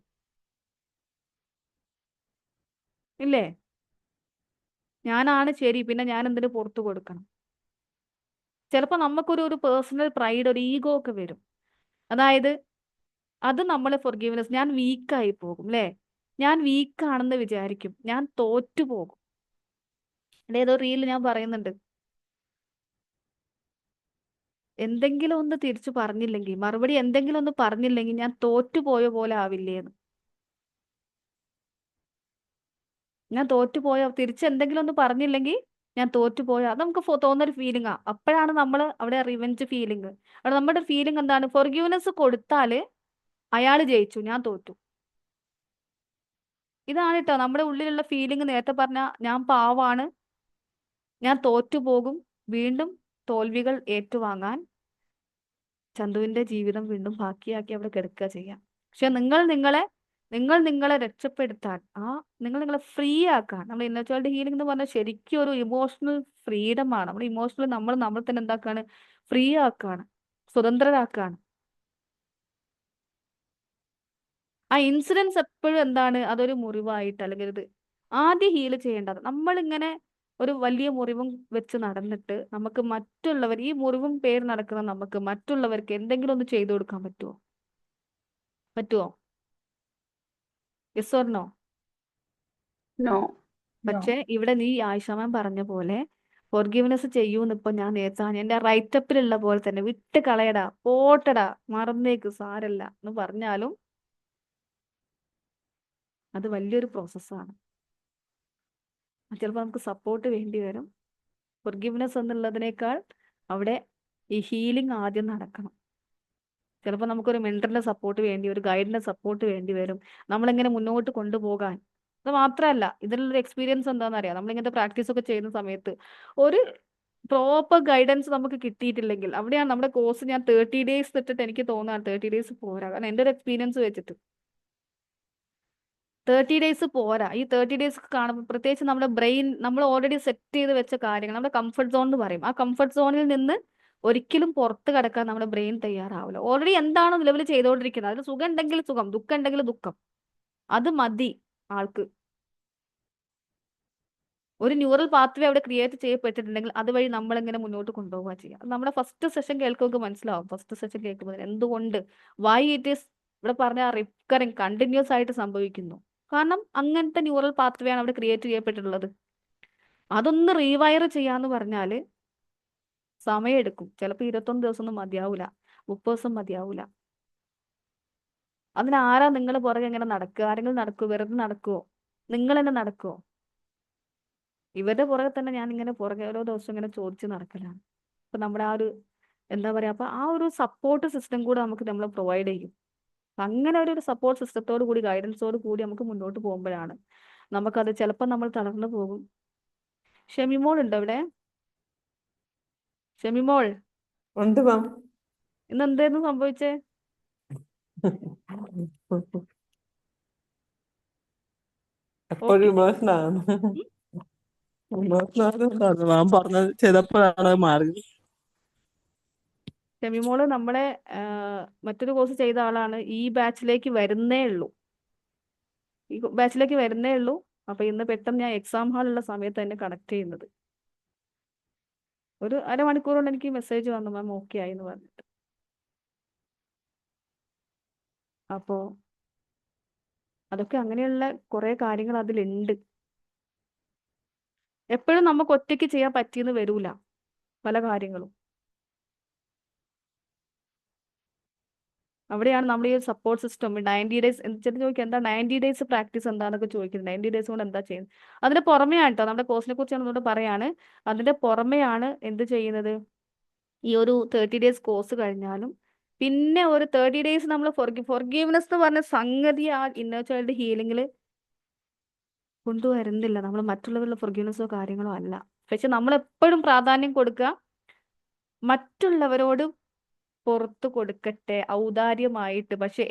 ഇല്ലേ, ഞാനാണ് ശരി, പിന്നെ ഞാൻ എന്തിനു പുറത്തു കൊടുക്കണം? ചിലപ്പോൾ നമുക്കൊരു പേഴ്സണൽ പ്രൈഡ്, ഒരു ഈഗോ ഒക്കെ വരും. അതായത് അത് നമ്മളെ ഫോർഗിവ്നെസ്, ഞാൻ വീക്കായി പോകും അല്ലേ, ഞാൻ വീക്കാണെന്ന് വിചാരിക്കും, ഞാൻ തോറ്റു പോകും. ഏതോ റീൽ ഞാൻ പറയുന്നുണ്ട്, എന്തെങ്കിലും ഒന്ന് തിരിച്ചു പറഞ്ഞില്ലെങ്കിൽ, മറുപടി എന്തെങ്കിലും ഒന്ന് പറഞ്ഞില്ലെങ്കിൽ ഞാൻ തോറ്റുപോയ പോലെ ആവില്ലേന്ന്. ഞാൻ തോറ്റുപോയ, തിരിച്ച് എന്തെങ്കിലും ഒന്ന് പറഞ്ഞില്ലെങ്കിൽ ഞാൻ തോറ്റുപോയ, അത് നമുക്ക് തോന്നുന്നൊരു ഫീലിംഗാ. അപ്പോഴാണ് നമ്മൾ അവിടെ റിവെഞ്ച് ഫീലിംഗ്. അവിടെ നമ്മുടെ ഫീലിംഗ് എന്താണ്? ഫോർഗിവ്നെസ് കൊടുത്താല് അയാൾ ജയിച്ചു, ഞാൻ തോറ്റു. ഇതാണ് കേട്ടോ നമ്മുടെ ഉള്ളിലുള്ള ഫീലിംഗ്. നേരത്തെ പറഞ്ഞ ഞാൻ പാവാണ്, ഞാൻ തോറ്റുപോകും, വീണ്ടും തോൽവികൾ ഏറ്റുവാങ്ങാൻ ചന്തുവിന്റെ ജീവിതം വീണ്ടും ബാക്കിയാക്കി അവിടെ കിടക്കുക ചെയ്യാം. പക്ഷെ നിങ്ങൾ നിങ്ങളെ രക്ഷപ്പെടുത്താൻ, നിങ്ങൾ നിങ്ങളെ ഫ്രീ ആക്കാൻ, നമ്മൾ ഇന്നർ ചൈൽഡ് ഹീലിംഗ് എന്ന് പറഞ്ഞാൽ ശരിക്കും ഒരു ഇമോഷണൽ ഫ്രീഡം ആണ്. നമ്മൾ ഇമോഷണൽ നമ്മൾ തന്നെ എന്താക്കാണ്? ഫ്രീ ആക്കാണ്, സ്വതന്ത്രരാക്കാണ്. ആ ഇൻസിഡൻസ് എപ്പോഴും എന്താണ്? അതൊരു മുറിവായിട്ട്, അല്ലെങ്കിൽ ഇത് ആദ്യം ഹീൽ ചെയ്യേണ്ടത്. നമ്മളിങ്ങനെ ഒരു വലിയ മുറിവും വെച്ച് നടന്നിട്ട് നമുക്ക് മറ്റുള്ളവർ, ഈ മുറിവും പേര് നടക്കുന്ന നമുക്ക് മറ്റുള്ളവർക്ക് എന്തെങ്കിലും ഒന്ന് ചെയ്തു കൊടുക്കാൻ പറ്റുമോ? Yes or no? നോ. പക്ഷെ ഇവിടെ നീ ആയിഷ മാം പറഞ്ഞ പോലെ ഫോർഗിവ്നെസ് ചെയ്യൂന്ന് ഇപ്പൊ ഞാൻ നേരത്തെ എന്റെ റൈറ്റപ്പിലുള്ള പോലെ തന്നെ വിട്ട് കളയടാ, പോട്ടടാ, മറന്നേക്ക്, സാരല്ല എന്ന് പറഞ്ഞാലും അത് വലിയൊരു പ്രോസസ്സാണ്. ചിലപ്പോൾ നമുക്ക് സപ്പോർട്ട് വേണ്ടി വരും. ഫോർഗിവ്നെസ് എന്നുള്ളതിനേക്കാൾ അവിടെ ഈ ഹീലിംഗ് ആദ്യം നടക്കണം. ചിലപ്പോൾ നമുക്കൊരു മെന്ററിന്റെ സപ്പോർട്ട് വേണ്ടി, ഒരു ഗൈഡിന്റെ സപ്പോർട്ട് വേണ്ടി വരും നമ്മളെങ്ങനെ മുന്നോട്ട് കൊണ്ടുപോകാൻ. അത് മാത്രമല്ല, ഇതിനുള്ളൊരു എക്സ്പീരിയൻസ് എന്താണെന്ന് അറിയാം. നമ്മളിങ്ങനത്തെ പ്രാക്ടീസ് ഒക്കെ ചെയ്യുന്ന സമയത്ത് ഒരു പ്രോപ്പർ ഗൈഡൻസ് നമുക്ക് കിട്ടിയിട്ടില്ലെങ്കിൽ അവിടെയാണ് നമ്മുടെ കോഴ്സ് ഞാൻ 30 days ഇട്ടിട്ട് എനിക്ക് തോന്നാൻ 30 days പോരാ. കാരണം എൻ്റെ ഒരു എക്സ്പീരിയൻസ് വെച്ചിട്ട് 30 days പോരാ. ഈ 30 days കാണുമ്പോൾ പ്രത്യേകിച്ച് നമ്മുടെ ബ്രെയിൻ നമ്മൾ ഓൾറെഡി സെറ്റ് ചെയ്ത് വെച്ച കാര്യങ്ങൾ, നമ്മുടെ കംഫർട്ട് സോൺ എന്ന് പറയും, ആ കംഫർട്ട് സോണിൽ നിന്ന് ഒരിക്കലും പുറത്ത് കടക്കാൻ നമ്മുടെ ബ്രെയിൻ തയ്യാറാവില്ല. ഓൾറെഡി എന്താണോ നിലവിൽ ചെയ്തുകൊണ്ടിരിക്കുന്നത്, അതിൽ സുഖം ഉണ്ടെങ്കിൽ സുഖം, ദുഃഖം ഉണ്ടെങ്കിൽ ദുഃഖം, അത് മതി ആൾക്ക്. ഒരു ന്യൂറൽ പാത്വേ അവിടെ ക്രിയേറ്റ് ചെയ്യപ്പെട്ടിട്ടുണ്ടെങ്കിൽ അതുവഴി നമ്മൾ എങ്ങനെ മുന്നോട്ട് കൊണ്ടുപോവുക ചെയ്യാം. നമ്മുടെ ഫസ്റ്റ് സെഷൻ കേൾക്കുമ്പോൾ മനസ്സിലാവും. ഫസ്റ്റ് സെഷൻ കേൾക്കുമ്പോൾ എന്തുകൊണ്ട്, വൈ ഇറ്റ് ഈസ് ഇവിടെ പറഞ്ഞ റിക്കറിങ് കണ്ടിന്യൂസ് ആയിട്ട് സംഭവിക്കുന്നു. കാരണം അങ്ങനത്തെ ന്യൂറൽ പാത്വേ ആണ് അവിടെ ക്രിയേറ്റ് ചെയ്യപ്പെട്ടിട്ടുള്ളത്. അതൊന്ന് റീവയർ ചെയ്യാന്ന് പറഞ്ഞാല് സമയമെടുക്കും. ചിലപ്പോൾ 21 ദിവസം ഒന്നും മതിയാവൂല, 30 ദിവസം മതിയാവൂല. അതിനാരാ നിങ്ങൾ പുറകെ എങ്ങനെ നടക്കുക? ആരെങ്കിലും നടക്കുമോ? വെറുതെ നടക്കുമോ? നിങ്ങൾ തന്നെ നടക്കുമോ? ഇവരുടെ പുറകെ തന്നെ ഞാൻ ഇങ്ങനെ പുറകെ ഓരോ ദിവസം ഇങ്ങനെ ചോദിച്ച് നടക്കലാണ്. അപ്പൊ നമ്മുടെ ആ ഒരു എന്താ പറയാ, അപ്പൊ ആ ഒരു സപ്പോർട്ട് സിസ്റ്റം കൂടെ നമുക്ക് നമ്മൾ പ്രൊവൈഡ് ചെയ്യും. അങ്ങനെ ഒരു സപ്പോർട്ട് സിസ്റ്റത്തോട് കൂടി, ഗൈഡൻസോട് കൂടി നമുക്ക് മുന്നോട്ട് പോകുമ്പോഴാണ് നമുക്കത്, ചിലപ്പോൾ നമ്മൾ തളർന്നു പോകും. ഷെമിമോൾ ഉണ്ടോ ഇവിടെ? ഷെമിമോൾ ഉണ്ട് മാം. ഇന്ന് എന്തായിരുന്നു സംഭവിച്ചേ? എപ്പോഴും ഇമോഷനാണ്. ഇമോഷനാണ് മാം പറഞ്ഞത് ചെയ്തപ്പോഴാണ് മാറിയത്. ഷെമിമോള് നമ്മളെ മറ്റൊരു കോഴ്സ് ചെയ്ത ആളാണ്. ഈ ബാച്ചിലേക്ക് വരുന്നേ ഉള്ളൂ. അപ്പൊ ഇന്ന് പെട്ടെന്ന് ഞാൻ എക്സാം ഹാളുള്ള സമയത്ത് തന്നെ കണക്ട് ചെയ്യുന്നത്. ഒരു അരമണിക്കൂർ കൊണ്ട് എനിക്ക് മെസ്സേജ് വന്നു, മാം ഓക്കെ ആയി എന്ന് പറഞ്ഞിട്ട്. അപ്പോ അതൊക്കെ അങ്ങനെയുള്ള കുറെ കാര്യങ്ങൾ അതിലുണ്ട്. എപ്പോഴും നമുക്ക് ഒറ്റയ്ക്ക് ചെയ്യാൻ പറ്റിയെന്ന് വരൂല പല കാര്യങ്ങളും. അവിടെയാണ് നമ്മുടെ ഈ സപ്പോർട്ട് സിസ്റ്റം 90 days ചില ചോദിക്കുക എന്താ 90 days പ്രാക്ടീസ് എന്താണെന്നൊക്കെ ചോദിക്കുന്നത്. 90 days കൊണ്ട് എന്താ ചെയ്യുന്നത്? അതിന്റെ പുറമെയാണ് കേട്ടോ, നമ്മുടെ കോഴ്സിനെ കുറിച്ച് ഒന്നുകൂടെ പറയാണ്. അതിന്റെ പുറമെയാണ് എന്ത് ചെയ്യുന്നത്, ഈ ഒരു 30 days കോഴ്സ് കഴിഞ്ഞാലും പിന്നെ ഒരു 30 days നമ്മൾ ഫോർഗീവ്നെസ് എന്ന് പറഞ്ഞ സംഗതി ആ ഇന്നർ ചൈൽഡ് ഹീലിംഗിൽ കൊണ്ടുവരുന്നില്ല. നമ്മൾ മറ്റുള്ളവരുടെ ഫോർഗീവ്നെസ്സോ കാര്യങ്ങളോ അല്ല. പക്ഷെ നമ്മൾ എപ്പോഴും പ്രാധാന്യം കൊടുക്കുക മറ്റുള്ളവരോട് പുറത്തു കൊടുക്കട്ടെ ഔദാര്യമായിട്ട്. പക്ഷെ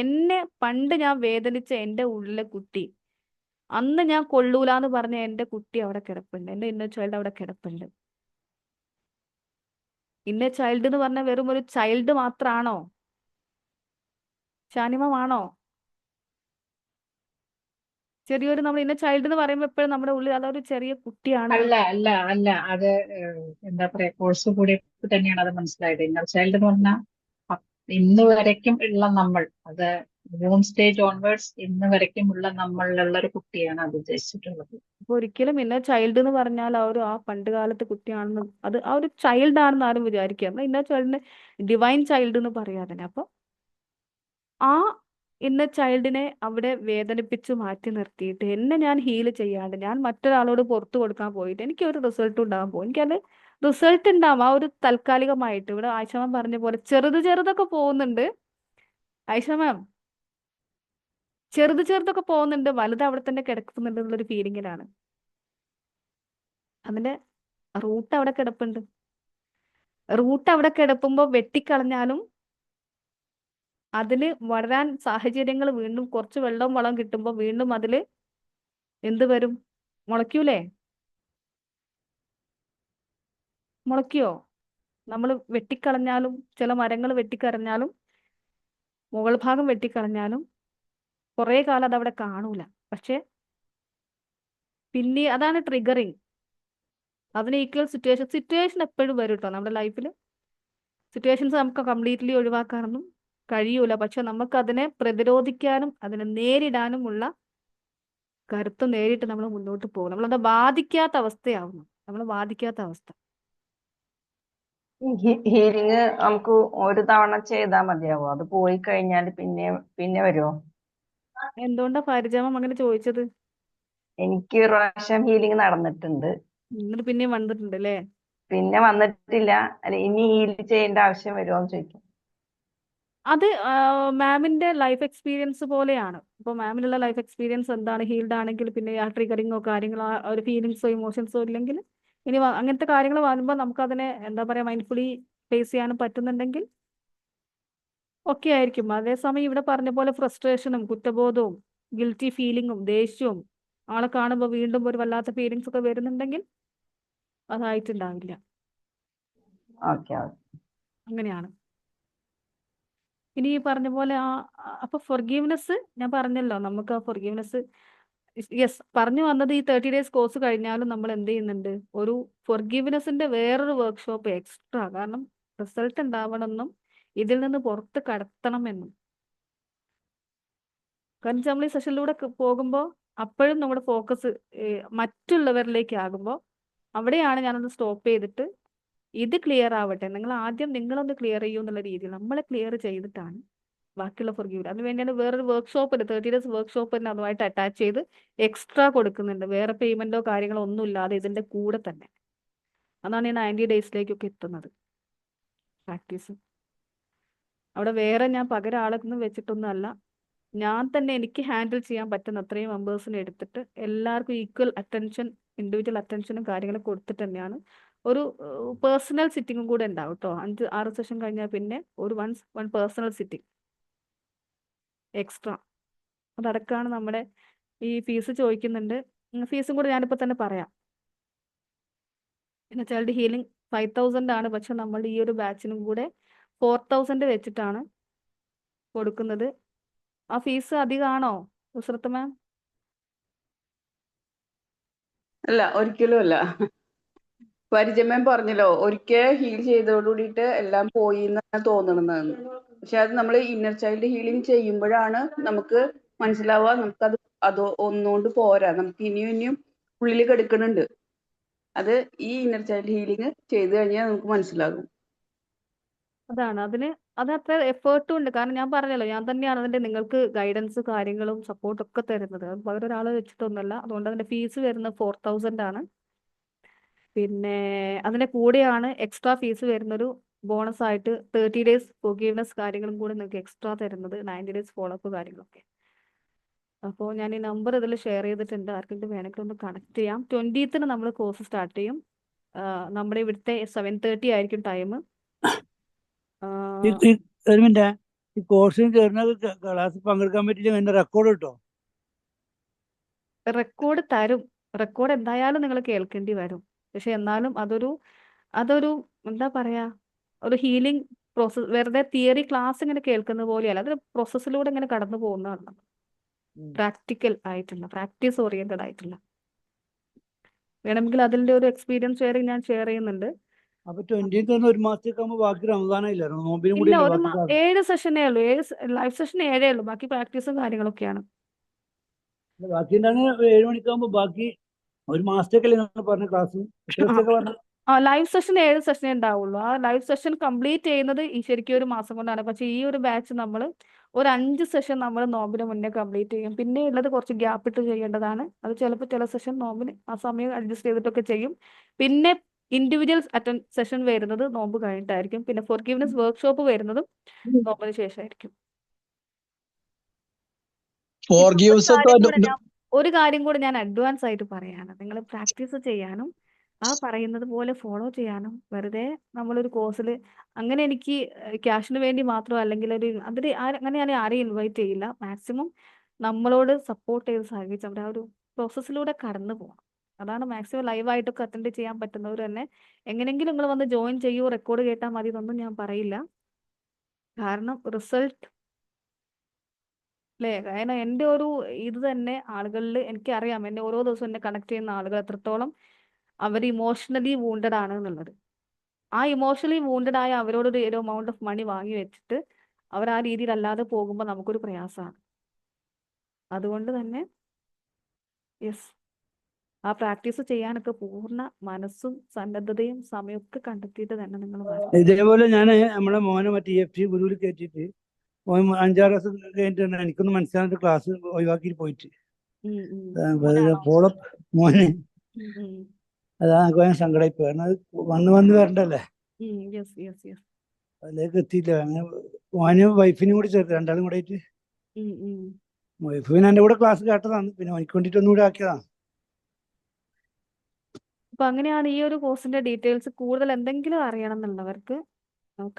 എന്നെ പണ്ട് ഞാൻ വേദനിച്ച എൻ്റെ ഉള്ളിലെ കുട്ടി, അന്ന് ഞാൻ കൊള്ളൂലെന്ന് പറഞ്ഞ എൻ്റെ കുട്ടി അവിടെ കിടപ്പുണ്ട്, എൻ്റെ ഇന്നർ ചൈൽഡ് അവിടെ കിടപ്പുണ്ട്. ഇന്നർ ചൈൽഡ് എന്ന് പറഞ്ഞാൽ വെറും ഒരു ചൈൽഡ് മാത്രാണോ? ഷാനിമമാണോ? ചെറിയൊരു നമ്മൾ ഇന്നർ ചൈൽഡ് എന്ന് പറയുമ്പോൾ എപ്പോഴും നമ്മുടെ ഉള്ളിൽ അതൊരു ചെറിയ കുട്ടിയാണ്. അല്ല അത് എന്താ പറയാ, കോഴ്സ് കൂടിയപ്പോൾ തന്നെയാണ് അത് മനസ്സിലായത്. ഇന്നർ ചൈൽഡ് എന്ന് പറഞ്ഞാൽ ഇന്ന് വരയ്ക്കും ഉള്ള നമ്മൾ, അത് മൂൺ സ്റ്റേജ് ഓൺവേർഡ്സ് ഇന്ന് വരയ്ക്കും ഉള്ള നമ്മളിലുള്ള ഒരു കുട്ടിയാണ് അത് ഉദ്ദേശിച്ചിട്ടുള്ളത്. അപ്പൊ ഒരിക്കലും ഇന്നർ ചൈൽഡ് എന്ന് പറഞ്ഞാൽ ആ പണ്ട് കാലത്തെ കുട്ടിയാണെന്ന്, അത് ആ ഒരു ചൈൽഡ് ആണെന്ന് ആരും വിചാരിക്കുക. നമ്മൾ ഇന്നർ ചൈൽഡിന് ഡിവൈൻ ചൈൽഡ് എന്ന് പറയാതെ, അപ്പൊ ആ ഇന്നർ ചൈൽഡിനെ അവിടെ വേദനിപ്പിച്ച് മാറ്റി നിർത്തിയിട്ട് എന്നെ ഞാൻ ഹീൽ ചെയ്യാണ്ട് ഞാൻ മറ്റൊരാളോട് പുറത്തു കൊടുക്കാൻ പോയിട്ട് എനിക്ക് ഒരു റിസൾട്ട് ഉണ്ടാകാൻ പോകും. എനിക്കത് റിസൾട്ട് ഉണ്ടാവും ആ ഒരു താൽക്കാലികമായിട്ട്. ഇവിടെ ആയിഷ മാം പറഞ്ഞ പോലെ ചെറുതൊക്കെ പോകുന്നുണ്ട്. ആയിഷ മാം ചെറുതൊക്കെ പോകുന്നുണ്ട്, വലുത് അവിടെ തന്നെ കിടക്കുന്നുണ്ട് എന്നുള്ളൊരു ഫീലിങ്ങിലാണ്. അതിന്റെ റൂട്ട് അവിടെ കിടപ്പുണ്ട്. റൂട്ട് അവിടെ കിടപ്പുമ്പോൾ വെട്ടിക്കളഞ്ഞാലും അതിന് വളരാൻ സാഹചര്യങ്ങൾ, വീണ്ടും കുറച്ച് വെള്ളവും വളം കിട്ടുമ്പോൾ വീണ്ടും അതില് എന്ത് വരും? മുളയ്ക്കൂലേ? മുളയ്ക്കോ? നമ്മൾ വെട്ടിക്കളഞ്ഞാലും, ചില മരങ്ങൾ വെട്ടിക്കളഞ്ഞാലും, മുകൾ ഭാഗം വെട്ടിക്കളഞ്ഞാലും കുറെ കാലം അതവിടെ കാണൂല. പക്ഷെ പിന്നെ അതാണ് ട്രിഗറിങ്. അതിന് ഈക്വൽ സിറ്റുവേഷൻ എപ്പോഴും വരും കേട്ടോ നമ്മുടെ ലൈഫിൽ. സിറ്റുവേഷൻസ് നമുക്ക് കംപ്ലീറ്റ്ലി ഒഴിവാക്കാനൊന്നും കഴിയൂല. പക്ഷെ നമുക്ക് അതിനെ പ്രതിരോധിക്കാനും അതിനെ നേരിടാനുമുള്ള കരുത്ത് നേരിട്ട് നമ്മൾ മുന്നോട്ട് പോകും. നമ്മളത് ബാധിക്കാത്ത അവസ്ഥയാവുന്നു, നമ്മൾ ബാധിക്കാത്ത അവസ്ഥ. ഹീലിംഗ് നമുക്ക് ഒരു തവണ ചെയ്താൽ മതിയാവോ? അത് പോയി കഴിഞ്ഞാൽ പിന്നെ വരുമോ? എന്തുകൊണ്ടാ പരിചയം അങ്ങനെ ചോദിച്ചത്? എനിക്ക് ഒരു പ്രാവശ്യം ഹീലിംഗ് നടന്നിട്ടുണ്ട്, എന്നിട്ട് പിന്നെയും വന്നിട്ടുണ്ട് അല്ലേ? പിന്നെ വന്നിട്ടില്ല. അല്ല, ഇനി ഹീൽ ചെയ്യേണ്ട ആവശ്യം വരുമോ എന്ന് ചോദിക്കും. അത് മാമിന്റെ ലൈഫ് എക്സ്പീരിയൻസ് പോലെയാണ്. ഇപ്പോൾ മാമിനുള്ള ലൈഫ് എക്സ്പീരിയൻസ് എന്താണ്, ഹീൽഡ് ആണെങ്കിൽ പിന്നെ ആ ട്രിഗറിങ്ങോ കാര്യങ്ങളോ ആ ഒരു ഫീലിങ്സോ ഇമോഷൻസോ ഇല്ലെങ്കിൽ ഇനി അങ്ങനത്തെ കാര്യങ്ങൾ വരുമ്പോൾ നമുക്കതിനെ എന്താ പറയുക മൈൻഡ്ഫുള്ളി ഫേസ് ചെയ്യാനും പറ്റുന്നുണ്ടെങ്കിൽ ഒക്കെ ആയിരിക്കും. അതേസമയം ഇവിടെ പറഞ്ഞ പോലെ ഫ്രസ്ട്രേഷനും കുറ്റബോധവും ഗിൽറ്റി ഫീലിങ്ങും ദേഷ്യവും ആളെ കാണുമ്പോൾ വീണ്ടും ഒരു വല്ലാത്ത ഫീലിങ്സ് ഒക്കെ വരുന്നുണ്ടെങ്കിൽ അതായിട്ടുണ്ടാവില്ല. ഓക്കെ. അങ്ങനെയാണ്. ഇനി ഈ പറഞ്ഞ പോലെ അപ്പൊ ഫൊർഗീവ്നെസ് ഞാൻ പറഞ്ഞല്ലോ, നമുക്ക് ആ ഫൊർഗീവ്നെസ് യെസ് പറഞ്ഞു വന്നത് ഈ 30 days കോഴ്സ് കഴിഞ്ഞാലും നമ്മൾ എന്ത് ചെയ്യുന്നുണ്ട്, ഒരു ഫൊർഗീവ്നെസിന്റെ വേറൊരു വർക്ക്ഷോപ്പ് എക്സ്ട്രാ. കാരണം റിസൾട്ട് ഉണ്ടാവണമെന്നും ഇതിൽ നിന്ന് പുറത്ത് കടത്തണമെന്നും. കാരണം നമ്മൾ ഈ സെഷനിലൂടെ പോകുമ്പോൾ അപ്പോഴും നമ്മുടെ ഫോക്കസ് മറ്റുള്ളവരിലേക്ക് ആകുമ്പോൾ അവിടെയാണ് ഞാനൊന്ന് സ്റ്റോപ്പ് ചെയ്തിട്ട് ഇത് ക്ലിയർ ആവട്ടെ, നിങ്ങൾ ആദ്യം നിങ്ങളൊന്ന് ക്ലിയർ ചെയ്യൂ എന്നുള്ള രീതിയിൽ നമ്മളെ ക്ലിയർ ചെയ്തിട്ടാണ് ബാക്കിയുള്ള ഫൊർഗീവ്. അതിന് വേണ്ടിയാണ് വേറൊരു വർക്ക്ഷോപ്പ് 30 days വർക്ക്ഷോപ്പ് തന്നെ അതുമായിട്ട് അറ്റാച്ച് ചെയ്ത് എക്സ്ട്രാ കൊടുക്കുന്നുണ്ട്. വേറെ പേയ്മെന്റോ കാര്യങ്ങളോ ഒന്നും ഇല്ലാതെ ഇതിന്റെ കൂടെ തന്നെ. അതാണ് ഈ 90 daysലേക്കൊക്കെ എത്തുന്നത് പ്രാക്ടീസ്. അവിടെ വേറെ ഞാൻ പകരം ആളൊന്നും വെച്ചിട്ടൊന്നും അല്ല, ഞാൻ തന്നെ എനിക്ക് ഹാൻഡിൽ ചെയ്യാൻ പറ്റുന്ന അത്രയും മെമ്പേഴ്സിനെ എടുത്തിട്ട് എല്ലാവർക്കും ഈക്വൽ അറ്റൻഷൻ, ഇൻഡിവിജ്വൽ അറ്റൻഷനും കാര്യങ്ങളും കൊടുത്തിട്ട് തന്നെയാണ്. ഒരു പേഴ്സണൽ സിറ്റിങ്ങും കൂടെ ഉണ്ടാവും കേട്ടോ. 5-6 സെഷൻ കഴിഞ്ഞാൽ പിന്നെ ഒരു വൺ പേഴ്സണൽ സിറ്റിംഗ് എക്സ്ട്രാ. അതടക്കമാണ് നമ്മുടെ ഈ ഫീസ് ചോദിക്കുന്നുണ്ട്. ഫീസും കൂടെ ഞാനിപ്പോൾ തന്നെ പറയാം. പിന്നെ ചൈൽഡ് ഹീലിംഗ് 5000 ആണ്, പക്ഷെ നമ്മൾ ഈ ഒരു ബാച്ചിനും കൂടെ 4000 വെച്ചിട്ടാണ് കൊടുക്കുന്നത്. ആ ഫീസ് അധികമാണോ ഉസ്രത്ത് മാം? അല്ല, ഒരിക്കലും അല്ല. പരിചയം പറഞ്ഞല്ലോ, ഒരിക്കൽ ഹീൽ ചെയ്തോടുകൂടിയിട്ട് എല്ലാം പോയി എന്നാണ് തോന്നണമെന്ന്. പക്ഷെ അത് നമ്മൾ ഇന്നർ ചൈൽഡ് ഹീലിംഗ് ചെയ്യുമ്പോഴാണ് നമുക്ക് മനസ്സിലാവുക അത് ഒന്നുകൊണ്ട് പോരാ, നമുക്ക് ഇനിയും ഉള്ളിൽ കിടക്കുന്നുണ്ട്. അത് ഈ ഇന്നർ ചൈൽഡ് ഹീലിംഗ് ചെയ്തു കഴിഞ്ഞാൽ നമുക്ക് മനസ്സിലാകും. അതാണ് അത് അത്ര എഫേർട്ടും ഉണ്ട്. കാരണം ഞാൻ പറഞ്ഞല്ലോ, ഞാൻ തന്നെയാണ് അതിന്റെ നിങ്ങൾക്ക് ഗൈഡൻസ് കാര്യങ്ങളും സപ്പോർട്ടും ഒക്കെ തരുന്നത്. അത് വേറെ ഒരാൾ വെച്ചിട്ടൊന്നുമല്ല. അതുകൊണ്ട് അതിന്റെ ഫീസ് വരുന്നത് 4000 ആണ്. പിന്നെ അതിന്റെ കൂടെയാണ് എക്സ്ട്രാ ഫീസ് വരുന്നൊരു ബോണസ് ആയിട്ട് 30 days ഫൊർഗീവ്നെസ് കാര്യങ്ങളും കൂടെ നിങ്ങൾക്ക് എക്സ്ട്രാ തരുന്നത്, 90 days ഫോളോ അപ്പ് കാര്യങ്ങളൊക്കെ. അപ്പോൾ ഞാൻ ഈ നമ്പർ ഇതിൽ ഷെയർ ചെയ്തിട്ടുണ്ട്, ആർക്കെങ്കിലും വേണമെങ്കിൽ ഒന്ന് കണക്ട് ചെയ്യാം. 20th നമ്മൾ കോഴ്സ് സ്റ്റാർട്ട് ചെയ്യും. നമ്മുടെ ഇവിടുത്തെ 7:30 ആയിരിക്കും ടൈം. ഒരു മിനിറ്റ്, ഈ കോഴ്സിന് ചേർന്ന ക്ലാസ് പങ്കെടുക്കാൻ പറ്റില്ല, എന്റെ റെക്കോർഡ് കിട്ടോ? റെക്കോർഡ് തരും. റെക്കോർഡ് എന്തായാലും നിങ്ങൾ കേൾക്കേണ്ടി വരും. പക്ഷെ എന്നാലും അതൊരു എന്താ പറയാ, ഒരു ഹീലിംഗ് പ്രോസസ്. വെറുതെ തിയറി ക്ലാസ് ഇങ്ങനെ കേൾക്കുന്ന പോലെയല്ല, അതൊരു പ്രോസസ്സിലൂടെ ഇങ്ങനെ കടന്നു പോകുന്നതാണ്. പ്രാക്ടിക്കൽ ആയിട്ടുള്ള, പ്രാക്ടീസ് ഓറിയന്റഡ് ആയിട്ടുള്ള. വേണമെങ്കിൽ അതിന്റെ ഒരു എക്സ്പീരിയൻസ് ഷെയറിങ് ഞാൻ ഷെയർ ചെയ്യുന്നുണ്ട്. അപ്പൊ 20th ഒരു മാസത്തേക്ക് ആകുമ്പോൾ ബാക്കി റമദാനായില്ലായിരുന്നു, നോമ്പിനും ഇല്ല, കൂടി 7 സെഷനേ ഉള്ളൂ. 7 ലൈവ് സെഷൻ 7 ഉള്ളൂ. ബാക്കി പ്രാക്ടീസും കാര്യങ്ങളൊക്കെയാണ്. ബാക്കി എന്താണ് 7 മണിക്കാകുമ്പോ ബാക്കി ഒരു മാസത്തേക്കല്ലേ നിങ്ങൾ പറഞ്ഞ ക്ലാസ്? എത്ര ദിവസത്തേക്ക് പറഞ്ഞു? ലൈവ് സെഷൻ 7 സെഷനേ ഉണ്ടാവുള്ളൂ. ആ ലൈവ് സെഷൻ കംപ്ലീറ്റ് ചെയ്യുന്നത് ഈ ശരിക്കും ഒരു മാസം കൊണ്ടാണ്. പക്ഷെ ഈ ഒരു ബാച്ച് നമ്മൾ ഒരു 5 സെഷൻ നമ്മൾ നോമ്പിന് മുന്നേ കംപ്ലീറ്റ് ചെയ്യും. പിന്നെ ഉള്ളത് കുറച്ച് ഗ്യാപ്പ് ഇട്ട് ചെയ്യേണ്ടതാണ്. അത് ചിലപ്പോൾ ചില സെഷൻ നോമ്പിന് ആ സമയം അഡ്ജസ്റ്റ് ചെയ്തിട്ടൊക്കെ ചെയ്യും. പിന്നെ ഇൻഡിവിജ്വൽ സെഷൻ വരുന്നത് നോമ്പ് കഴിഞ്ഞിട്ടായിരിക്കും. പിന്നെ ഫൊർഗീവ്നെസ് വർക്ക്ഷോപ്പ് വരുന്നതും നോമ്പിന് ശേഷമായിരിക്കും. ഒരു കാര്യം കൂടെ ഞാൻ അഡ്വാൻസ് ആയിട്ട് പറയാണ്, നിങ്ങൾ പ്രാക്ടീസ് ചെയ്യാനും ആ പറയുന്നത് പോലെ ഫോളോ ചെയ്യാനും. വെറുതെ നമ്മളൊരു കോഴ്സിൽ അങ്ങനെ എനിക്ക് ക്യാഷിന് വേണ്ടി മാത്രം അല്ലെങ്കിൽ അങ്ങനെ ഞാൻ ആരെയും ഇൻവൈറ്റ് ചെയ്യില്ല. മാക്സിമം നമ്മളോട് സപ്പോർട്ട് ചെയ്ത് സഹകരിച്ച് നമ്മുടെ ആ ഒരു പ്രോസസ്സിലൂടെ കടന്നു പോകണം. അതാണ് മാക്സിമം ലൈവായിട്ടൊക്കെ അറ്റൻഡ് ചെയ്യാൻ പറ്റുന്നവർ തന്നെ എങ്ങനെയെങ്കിലും നിങ്ങൾ വന്ന് ജോയിൻ ചെയ്യൂ, റെക്കോർഡ് കേട്ടാൽ മതി എന്നൊന്നും ഞാൻ പറയില്ല. കാരണം റിസൾട്ട് അല്ലേ, കാരണം എൻ്റെ ഒരു ഇത് തന്നെ ആളുകളിൽ എനിക്കറിയാം. എന്നെ ഓരോ ദിവസവും എന്നെ കണക്ട് ചെയ്യുന്ന ആളുകൾ എത്രത്തോളം അവർ ഇമോഷണലി വൂണ്ടഡ് ആണ് എന്നുള്ളത്. ആ ഇമോഷണലി വൂണ്ടഡ് ആയ അവരോട് ഒരു എമൗണ്ട് ഓഫ് മണി വാങ്ങി വെച്ചിട്ട് അവർ ആ രീതിയിൽ അല്ലാതെ പോകുമ്പോൾ നമുക്കൊരു പ്രയാസമാണ്. അതുകൊണ്ട് തന്നെ യെസ്. ആ പ്രാക്ടീസ് ചെയ്യാനൊക്കെ പൂർണ്ണ മനസ്സും സന്നദ്ധതയും സമയമൊക്കെ കണ്ടെത്തിയിട്ട് തന്നെ നിങ്ങൾ വരണം. ഇതേപോലെ ഞാൻ നമ്മളെ മോനെ മറ്റേ EFT ഗുരുവിൽ കയറ്റിയിട്ട് ഓൻ 5-6 ദിവസം കഴിഞ്ഞിട്ട് എനിക്കൊന്ന് മനസ്സിലായിട്ട് ക്ലാസ് ഒഴിവാക്കി പോയിട്ട് ഫോളോ മോനെ അതാ എനിക്ക് ഭയങ്കര സങ്കടമായി പോയി. കാരണം അത് വന്ന് വരണ്ടല്ലേ, അതിലേക്ക് എത്തിയില്ല. അങ്ങനെ മോനും വൈഫിനും കൂടി ചേർത്ത്, രണ്ടാളും കൂടെ ആയിട്ട്. വൈഫ് പിന്നെ എൻ്റെ കൂടെ ക്ലാസ് കേട്ടതാണ്, പിന്നെ എനിക്ക് വേണ്ടിയിട്ട് ഒന്നുകൂടി ആക്കിയതാണ്. അപ്പൊ അങ്ങനെയാണ് ഈ ഒരു കോഴ്സിന്റെ ഡീറ്റെയിൽസ് കൂടുതൽ എന്തെങ്കിലും അറിയണം എന്നുള്ളവർക്ക്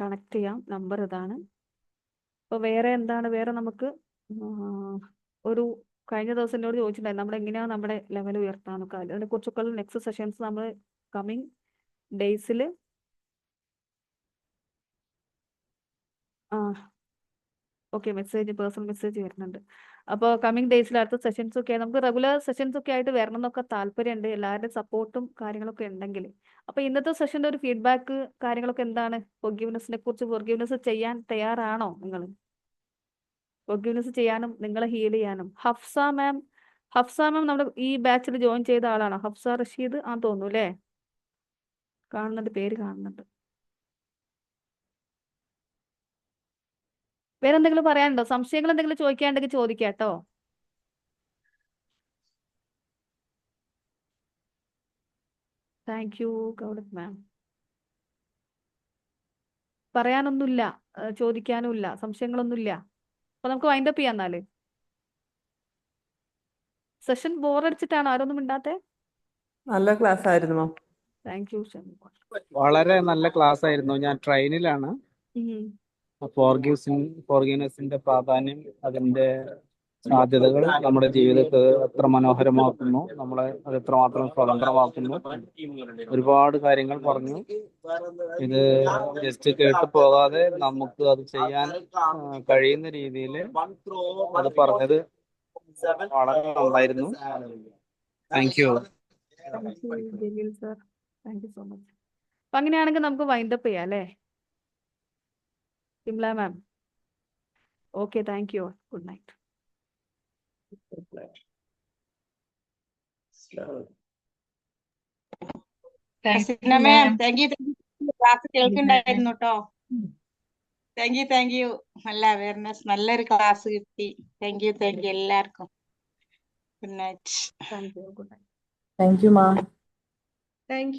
കണക്ട് ചെയ്യാം. നമ്പർ ഇതാണ്. അപ്പോൾ വേറെ എന്താണ്, വേറെ നമുക്ക് ഒരു കഴിഞ്ഞ ദിവസം എന്നോട് ചോദിച്ചിട്ടുണ്ടായിരുന്നു നമ്മൾ എങ്ങനെയാണ് നമ്മുടെ ലെവൽ ഉയർത്താനൊക്കെ. അതിനെ കുറിച്ചൊക്കെ നെക്സ്റ്റ് സെഷൻസ് നമ്മൾ കമ്മിങ് ഡേയ്സിൽ ഓക്കെ പേഴ്സണൽ മെസ്സേജ് വരുന്നുണ്ട്. അപ്പോൾ കമ്മിങ് ഡേയ്സിൽ അടുത്ത സെഷൻസ് ഒക്കെ നമുക്ക് റെഗുലർ സെഷൻസ് ഒക്കെ ആയിട്ട് വരണം എന്നൊക്കെ താല്പര്യമുണ്ട്, എല്ലാവരുടെയും സപ്പോർട്ടും കാര്യങ്ങളൊക്കെ ഉണ്ടെങ്കിൽ. അപ്പോൾ ഇന്നത്തെ സെഷൻ്റെ ഒരു ഫീഡ്ബാക്ക് കാര്യങ്ങളൊക്കെ എന്താണ്? ഫോർഗീവ്നെസ്സിനെ കുറിച്ച്, ഫോർഗീവ്നെസ് ചെയ്യാൻ തയ്യാറാണോ നിങ്ങൾ? ഫോർഗീവ്നെസ് ചെയ്യാനും നിങ്ങളെ ഹീൽ ചെയ്യാനും. ഹഫ്സ മാം നമ്മുടെ ഈ ബാച്ചിൽ ജോയിൻ ചെയ്ത ആളാണോ? ഹഫ്സ റഷീദ് ആ തോന്നുന്നു അല്ലേ? കാണുന്നുണ്ട്, പേര് കാണുന്നുണ്ട്. വേറെ എന്തെങ്കിലും പറയാനുണ്ടോ? സംശയങ്ങൾ എന്തെങ്കിലും ചോദിക്കാണ്ടെങ്കിൽ ചോദിക്കാം കേട്ടോ. താങ്ക് യു ഗൗഡത്ത് മാം. പറയാനൊന്നുമില്ല, ചോദിക്കാനുമില്ല, സംശയങ്ങളൊന്നുമില്ല. അപ്പൊ നമുക്ക് വൈൻഡപ്പ് ചെയ്യാം എന്നാല്. സെഷൻ ബോറടിച്ചിട്ടാണോ ആരൊന്നും മിണ്ടാത്തെ? നല്ല ക്ലാസ് ആയിരുന്നു മാം. Thank U. വളരെ നല്ല ക്ലാസ് ആയിരുന്നു. ഞാൻ ട്രെയിനിലാണ്. ഫോർഗീവ്നെസിന്റെ പ്രാധാന്യം, അതിന്റെ സാധ്യതകൾ നമ്മുടെ ജീവിതത്തെ എത്ര മനോഹരമാക്കുന്നു, നമ്മളെ അത് എത്രമാത്രം സ്വതന്ത്രമാക്കുന്നു, ഒരുപാട് കാര്യങ്ങൾ പറഞ്ഞു. ഇത് ജസ്റ്റ് കേട്ട് പോകാതെ നമുക്ക് അത് ചെയ്യാൻ കഴിയുന്ന രീതിയിൽ അത് പറഞ്ഞത് വളരെ നന്നായിരുന്നു. Thank you. Jaleel sir, thank you so much. അപ്പൊ അങ്ങനെയാണെങ്കിൽ നമുക്ക് വൈൻഡപ്പ് ചെയ്യാം അല്ലേ? Simla ma'am okay, thank you. Good night. Ma'am thank you. Class കേൾക്കുന്നുണ്ടായിരുന്നു കേട്ടോ. Thank you. നല്ല അവയർനെസ്, നല്ലൊരു ക്ലാസ് കിട്ടി. താങ്ക് യു എല്ലാവർക്കും. Good night. Thank you. Good night. Thank you ma'am. Thank